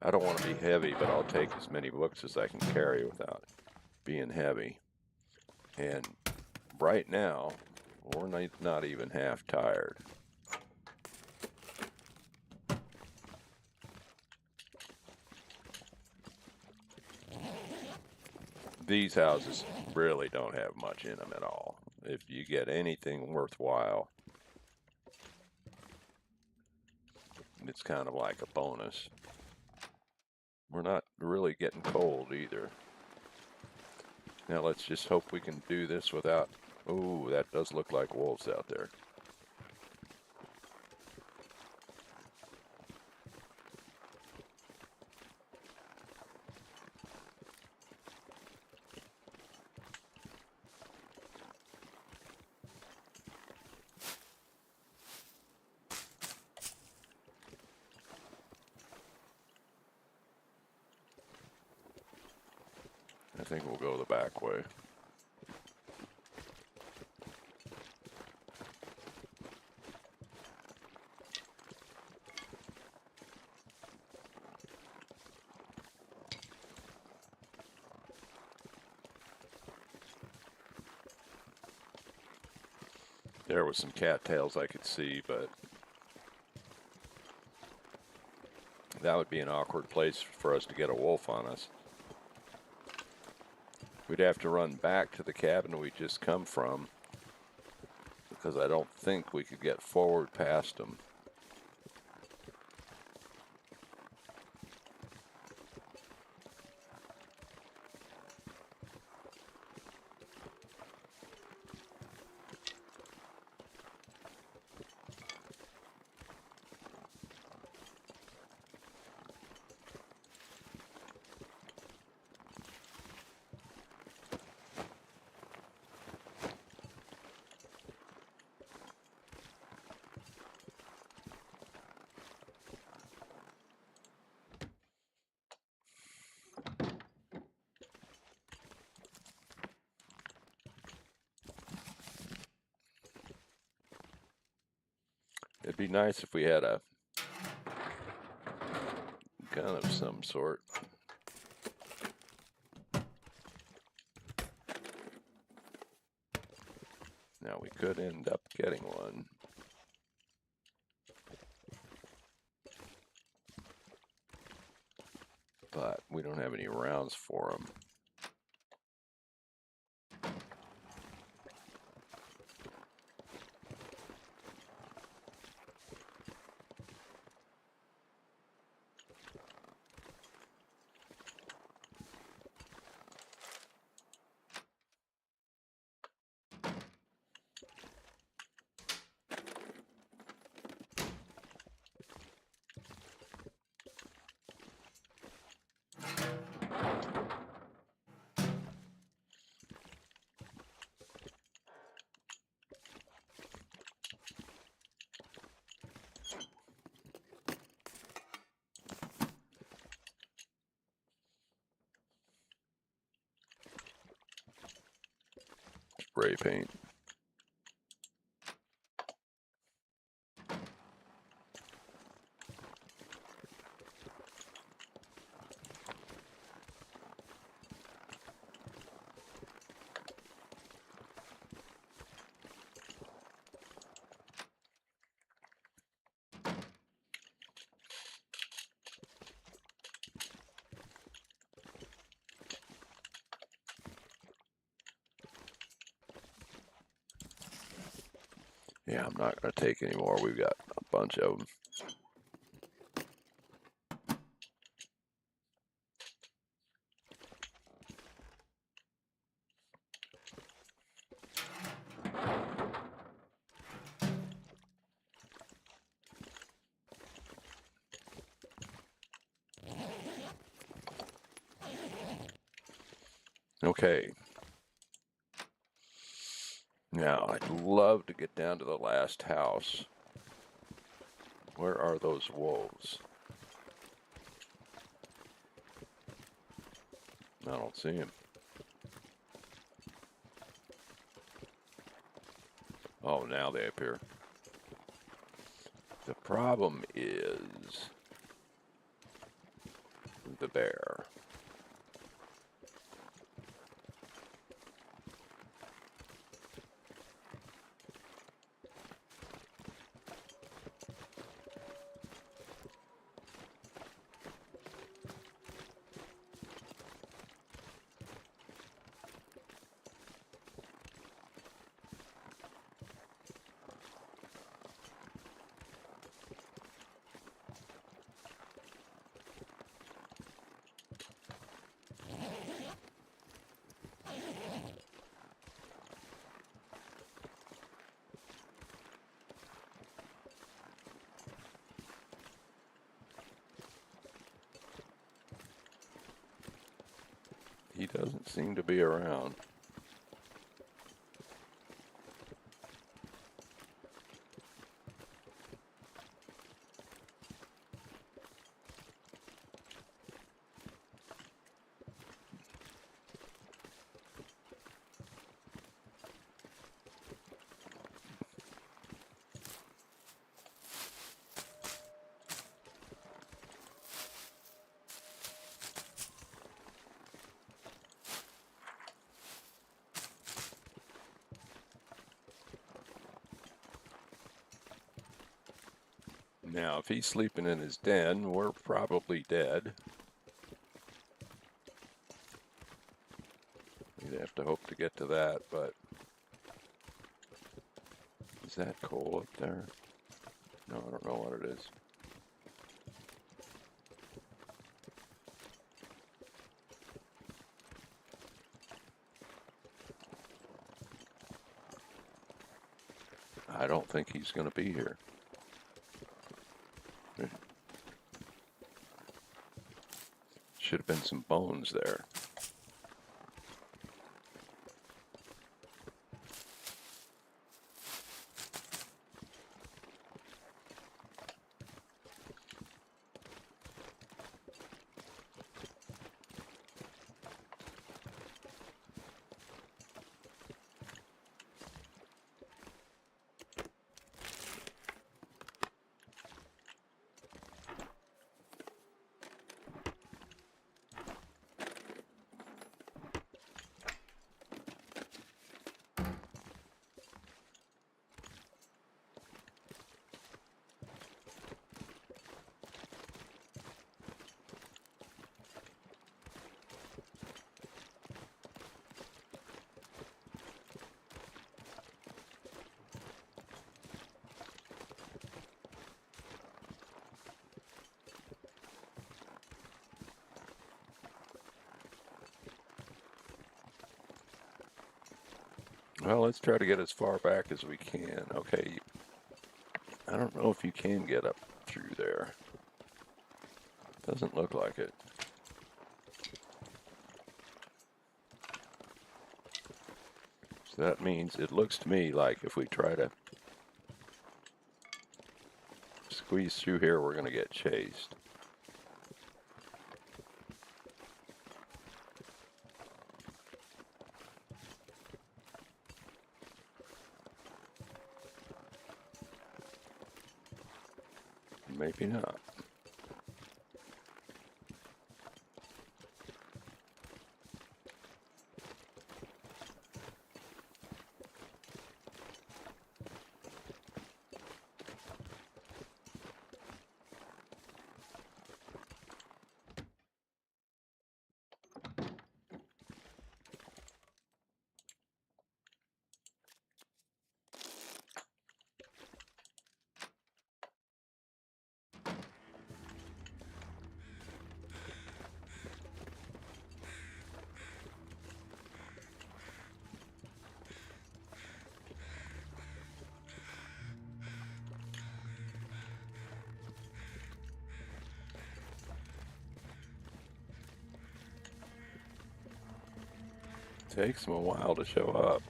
I don't want to be heavy, but I'll take as many books as I can carry without being heavy. And right now, we're not even half tired. These houses really don't have much in them at all. If you get anything worthwhile, it's kind of like a bonus. We're not really getting cold either. Now let's just hope we can do this without... Ooh, that does look like wolves out there. I think we'll go the back way. There was some cattails I could see, but that would be an awkward place for us to get a wolf on us. We'd have to run back to the cabin we just come from, because I don't think we could get forward past them. It'd be nice if we had a gun of some sort. Now we could end up getting one. But we don't have any rounds for them. Spray paint. Yeah, I'm not going to take any more. We've got a bunch of them. Okay. Now, I'd love to get down to the last house. Where are those wolves? I don't see them. Oh, now they appear. The problem is the bear. He doesn't seem to be around. Now, if he's sleeping in his den, we're probably dead. We'd have to hope to get to that, but is that coal up there? No, I don't know what it is. I don't think he's going to be here. Should have been some bones there. Well, let's try to get as far back as we can. Okay, I don't know if you can get up through there. Doesn't look like it. So that means it looks to me like if we try to squeeze through here, we're going to get chased. Maybe not. Takes them a while to show up.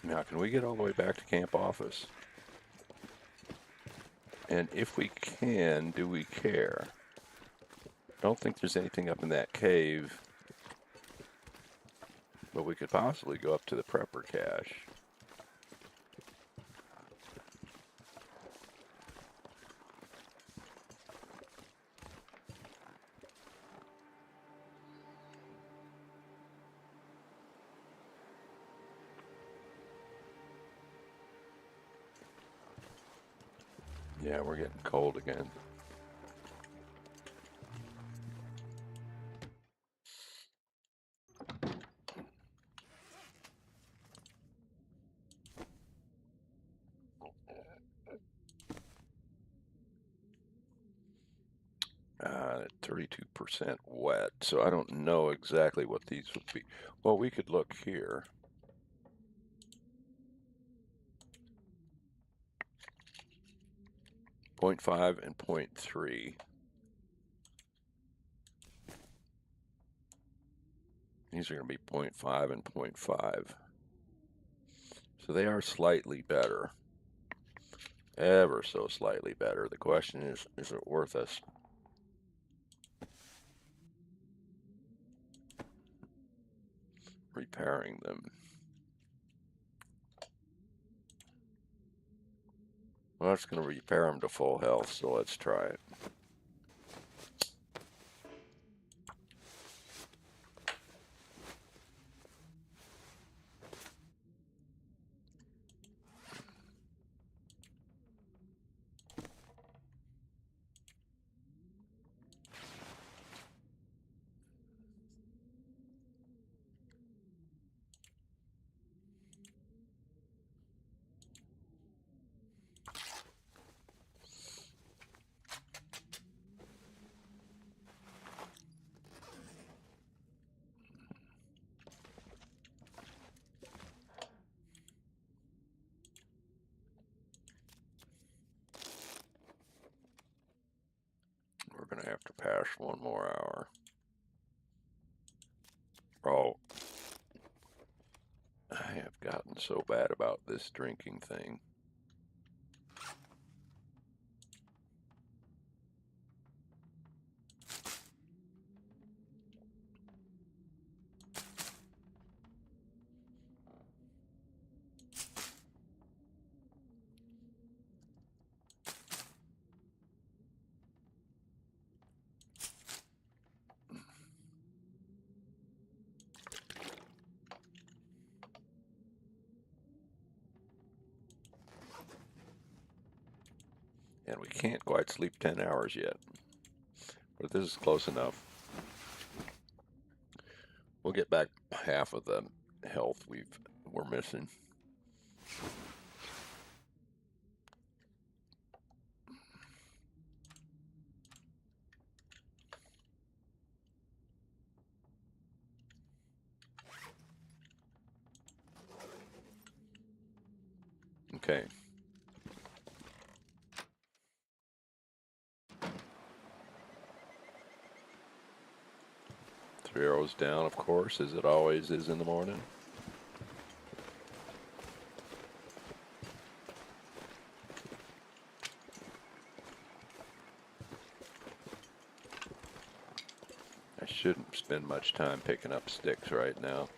Now, can we get all the way back to camp office? And if we can, do we care? I don't think there's anything up in that cave, but we could possibly go up to the prepper cache. Yeah, we're getting cold again. At 32% wet, so I don't know exactly what these would be. Well, we could look here. .5 and .3. These are going to be .5 and .5. So they are slightly better. Ever so slightly better. The question is it worth us repairing them? Well, it's going to repair them to full health, so let's try it. We're going to have to pass one more hour. Oh, I have gotten so bad about this drinking thing. And we can't quite sleep 10 hours yet. But this is close enough. We'll get back half of the health we're missing. Okay. 3 arrows down, of course, as it always is in the morning. I shouldn't spend much time picking up sticks right now.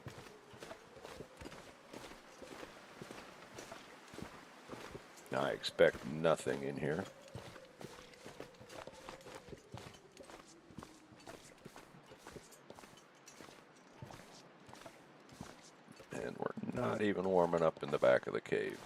I expect nothing in here. And we're not even warming up in the back of the cave.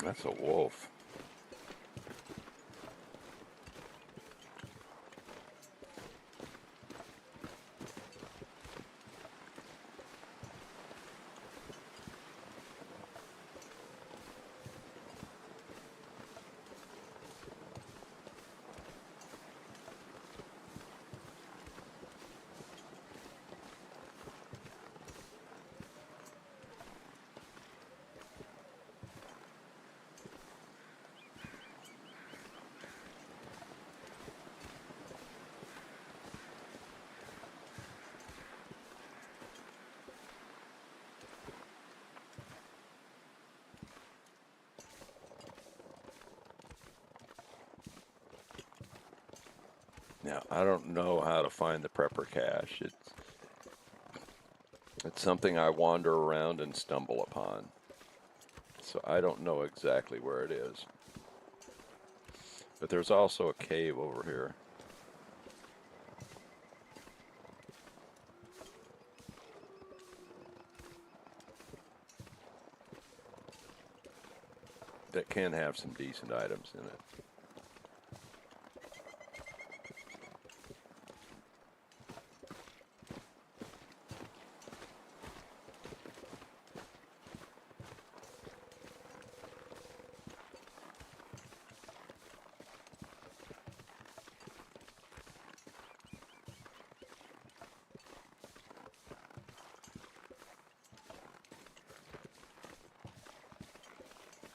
That's a wolf. Now, I don't know how to find the prepper cache. It's something I wander around and stumble upon. So I don't know exactly where it is. But there's also a cave over here. That can have some decent items in it.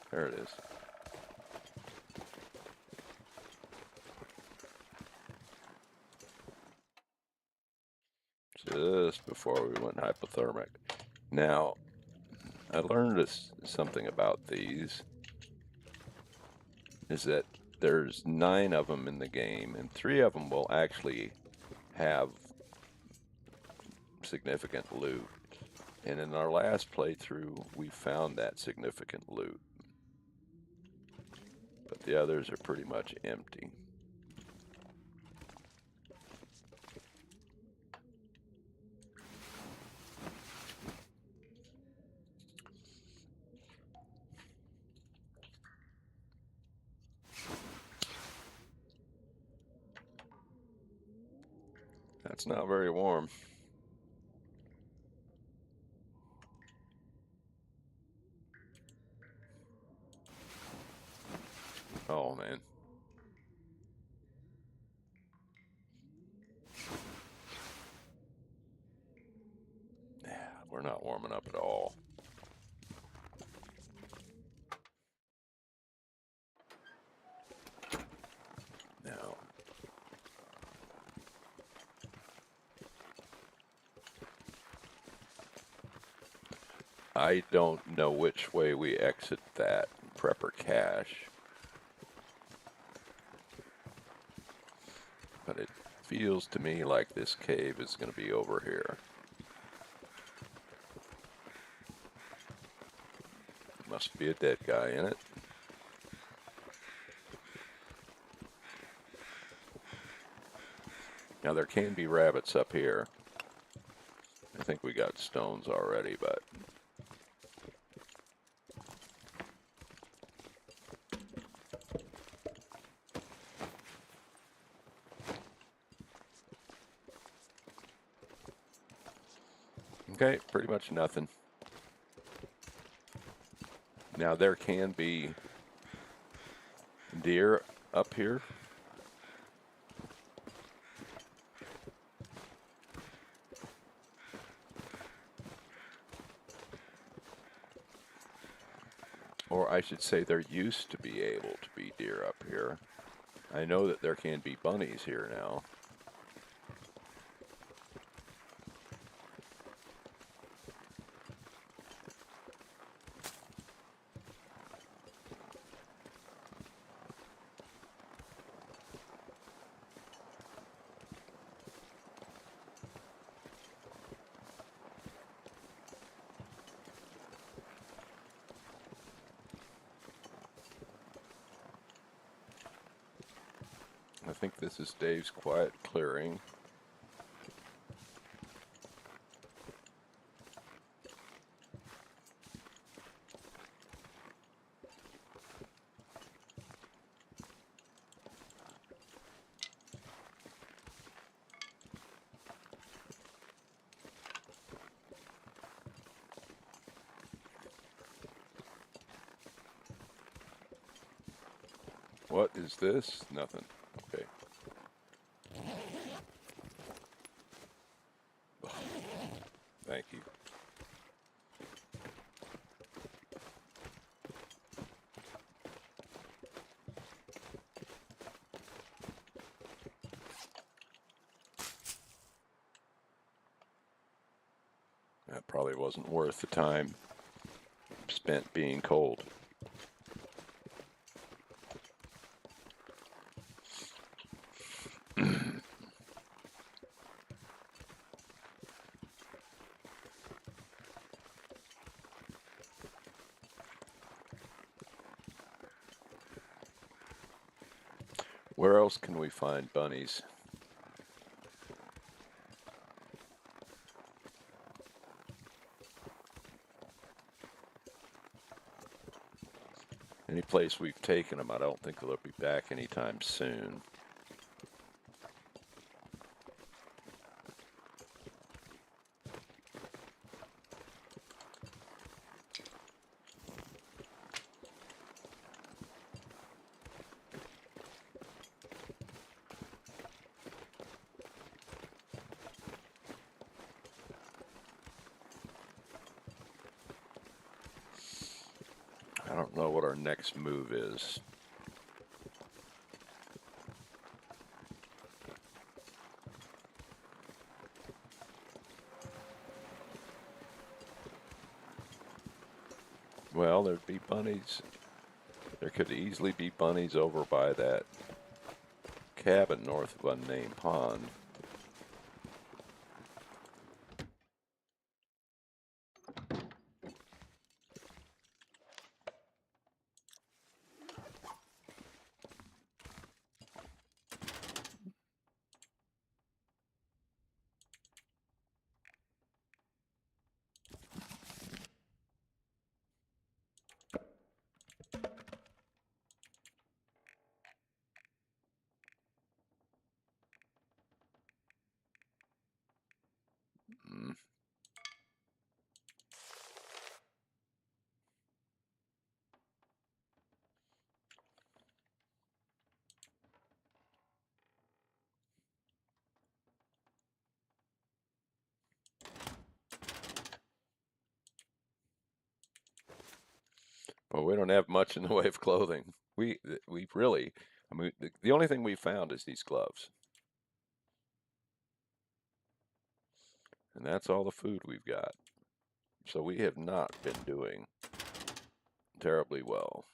There it is. Just before we went hypothermic. Now, I learned something about these, is that there's 9 of them in the game, and 3 of them will actually have significant loot. And in our last playthrough, we found that significant loot. But the others are pretty much empty. That's not very warm. Oh, man. Yeah, we're not warming up at all. Now, I don't know which way we exit that prepper cache, but it feels to me like this cave is going to be over here. Must be a dead guy in it. Now there can be rabbits up here. I think we got stones already, but Okay, pretty much nothing. Now there can be deer up here. Or I should say there used to be able to be deer up here. I know that there can be bunnies here now. I think this is Dave's quiet clearing. What is this? Nothing. Okay. Thank you. That probably wasn't worth the time spent being cold. Where else can we find bunnies? Any place we've taken them, I don't think they'll be back anytime soon. I don't know what our next move is. Well, there'd be bunnies. There could easily be bunnies over by that cabin north of Unnamed Pond. Mm. But we don't have much in the way of clothing. We really, I mean, the only thing we found is these gloves. And that's all the food we've got. So we have not been doing terribly well.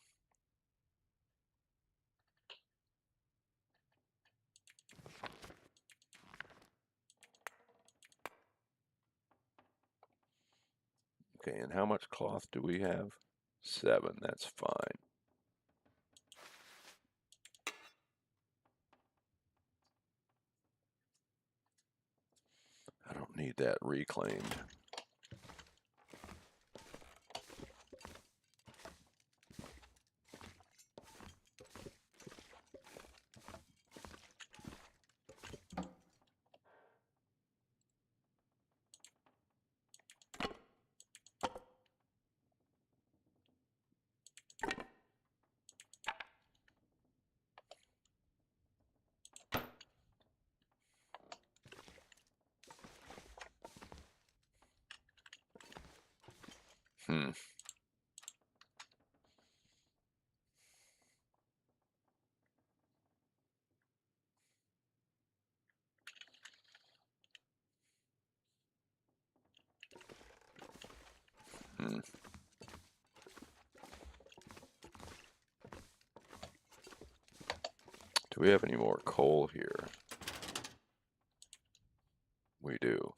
Okay, and how much cloth do we have? 7, that's fine. I don't need that reclaimed. Hmm. Hmm. Do we have any more coal here? We do.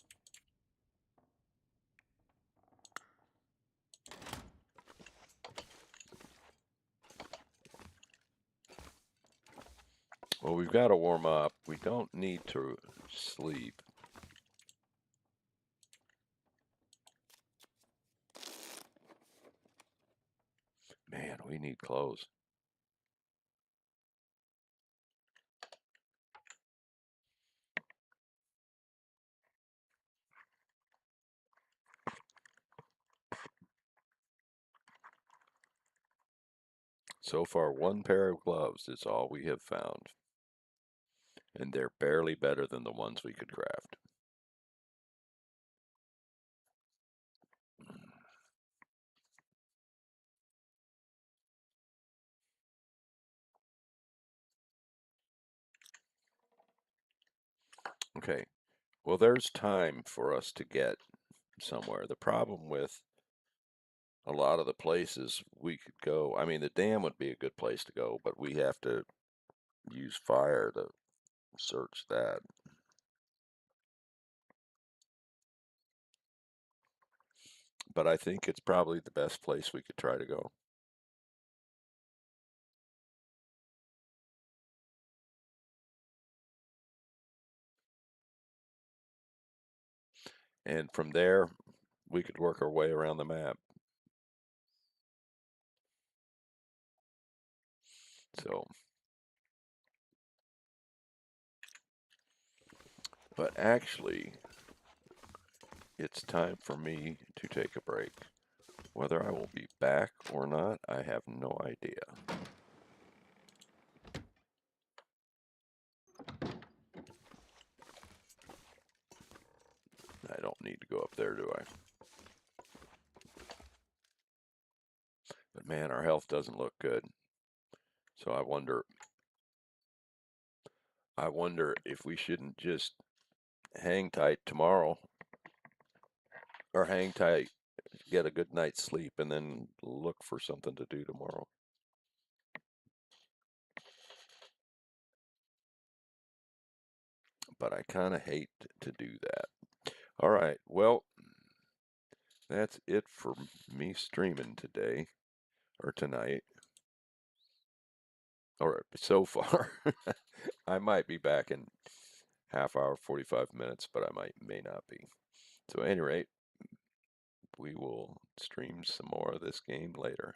Well, we've got to warm up. We don't need to sleep. Man, we need clothes. So far, one pair of gloves is all we have found, and they're barely better than the ones we could craft. Okay, well, there's time for us to get somewhere. The problem with a lot of the places we could go, I mean, the dam would be a good place to go, but we have to use fire to search that. But I think it's probably the best place we could try to go. And from there, we could work our way around the map. So, but actually, it's time for me to take a break. Whether I will be back or not, I have no idea. I don't need to go up there, do I? But man, our health doesn't look good. So I wonder if we shouldn't just hang tight tomorrow or hang tight, get a good night's sleep, and then look for something to do tomorrow. But I kind of hate to do that. All right, well, that's it for me streaming today or tonight or so far. I might be back in half hour, 45 minutes, but I may not be. So at any rate, we will stream some more of this game later.